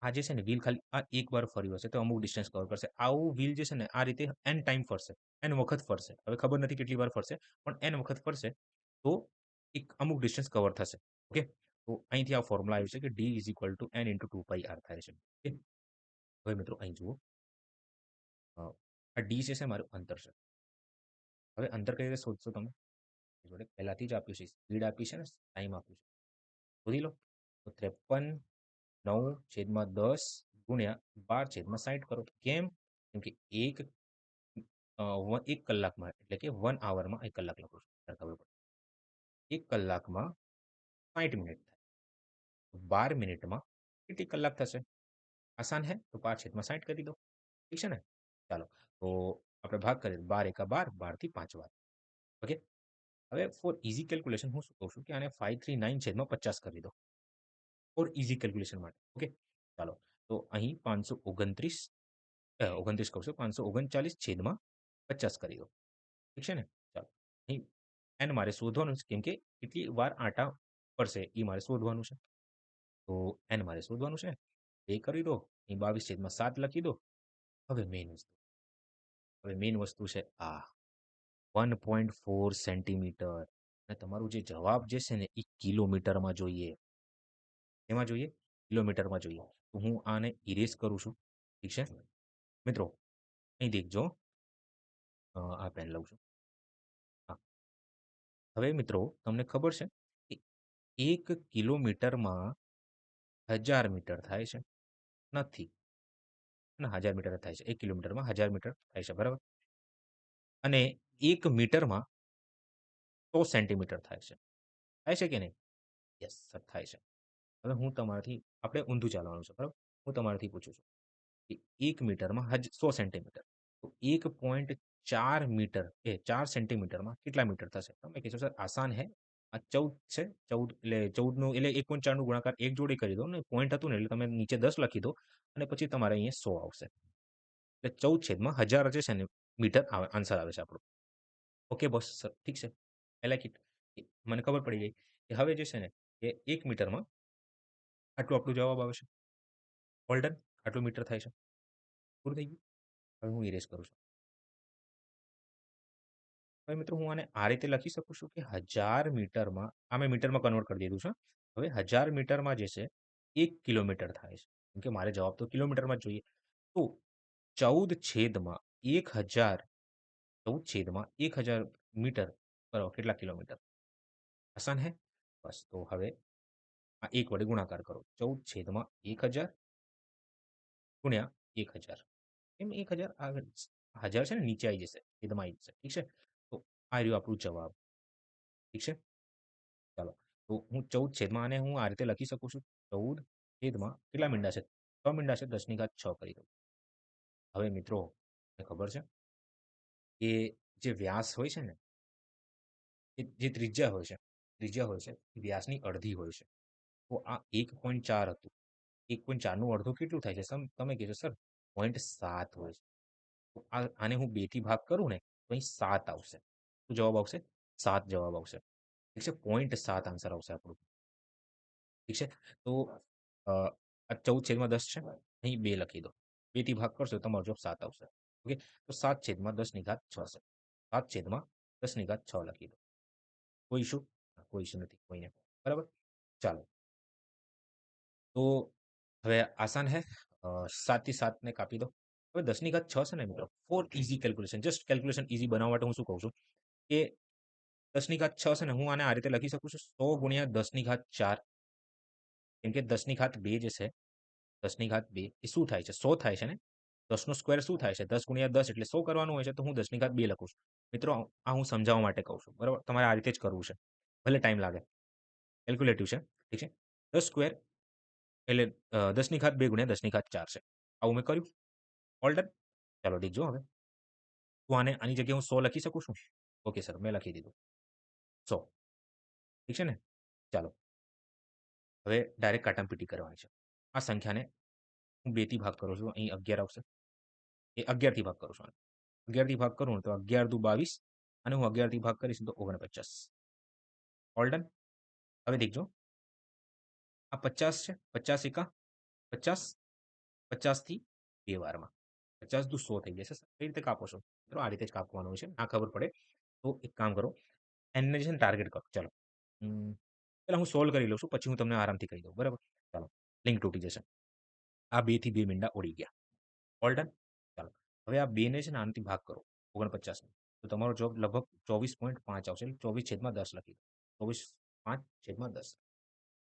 આ જે છે ને વ્હીલ ખાલી આ એક વાર ફર્યું હશે તો અમુક ડિસ્ટન્સ કવર કરશે. આવું વ્હીલ જે છે ને આ રીતે n ટાઈમ ફરશે. n વખત ફરશે. હવે ખબર નથી કેટલી વાર ફરશે પણ n વખત ફરશે તો એક અમુક ડિસ્ટન્સ કવર થશે. ઓકે? તો અહીંથી આ ફોર્મ્યુલા આવ્યું છે કે d n × 2πr થાય છે. ઓકે? હવે મિત્રો અહીં જુઓ. આ d જે છે મારું અંતર છે. હવે અંતર કઈ રીતે શોધશો તમે? જોડે પહેલાથી જ આપ્યું છે. સ્પીડ આપી છે ને ટાઈમ આપ્યું છે. શોધી લો. તો 53/9/10 ગુણ્યા 12/60 કરો. કેમ? કેમ કે એક કલાકમાં એટલે કે 1 આવરમાં 1 કલાક લખું છું. ત્યારે ખબર પડે. 1 કલાકમાં 60 મિનિટ થાય. 12 મિનિટમાં કેટલી કલાક થશે? આસાન હે તો 5/60 કરી દો, ઠીક છે ને? ચાલો, તો આપણે ભાગ કરીએ 12 એકા 12, 12 થી 5 વાર. ઓકે? હવે ફોર ઈઝી કેલ્ક્યુલેશન હું શું કહું છું કે આને 539/50 કરી દો. ફોર ઈઝી કેલ્ક્યુલેશન માટે. ઓકે? ચાલો, તો અહીં 529 29 કહું છું, 539/50 કરી દો. ઠીક છે ને? ચાલો, અહીં એન મારે શોધવાનું છે કેમ કે કેટલી વાર આંટા પડશે એ મારે શોધવાનું છે. તો એન મારે શોધવાનું છે. એ કરી દો. અહીં 22/7 લખી દો. હવે મેઇન વસ્તુ છે આ 1.4 સેન્ટીમીટર. અને તમારું જે જવાબ જે છે ને એ કિલોમીટરમાં જોઈએ. એમાં જોઈએ? કિલોમીટરમાં જોઈએ. તો હું આને ઇરેઝ કરું છું. ઠીક છે? મિત્રો, અહીં દેખજો. આ પેન લઉં છું. હા. હવે મિત્રો, તમને ખબર છે કે 1 કિલોમીટરમાં 1000 મીટર થાય છે? નથી. ના, 1000 મીટર જ થાય છે. 1 કિલોમીટરમાં 1000 મીટર થાય છે, બરાબર? અને 1 મીટરમાં 100 સેન્ટીમીટર થાય છે. થાય છે કે નહીં? યસ સર, થાય છે. હવે હું તમારાથી આપણે ઊંધું ચાલવાનું છે, બરાબર? હું તમારાથી પૂછું છું કે 1 મીટરમાં 100 સેન્ટીમીટર. તો 1.4 મીટર એ 4 સેન્ટીમીટરમાં કેટલા મીટર થશે? તમે કહેશો સર આસાન હે. આ 14 છે. 14 એટલે 14 નું એટલે 1.4 નું ગુણાકાર એક જોડે કરી દો ને પોઈન્ટ હતું ને એટલે તમે નીચે 10 લખી દો અને પછી તમારે અહીંયા 100 આવશે. એટલે 14/1000 જે છે ને મીટર આન્સર આવે છે આપણો. ઓકે બોસ સર, ઠીક છે. I like it. મને ખબર પડી ગઈ કે હવે જે છે ને એ 1 મીટરમાં આટલું આપણો જવાબ આવે છે. All done. આટલું મીટર થાય છે. પૂરું થઈ ગયું. હવે હું ઇરેઝ કરું છું. હવે મિત્રો, હું આને આ રીતે લખી શકું છું કે 1000 મીટરમાં આ મેં મીટરમાં કન્વર્ટ કરી દીધું છે. હવે 1000 મીટરમાં જે છે 1 કિલોમીટર થાય છે. કેમ કે મારે જવાબ તો કિલોમીટરમાં જ જોઈએ. તો 14/1000 મીટર બરાબર કેટલા કિલોમીટર? આસાન હે? બસ તો હવે આ 1 વડે ગુણાકાર કરો. 14/1000 ગુણ્યા 1000. એમ 1000 આગળ 1000 છે ને નીચે આવી જશે, છેદમાં આવી જશે. ઠીક છે? તો આ રહ્યું આપણું જવાબ. ઠીક છે? ચાલો. તો હું 14 આને હું આ રીતે લખી શકું છું. 14 કેટલા મીંડા છે? 6 મીંડા છે. 10/6 કરી દઉં. હવે મિત્રો, તમને ખબર છે કે જે વ્યાસ હોય છે ને જે ત્રિજ્યા હોય છે એ વ્યાસની અડધી હોય છે. તો આ 1.4 હતું. 1.4 નું અડધું કેટલું થાય છે? તમે કહેશો સર 0.7 હોય છે. તો આને હું 2 થી ભાગ કરું ને તો અહીં 7 આવશે. શું જવાબ આવશે? 7 જવાબ આવશે. ઠીક છે? 0.7 આન્સર આવશે આપણું. ઠીક છે? તો આ 14/10 છે. અહીં 2 લખી દો. 2 થી ભાગ કરશો તમારો જવાબ 7 આવશે. ઓકે? તો 7/10/6 છે. 7/10/6 લખી દો. કોઈ ઇશ્યુ? કોઈ ઇશ્યુ નથી કોઈને. બરાબર? ચાલો. તો હવે આસાન હે. 7 થી 7 ને કાપી દો. હવે 10/6 છે ને મિત્રો, for easy calculation, just calculation easy બનાવવા માટે હું શું કહું છું કે 10/6 છે ને હું આને આ રીતે લખી શકું છું 100 ગુણ્યા 10/4. કેમ કે 10/2 જે છે 10/2 એ શું થાય છે? 100 થાય છે ને? 10 નો સ્ક્વેર શું થાય છે? 10 ગુણ્યા 10 એટલે 100 કરવાનું હોય છે. તો હું 10/2 લખું છું. મિત્રો, આ હું સમજાવવા માટે કહું છું. બરાબર? તમારે આ રીતે જ કરવું છે. ભલે ટાઈમ લાગે. કેલ્ક્યુલેટિવ છે. ઠીક છે? 10 સ્ક્વેર એટલે 10/2 ગુણ્યા 10/4 છે. આવું મેં કર્યું. All done. ચાલો દેખજો હવે. તો આની જગ્યાએ હું 100 લખી શકું છું? ઓકે સર, મેં લખી દીધું 100. ઠીક છે ને? ચાલો. હવે ડાયરેક્ટ કાટાપીટી કરવાની છે. આ સંખ્યાને હું 2 થી ભાગ કરું છું. અહીં 11 આવશે. એ 11 થી ભાગ કરું છું. 11 થી ભાગ કરું તો 11 દુ 22 અને હું 11 થી ભાગ કરીશ તો 49. All done. હવે દેખજો. આ 50 છે. 50 એકા 50. 50 થી 2 વારમાં. 50 દુ 100 થઈ જશે. કઈ રીતે કાપો છો? મિત્રો, આ રીતે જ કાપવાનું હોય છે. ના ખબર પડે તો એક કામ કરો. એનને છે ને ટાર્ગેટ કરો. ચલો. પહેલા હું સોલ્વ કરી લઉં છું. પછી હું તમને આરામથી કહી દઉં. બરાબર? ચાલો. લિંક તૂટી જશે. આ 2 થી 2 મીંડા ઉડી ગયા. All done. ચાલો. હવે આ 2 ને છે ને આનાથી ભાગ કરો 49 ને. તો તમારો જવાબ લગભગ 24.5 આવશે. 24/10 લખી દો. 24/5/10.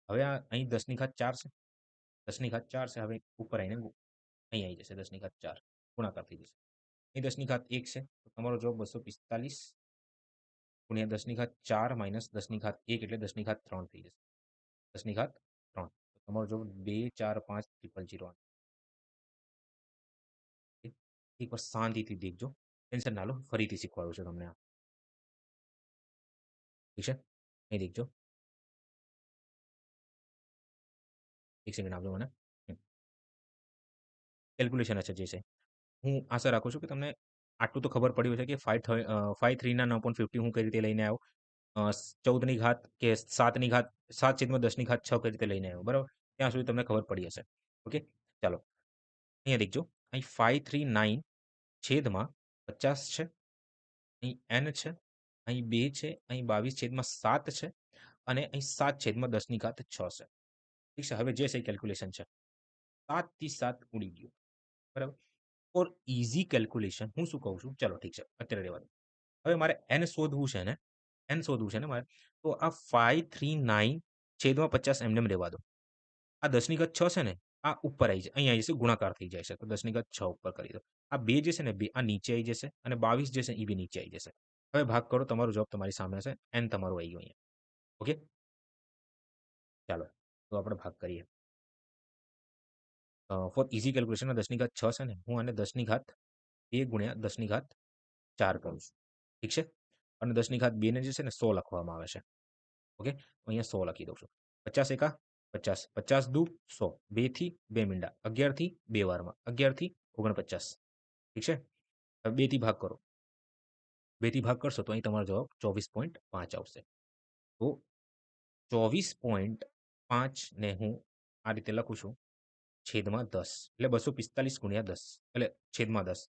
હવે આ અહીં 10/4 છે. 10/4 છે. હવે ઉપર આવીને અહીં આવી જશે 10/4 ગુણાકાર થઈ જશે. અહીં 10/1 છે. તો તમારો જવાબ 245 ગુણ્યા 10/4 માઇનસ 10/1 એટલે 10/3 થઈ જશે. 10/3. તમારો જવાબ 24500. એકવાર શાંતિથી દેખજો. ટેન્શન ના લો. ફરીથી શીખવાડું છું તમને આ. ઠીક છે? અહીં દેખજો. એક સેકન્ડ આપજો મને. કેલ્ક્યુલેશન હશે જે છે. હું આશા રાખું છું કે તમને આટલું તો ખબર પડી હશે કે 5/3 ના 9.50 હું કઈ રીતે લઈને આવ્યો. 14 ની ઘાત કે 7 ની ઘાત 7/10 ની ઘાત 6 કઈ રીતે લઈને આવ્યો. બરાબર? ત્યાં સુધી તમને ખબર પડી હશે. ઓકે? ચાલો. અહીંયા દેખજો. અહીં 539 છેદમાં 50 છે. અહીં n છે. અહીં 2 છે. અહીં 22/7 છે. અને અહીં 7/10 ની ઘાત 6 છે. ઠીક છે? હવે જે છે કેલ્ક્યુલેશન છે. 7 થી 7 ઉડી ગયું. બરાબર? ફોર ઇઝી કેલ્ક્યુલેશન હું શું કહું છું? ચલો ઠીક છે. અત્યારે રહેવા દો. હવે મારે n શોધવું છે ને, n શોધવું છે ને મારે, તો આ 539 છેદમાં 50 એમને એમ રહેવા દો. આ 10 ની ઘાત 6 છે ને, આ ઉપર આવી જાય. અહીંયા આવી જશે, ગુણાકાર થઈ જાય છે. તો 10 ની ઘાત 6 ઉપર કરી દો. આ 2 જે છે ને, 2 આ નીચે આવી જશે અને 22 જે છે એ બી નીચે આવી જશે. હવે ભાગ કરો, તમારો જવાબ તમારી સામે હશે. n તમારું આવી ગયું અહીંયા. ઓકે? ચાલો. તો આપણે ભાગ કરીએ. ફોર ઇઝી કેલ્ક્યુલેશન 10 ની ઘાત 6 છે ને, હું આને 10 ની ઘાત 2 ગુણ્યા 10 ની ઘાત 4 કરું છું. ઠીક છે? અને 10 ની ઘાત 2 ને જે છે ને 100 લખવામાં આવે છે. ઓકે? તો અહીંયા 100 લખી દઉં છું. 50 એકા 50, 50 દુ 100, 2 થી 2 મીંડા, 11 થી 2 વારમાં, 11 થી 49. ઠીક છે? હવે 2 થી ભાગ કરો. 2 થી ભાગ કરશો તો અહીં તમારો જવાબ 24.5 આવશે. તો 24.5 ને હું આ રીતે લખું છું છેદમાં 10, એટલે 245 ગુણ્યા 10, એટલે છેદમાં 10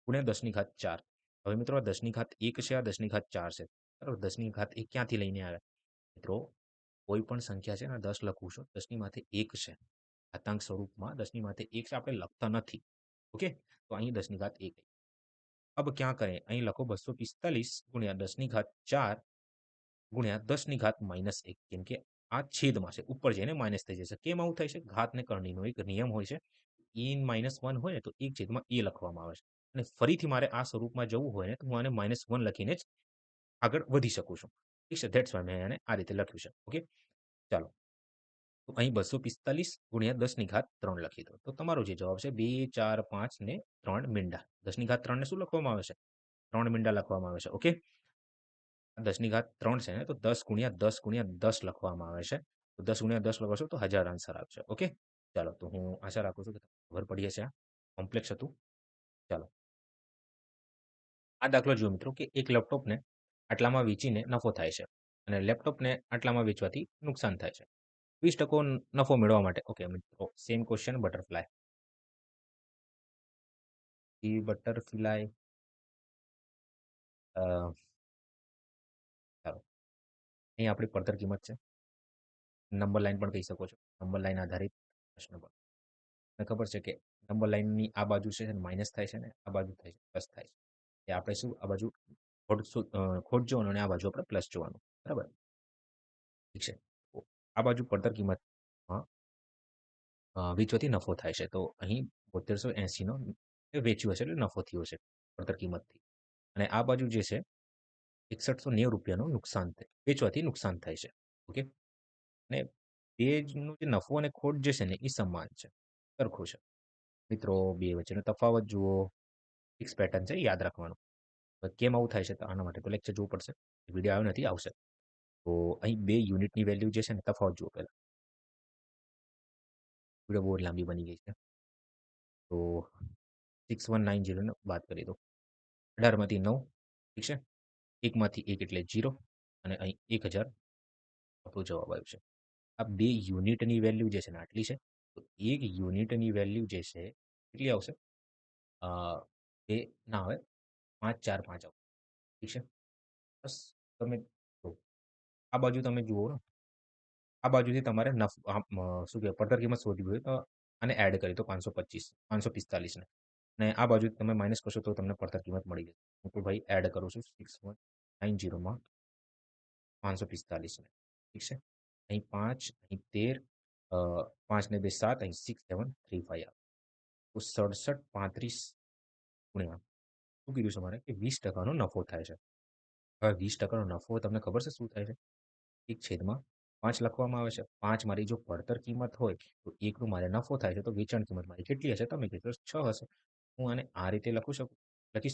ગુણ્યા 10 ની ઘાત 4. હવે મિત્રો આ 10 ની ઘાત 1 છે, આ 10 ની ઘાત 4 છે. બરાબર? 10 ની ઘાત 1 ક્યાંથી લઈને આવ્યા? મિત્રો કોઈ પણ સંખ્યા છે ને 10 લખું છું, 10 ની માથે 1 છે. ઘાતાંક સ્વરૂપમાં 10 ની માથે 1 છે, આપણે લખતા નથી. ઓકે? તો અહીં 10 ની ઘાત 1. अब क्या करें? અહીં લખો 245 ગુણ્યા 10 ની ઘાત 4 ગુણ્યા 10 ની ઘાત -1, કેમ કે આ છેદમાં છે, ઉપર જઈને માઇનસ થઈ જશે. કેમ આવું થાય છે? ઘાત ને કરણીનો એક નિયમ હોય છે. n-1 હોય ને તો 1/a લખવામાં આવે છે. અને ફરીથી મારે આ સ્વરૂપમાં જવું હોય ને તો હું આને -1 લખીને જ આગળ વધી શકું છું. ઠીક છે? ધેટ્સ વાય મેં આને આ રીતે લખ્યું છે. ઓકે? ચાલો. તો અહીં 245 ગુણ્યા 10 ની ઘાત 3 લખી દો. તો તમારો જે જવાબ છે 2, 4, 5 ને 3 મીંડા. 10 ની ઘાત 3 ને શું લખવામાં આવે છે? 3 મીંડા લખવામાં આવે છે. ઓકે? 10 ની ઘાત 3 છે ને, તો 10 ગુણ્યા 10 ગુણ્યા 10 લખવામાં આવે છે. તો 10 ગુણ્યા 10 લખશો તો 1000 આન્સર આવશે. ઓકે? ચાલો. તો હું આશા રાખું છું કે તમને ખબર પડી હશે. આ કોમ્પ્લેક્સ હતું. ચાલો. આ દાખલો જુઓ મિત્રો કે એક લેપટોપને આટલામાં વેચીને નફો થાય છે અને લેપટોપને આટલામાં વેચવાથી નુકસાન થાય છે. 20% નફો મેળવવા માટે. ઓકે મિત્રો, સેમ ક્વેશ્ચન બટરફ્લાય. બટરફ્લાય. ચાલો. અહીં આપણી પડતર કિંમત છે. નંબર લાઈન પણ કહી શકો છો. નંબર લાઈન આધારિત પ્રશ્ન પણ. મને ખબર છે કે નંબર લાઈનની આ બાજુ છે માઇનસ થાય છે ને આ બાજુ થાય છે પ્લસ થાય છે. એ આપણે શું આ બાજુ ખોટ જોવાનું અને આ બાજુ આપણે પ્લસ જોવાનું. બરાબર? ઠીક છે. તો આ બાજુ પડતર કિંમતમાં વેચવાથી નફો થાય છે. તો અહીં 7280નો વેચ્યું હશે એટલે નફો થયો છે પડતર કિંમતથી. અને આ બાજુ જે છે 6190 નુકસાન વેચવાથી નુકસાન થાય છે. ઓકે? અને બેનો જે નફો અને ખોટ જે છે ને એ સમાન છે, સરખું છે. મિત્રો બે વચ્ચેનો તફાવત જુઓ. ફિક્સ પેટર્ન છે, યાદ રાખવાનું. કેમ આવું થાય છે? તો આના માટે તો લેક્ચર જોવું પડશે. વિડીયો આવ્યો નથી, આવશે. તો અહીં 2 યુનિટની વેલ્યુ જે છે ને તફાવત જુઓ પહેલા. વિડીયો બહુ લાંબી બની ગઈ છે. તો 6190 ને બાદ કરી દો. 18માંથી 9, ઠીક છે? 1માંથી 1 એટલે 0 અને અહીં 1000 આપણો જવાબ આવ્યો છે. આ 2 યુનિટની વેલ્યુ જે છે ને આટલી છે. તો 1 યુનિટની વેલ્યુ જે છે કેટલી આવશે? એ ના આવે, 545 આવશે. ઠીક છે? બસ તમે જુઓ. આ બાજુ તમે જુઓ ને, આ બાજુથી તમારે શું કહેવાય પડતર કિંમત શોધવી હોય તો આને એડ કરી દો 525, 545 ને. અને આ બાજુ તમે માઇનસ કરશો તો તમને પડતર કિંમત મળી જશે. હું તો ભાઈ એડ કરું છું 6190માં 545 ને. ઠીક છે? અહીં 5, અહીં 13, 5 ને 2 7, અહીં 6 7 3 5 આવે. તો 67 35 ગુણ્યા શું કીધું છે મારે કે 20%નો નફો થાય છે. હવે 20%નો નફો તમને ખબર છે શું થાય છે? 1/5 લખવામાં આવે છે. 5 મારી જો પડતર કિંમત હોય તો 1નું મારે નફો થાય છે. તો વેચાણ કિંમત મારી કેટલી હશે? તમે કીધું 6 હશે. હું આને આ રીતે લખી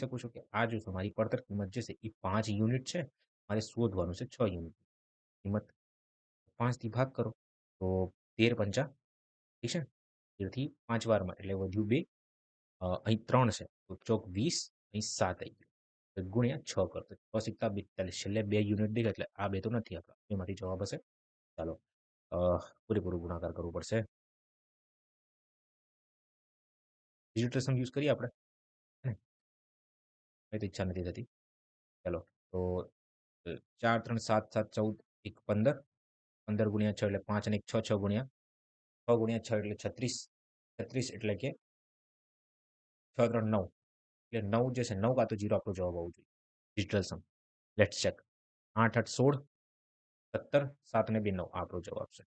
શકું છું કે આ જો મારી પડતર કિંમત જે છે એ 5 યુનિટ છે. મારે શોધવાનું છે 6 યુનિટ. કિંમત 5 થી ભાગ કરો તો 13 પંચા, ઠીક છે? 13 થી 5 વારમાં એટલે વધ્યું 2. અહીં 3 છે તો ચોક 20, અહીં 7 આવી ગયું. તો ગુણ્યા 6 કરો તો 6 સિક્કા 42. છેલ્લે 2 યુનિટ દેખાય એટલે આ 2 તો નથી આપણા. એમાંથી જવાબ હશે. ચાલો પૂરેપૂરું ગુણાકાર કરવું પડશે. ડિજિટલ સમ યુઝ કરીએ આપણે. તો ઈચ્છા નથી થતી. ચાલો તો 4 3 7 7 14 1 15. 15 ગુણ્યા 6 એટલે 5 અને 1 6 6 ગુણ્યા 6 ગુણ્યા 6 એટલે 36. 36 એટલે કે 6 3 9 એટલે 9 જે છે 9 કાં તો 0 આપણો જવાબ આવવો જોઈએ. Digital sum let's check. 8 8 16 17 7 ને 2 9 આપણો જવાબ છે.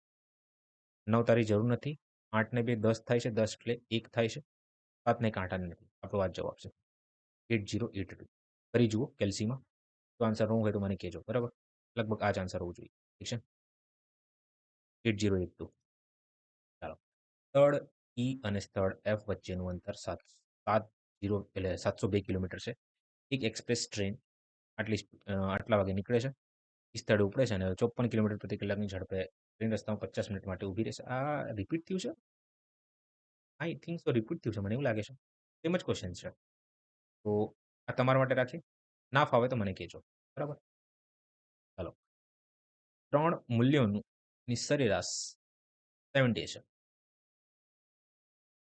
9 તારી જરૂર નથી. 8 ને 2 10 થાય છે. 10 એટલે 1 થાય છે. 7 ને 1 8 નથી. આપણો આ જવાબ છે. 8082. ફરી જુઓ કેલ્સીમાં. તો આન્સર રોંગ હોય તો મને કહેજો. બરાબર. લગભગ આ જ આન્સર હોવું જોઈએ. ઠીક છે. 8082. ચાલો. સ્થળ ઈ અને સ્થળ એફ વચ્ચેનું અંતર 70 એટલે 702 કિલોમીટર છે. એક એક્સપ્રેસ ટ્રેન આટલા વાગે નીકળે છે. એ સ્થળે ઉપડે છે અને 54 કિલોમીટર પ્રતિ કલાકની ઝડપે ટ્રેન રસ્તામાં 50 મિનિટ માટે ઊભી રહેશે. આ રિપીટ થયું છે? આઈ થિંક સો રિપીટ થયું છે. મને એવું લાગે છે. સેમ જ ક્વેશ્ચન છે. તો આ તમારા માટે રાખીએ. ના ફાવે તો મને કહેજો. બરાબર. ચાલો. 3 મૂલ્યોની સરેરાશ 70 છે.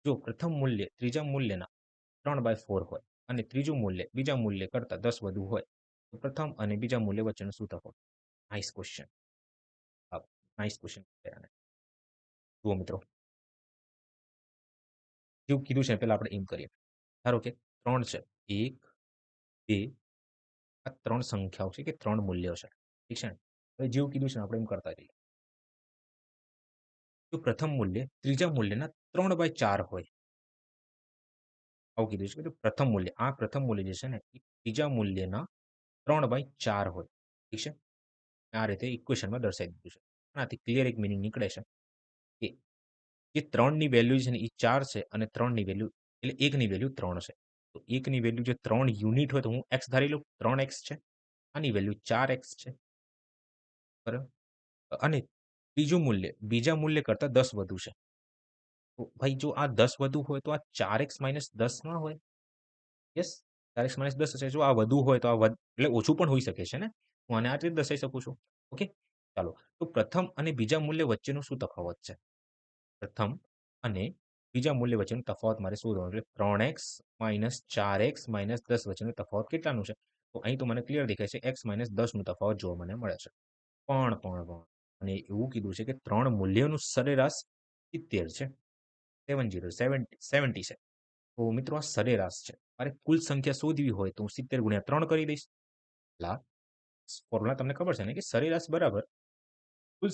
જો પ્રથમ મૂલ્ય ત્રીજા મૂલ્યના 3/4 હોય અને ત્રીજું મૂલ્ય બીજા મૂલ્ય કરતાં 10 વધુ હોય તો પ્રથમ અને બીજા મૂલ્ય વચ્ચેનો શું તફાવત? Nice question. Nice question. જુઓ મિત્રો, જેવું કીધું છે પહેલા આપણે એમ કરીએ. ધારો કે 3 છે. 1 2 આ 3 સંખ્યાઓ છે કે 3 મૂલ્યો છે. ઠીક છે ને? હવે જેવું કીધું છે ને આપણે એમ કરતા જઈએ. જો પ્રથમ મૂલ્ય ત્રીજા મૂલ્યના 3/4 હોય, આવું કીધું છે કે પ્રથમ મૂલ્ય આ પ્રથમ મૂલ્ય જે છે ને એ ત્રીજા મૂલ્યના 3/4 હોય. ઠીક છે? આ રીતે ઇક્વેશનમાં દર્શાવી દીધું છે. આનાથી ક્લિયર એક મિનિંગ નીકળે છે કે જે 3 ની વેલ્યુ છે ને એ 4 છે અને 3 ની વેલ્યુ એટલે 1 ની વેલ્યુ 3 છે. તો 1 ની વેલ્યુ જે 3 યુનિટ હોય તો હું x ધારી લઉં 3x છે. આની વેલ્યુ 4x છે. બરાબર? અને ત્રીજું મૂલ્ય બીજા મૂલ્ય કરતાં 10 વધુ છે. તો ભાઈ જો આ 10 વધુ હોય તો આ 4x - 10 ના હોય? યસ, 4x - 10 હશે. જો આ વધુ હોય તો આ એટલે ઓછું પણ હોઈ શકે છે ને? હું આને આ રીતે દર્શાવી શકું છું. ઓકે? ચાલો. તો પ્રથમ અને બીજા મૂલ્ય વચ્ચેનો શું તફાવત છે? પ્રથમ અને બીજા મૂલ્ય વચ્ચેનો તફાવત મારે શોધવાનો એટલે 3x - 4x - 10 વચ્ચેનો તફાવત કેટલાનું છે? તો અહીં તો મને ક્લિયર દેખાય છે x - 10 નું તફાવત જોવા મને મળે છે. પણ અને એવું કીધું છે કે 3 મૂલ્યોનું સરેરાશ 70 છે. 70 70 છે. તો મિત્રો આ સરેરાશ છે. મારે કુલ સંખ્યા શોધવી હોય તો હું 70 ગુણ્યા 3 કરી દઈશ. લા ફોર્મ્યુલા તમને ખબર છે ને કે સરેરાશ બરાબર કુલ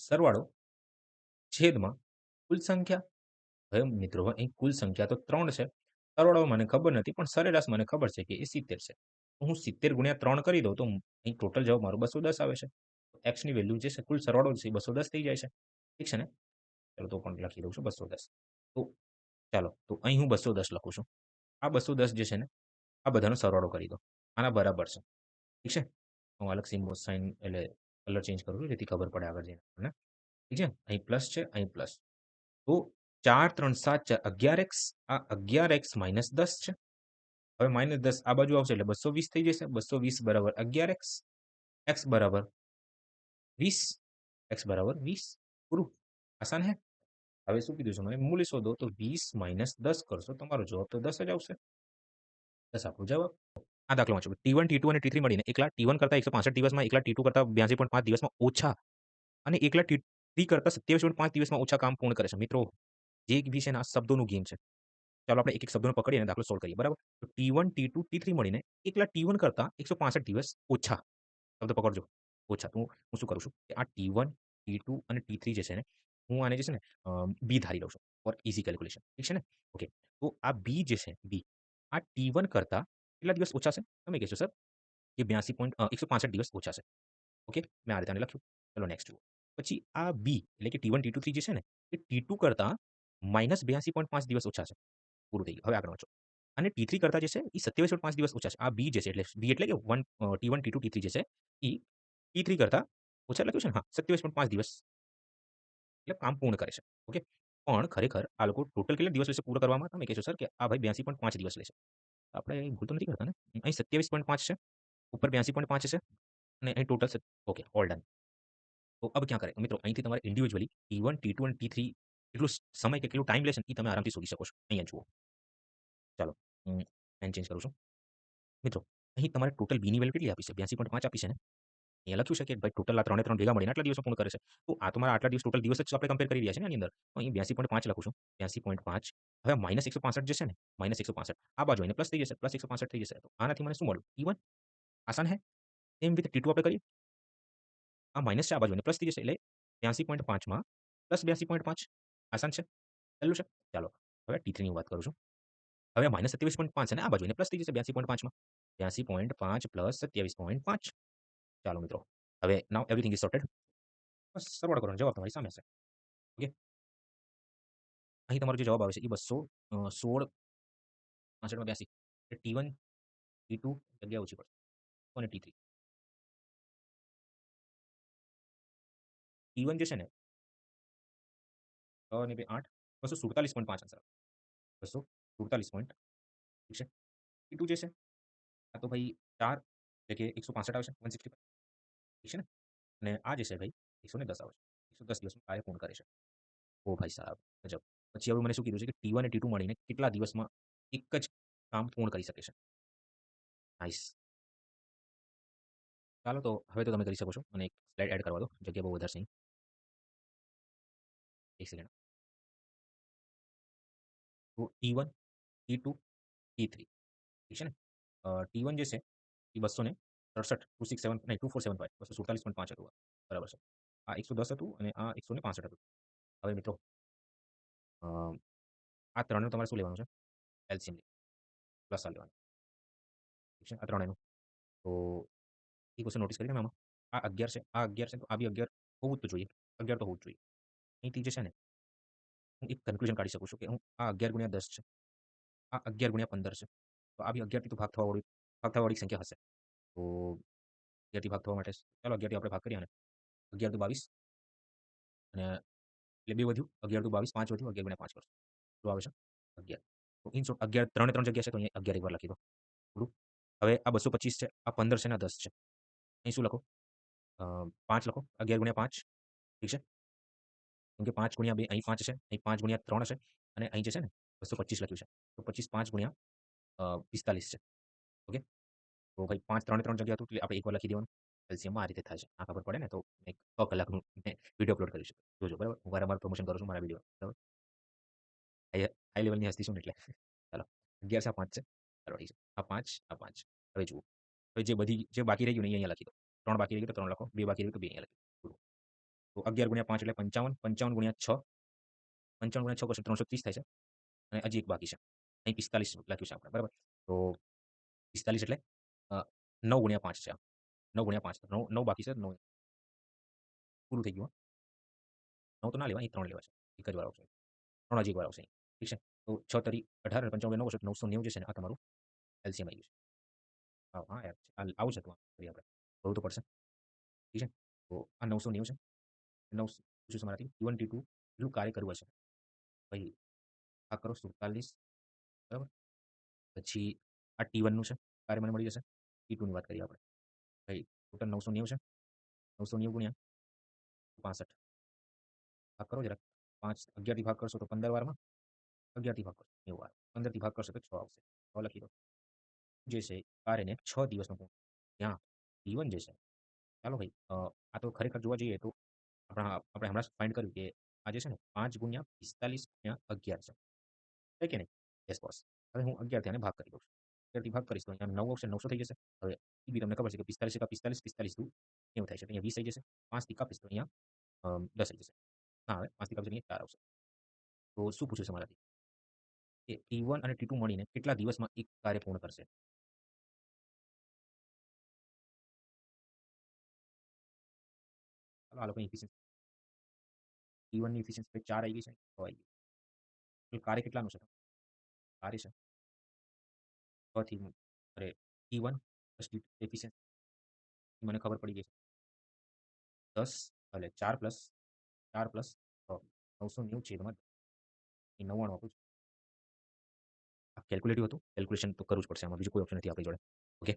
સરવાળો છેદમાં કુલ સંખ્યા. હવે મિત્રો અહીં કુલ સંખ્યા તો 3 છે. સરવાળો મને ખબર નથી પણ સરેરાશ મને ખબર છે કે એ 70 છે. તો હું 70 ગુણ્યા 3 કરી દઉં તો અહીં ટોટલ જવાબ મારો 210 આવે છે. x ની વેલ્યુ જે છે કુલ સરવાળો છે એ 210 થઈ જાય છે. ઠીક છે ને? ચાલો તો પણ લખી દઉં છું 210. તો ચાલો તો અહીં હું 210 લખું છું. આ 210 જે છે ને આ બધાનો સરવાળો કરી દો. આના બરાબર છે. ઠીક છે? હું અલગ સિમ્બોલ સાઇન એટલે કલર ચેન્જ કરું છું જેથી ખબર પડે આગળ જઈને આપણને. ઠીક છે? અહીં પ્લસ છે, અહીં પ્લસ. તો 4 3 7 4 11x આ 11x - 10 છે. હવે -10 આ બાજુ આવશે એટલે 220 થઈ જશે. 220 બરાબર 11x. x બરાબર 20. x બરાબર 20. પૂરું. આસાન હે? હવે શું કીધું છે મને મૂલ્ય શોધો તો 20 - 10 કરશો તમારો જવાબ તો 10 જ આવશે. 10 આપણો જવાબ. આ દાખલો વાંચો. T1 T2 અને T3 મળીને એકલા T1 કરતા 165 દિવસમાં એકલા T2 કરતા 82.5 દિવસમાં ઓછા અને એકલા T3 કરતા 27.5 દિવસમાં ઓછા કામ પૂર્ણ કરે છે. મિત્રો જે બી છે ને આ શબ્દોનું ગેમ છે. ચાલો આપણે એક એક શબ્દોને પકડીને દાખલો સોલ્વ કરીએ. બરાબર? તો T1 T2 T3 મળીને એકલા T1 કરતા 165 દિવસ ઓછા. શબ્દ પકડજો. ઓછા. તો હું શું કરું છું કે આ T1 T2 અને T3 જે છે ને હું આને જે છે ને બી ધારી લઉં છું ફોર ઇઝી કેલ્ક્યુલેશન. ઠીક છે ને? ઓકે. તો આ બી જે છે બી આ T1 કરતા કેટલા દિવસ ઓછા છે? તમે કહેશો સર કે 165 દિવસ ઓછા છે. ઓકે? મેં આ રીતે આને લખ્યું. ચલો નેક્સ્ટ જુઓ. પછી આ બી એટલે કે T1 T2 3 જે છે ને એ T2 કરતા -82.5 દિવસ ઓછા છે. પૂરું થઈ ગયું. હવે આગળ વાંચો. અને T3 કરતા જે છે એ 27.5 દિવસ ઓછા છે. આ બી જે છે એટલે બી એટલે કે T1, T2, T3 જે છે એ T3 કરતા ઓછા લખ્યું છે ને? હા, 27.5 દિવસ એટલે કામ પૂર્ણ કરે છે. ઓકે. પણ ખરેખર આ લોકો ટોટલ કેટલા દિવસ લેશે પૂરા કરવામાં? તમે કહેશો સર કે આ ભાઈ 82.5 દિવસ લેશે. આપણે ભૂલ તો નથી કરતા ને? અહીં 27.5 છે, ઉપર 82.5 છે અને અહીં ટોટલ છે. Okay, all done. તો अब क्या करें? તો મિત્રો અહીંથી તમારે ઇન્ડિવિજ્યુઅલી T1, T2 અને T3 કેટલું સમય કે કેટલું ટાઈમ લેશે ને એ તમે આરામથી શોધી શકો છો. અહીંયા જુઓ. ચાલો હું પેન ચેન્જ કરું છું. મિત્રો અહીં તમારે ટોટલ બીની વેલ્યુ કેટલી આપી છે? 82.5 આપી છે ને? અહીંયા લખ્યું છે કે ભાઈ ટોટલ આ ત્રણે ત્રણ ભેગા મળીને આટલા દિવસમાં પૂર્ણ કરે છે. તો આ તો મારા આટલા દિવસ ટોટલ દિવસ જ આપણે કમ્પેર કરી રહ્યા છીએ ને આની અંદર. તો અહીં 82.5 લખું છું. 82.5 હવે -165 જે છે ને -165 આ બાજુ આવીને પ્લસ થઈ જશે. +165 થઈ જશે. તો આનાથી મને શું મળ્યું? T1 આસાન હે? સેમ રીતે T2 આપણે કરીએ. આ માઇનસ છે આ બાજુ અને પ્લસ થઈ જશે એટલે 82.5 માં +82.5 આસાન છે? સહેલું છે? ચાલો હવે T3 ની વાત કરું છું. હવે -27.5 છે ને આ બાજુ અને પ્લસ થઈ જશે 82.5 માં. 82.5 + 27.5 ચાલો મિત્રો. હવે નાઉ એવરીથિંગ ઇઝ સોર્ટેડ. બસ સરવાળો કરવાનો જવાબ તમારી સામે છે. ઓકે. અહીં તમારો જે જવાબ આવે છે એ 216 65 માં 82 એટલે T1, T2 જગ્યા ઓછી પડશે અને T3. T1 જે છે ને 6 અને 2 8 247.5 આન્સર. 247 પોઈન્ટ ઠીક છે. T2 જે છે આ તો ભાઈ 4 એટલે કે 165 આવશે 165 ઠીક છે ને? અને આ જે છે ભાઈ 110 આવશે. 110 દિવસમાં કાર્ય પૂર્ણ કરે છે. ઓ ભાઈ સાહેબ ગજબ. પછી હવે મને શું કીધું છે કે T1 અને T2 મળીને કેટલા દિવસમાં એક જ કામ પૂર્ણ કરી શકે છે. નાઈસ. ચાલો તો હવે તો તમે કરી શકો છો. મને એક સ્લાઇડ એડ કરવા દો. જગ્યા બહુ વધારે છે અહીં. એક સેકન્ડ. તો T1, T2, T3 ઠીક છે ને? T1 જે છે એ 267 267 નહીં 2475 247.5 હતું. બરાબર છે. આ 110 હતું અને આ 165 હતું. હવે મિત્રો અ, આ ત્રણેયનું તમારે શું લેવાનું છે? એલસીએમ પ્લસ આ લેવાનું. ઠીક છે? આ ત્રણેયનું. તો એક વસ્તુ નોટિસ કરી તમે આમાં. આ 11 છે, આ 11 છે, તો આ બી 11 હોવું જ તો જોઈએ. 11 તો હોવું જ જોઈએ. અહીંથી જે છે ને હું એક કન્ક્લુઝન કાઢી શકું છું કે હું આ 11 ગુણ્યા 10 છે. આ 11 ગુણ્યા 15 છે. તો આ બી 11 થી તો ભાગ થવાવાળી સંખ્યા હશે. તો 11 થી ભાગ થવા માટે ચાલો 11 થી આપણે ભાગ કરીએ આને. 11 દુ 22 અને એટલે 2 વધ્યું. 11 દુ 22 5 વધ્યું. 11 ગુણ્યા 5 કરશું. શું આવે છે? 11. તો ઇન શોર્ટ 11 ત્રણે ત્રણ જગ્યા છે તો અહીંયા 11 એકવાર લખી દો. પૂરું. હવે આ 225 છે, આ 15 છે ને આ 10 છે. અહીં શું લખો? 5 લખો. 11 ગુણ્યા 5 ઠીક છે? કેમ કે 5 ગુણ્યા 2 અહીં 5 છે, અહીં 5 ગુણ્યા 3 હશે અને અહીં જે છે ને 225 લખ્યું છે. તો 25 5 ગુણ્યા 45 છે. ઓકે? તો ભાઈ 5 ત્રણે ત્રણ જગ્યા હતું એટલે આપણે એકવાર લખી દેવાનું. એલસીએમમાં આ રીતે થાય છે. આ ખબર પડે ને તો એક 6 કલાકનું મેં વિડીયો અપલોડ કર્યું છે. જોજો બરાબર. હું વારંવાર પ્રમોશન કરું છું મારા વિડીયો બરાબર. હાઈ લેવલની હસ્તી છું ને એટલે. ચાલો 11 છે આ 5 છે. ચાલો ઠીક છે. આ 5 આ 5 હવે જુઓ. હવે જે બાકી રહી ગયું ને એ અહીંયા લખી દો. 3 બાકી રહી ગયું તો 3 લખો. 2 બાકી રહ્યું તો 2 અહીંયા લખી દો. તો 11 ગુણ્યા 5 એટલે 55 55 ગુણ્યા 6 55 ગુણ્યા 6 કરશો 330 થાય છે અને હજી એક બાકી છે. અહીં 45 લખ્યું છે આપણે બરાબર. તો 45 એટલે 9 ગુણ્યા 5 છે આ. 9 ગુણ્યા 5 9 9 બાકી છે 9 પૂરું થઈ ગયું. 9 તો ના લેવાય અહીં 3 લેવા છે. એક જ વાર આવશે. 3 હજી એક વાર આવશે અહીં. ઠીક છે. તો 6 તરી 18 અને 55 9 કરશો તો 990 જે છે ને આ તમારું એલસીએમ આવી ગયું છે. હા હા યાર આવું છે તો કરીએ આપણે. કરવું તો પડશે. ઠીક છે. તો આ 990 છે. 9 પૂછ્યું છે મારાથી T1 T2 એટલું કાર્ય કરવું હશે. ભાઈ આ કરો 47 બરાબર. પછી આ T1 નું છે. કાર્ય મને મળી જશે. T2 ની વાત કરીએ આપણે. ભાઈ ટોટલ 990 છે. 990 ગુણ્યા 65 ભાગ કરો જરાક. 5 11 થી ભાગ કરશો તો 15 વારમાં. 11 થી ભાગ કરશો 90 વાર. 15 થી ભાગ કરશો તો 6 આવશે. 6 લખી દો. જે છે કાર્યને 6 દિવસમાં પૂર્ણ. ત્યાં T1 જે છે ચાલો ભાઈ આ તો ખરેખર જોવા જઈએ તો આપણે હમણાં ફાઇન્ડ કર્યું કે આ જે છે ને 5 ગુણ્યા 45 ગુણ્યા 11 છે કે નહીં? Yes boss. હવે હું 11 થી આને ભાગ કરી દઉં છું. 11 થી ભાગ કરીશ તો અહીંયા 9 આવશે 900 થઈ જશે. હવે એ બી તમને ખબર છે કે 45 એકા 45 45 દુ 90 થાય છે. તો અહીંયા 20 થઈ જશે. 5 થી કાપીશ તો અહીંયા 10 થઈ જશે. ના આવે 5 થી કાપીશ તો અહીંયા 4 આવશે. તો શું પૂછ્યું છે મારાથી? કે T1 અને T2 મળીને કેટલા દિવસમાં એક કાર્ય પૂર્ણ કરશે? ચાલો આ લોકોની એફિશિયન્સી T1 ની એફિશિયન્સી 4 આવી ગઈ છે. 6 આવી ગઈ. એટલે કાર્ય કેટલાનું છે? કાર્ય છે 6 થી અરે T1 પ્લસ એફિશિયન્સી મને ખબર પડી ગઈ છે. 10 એટલે 4 પ્લસ 4 પ્લસ 990 છેદમાં એ 99 આપું છું. આ કેલ્ક્યુલેટિવ હતું. કેલ્ક્યુલેશન તો કરવું જ પડશે આમાં બીજું કોઈ ઓપ્શન નથી આપણી જોડે. ઓકે.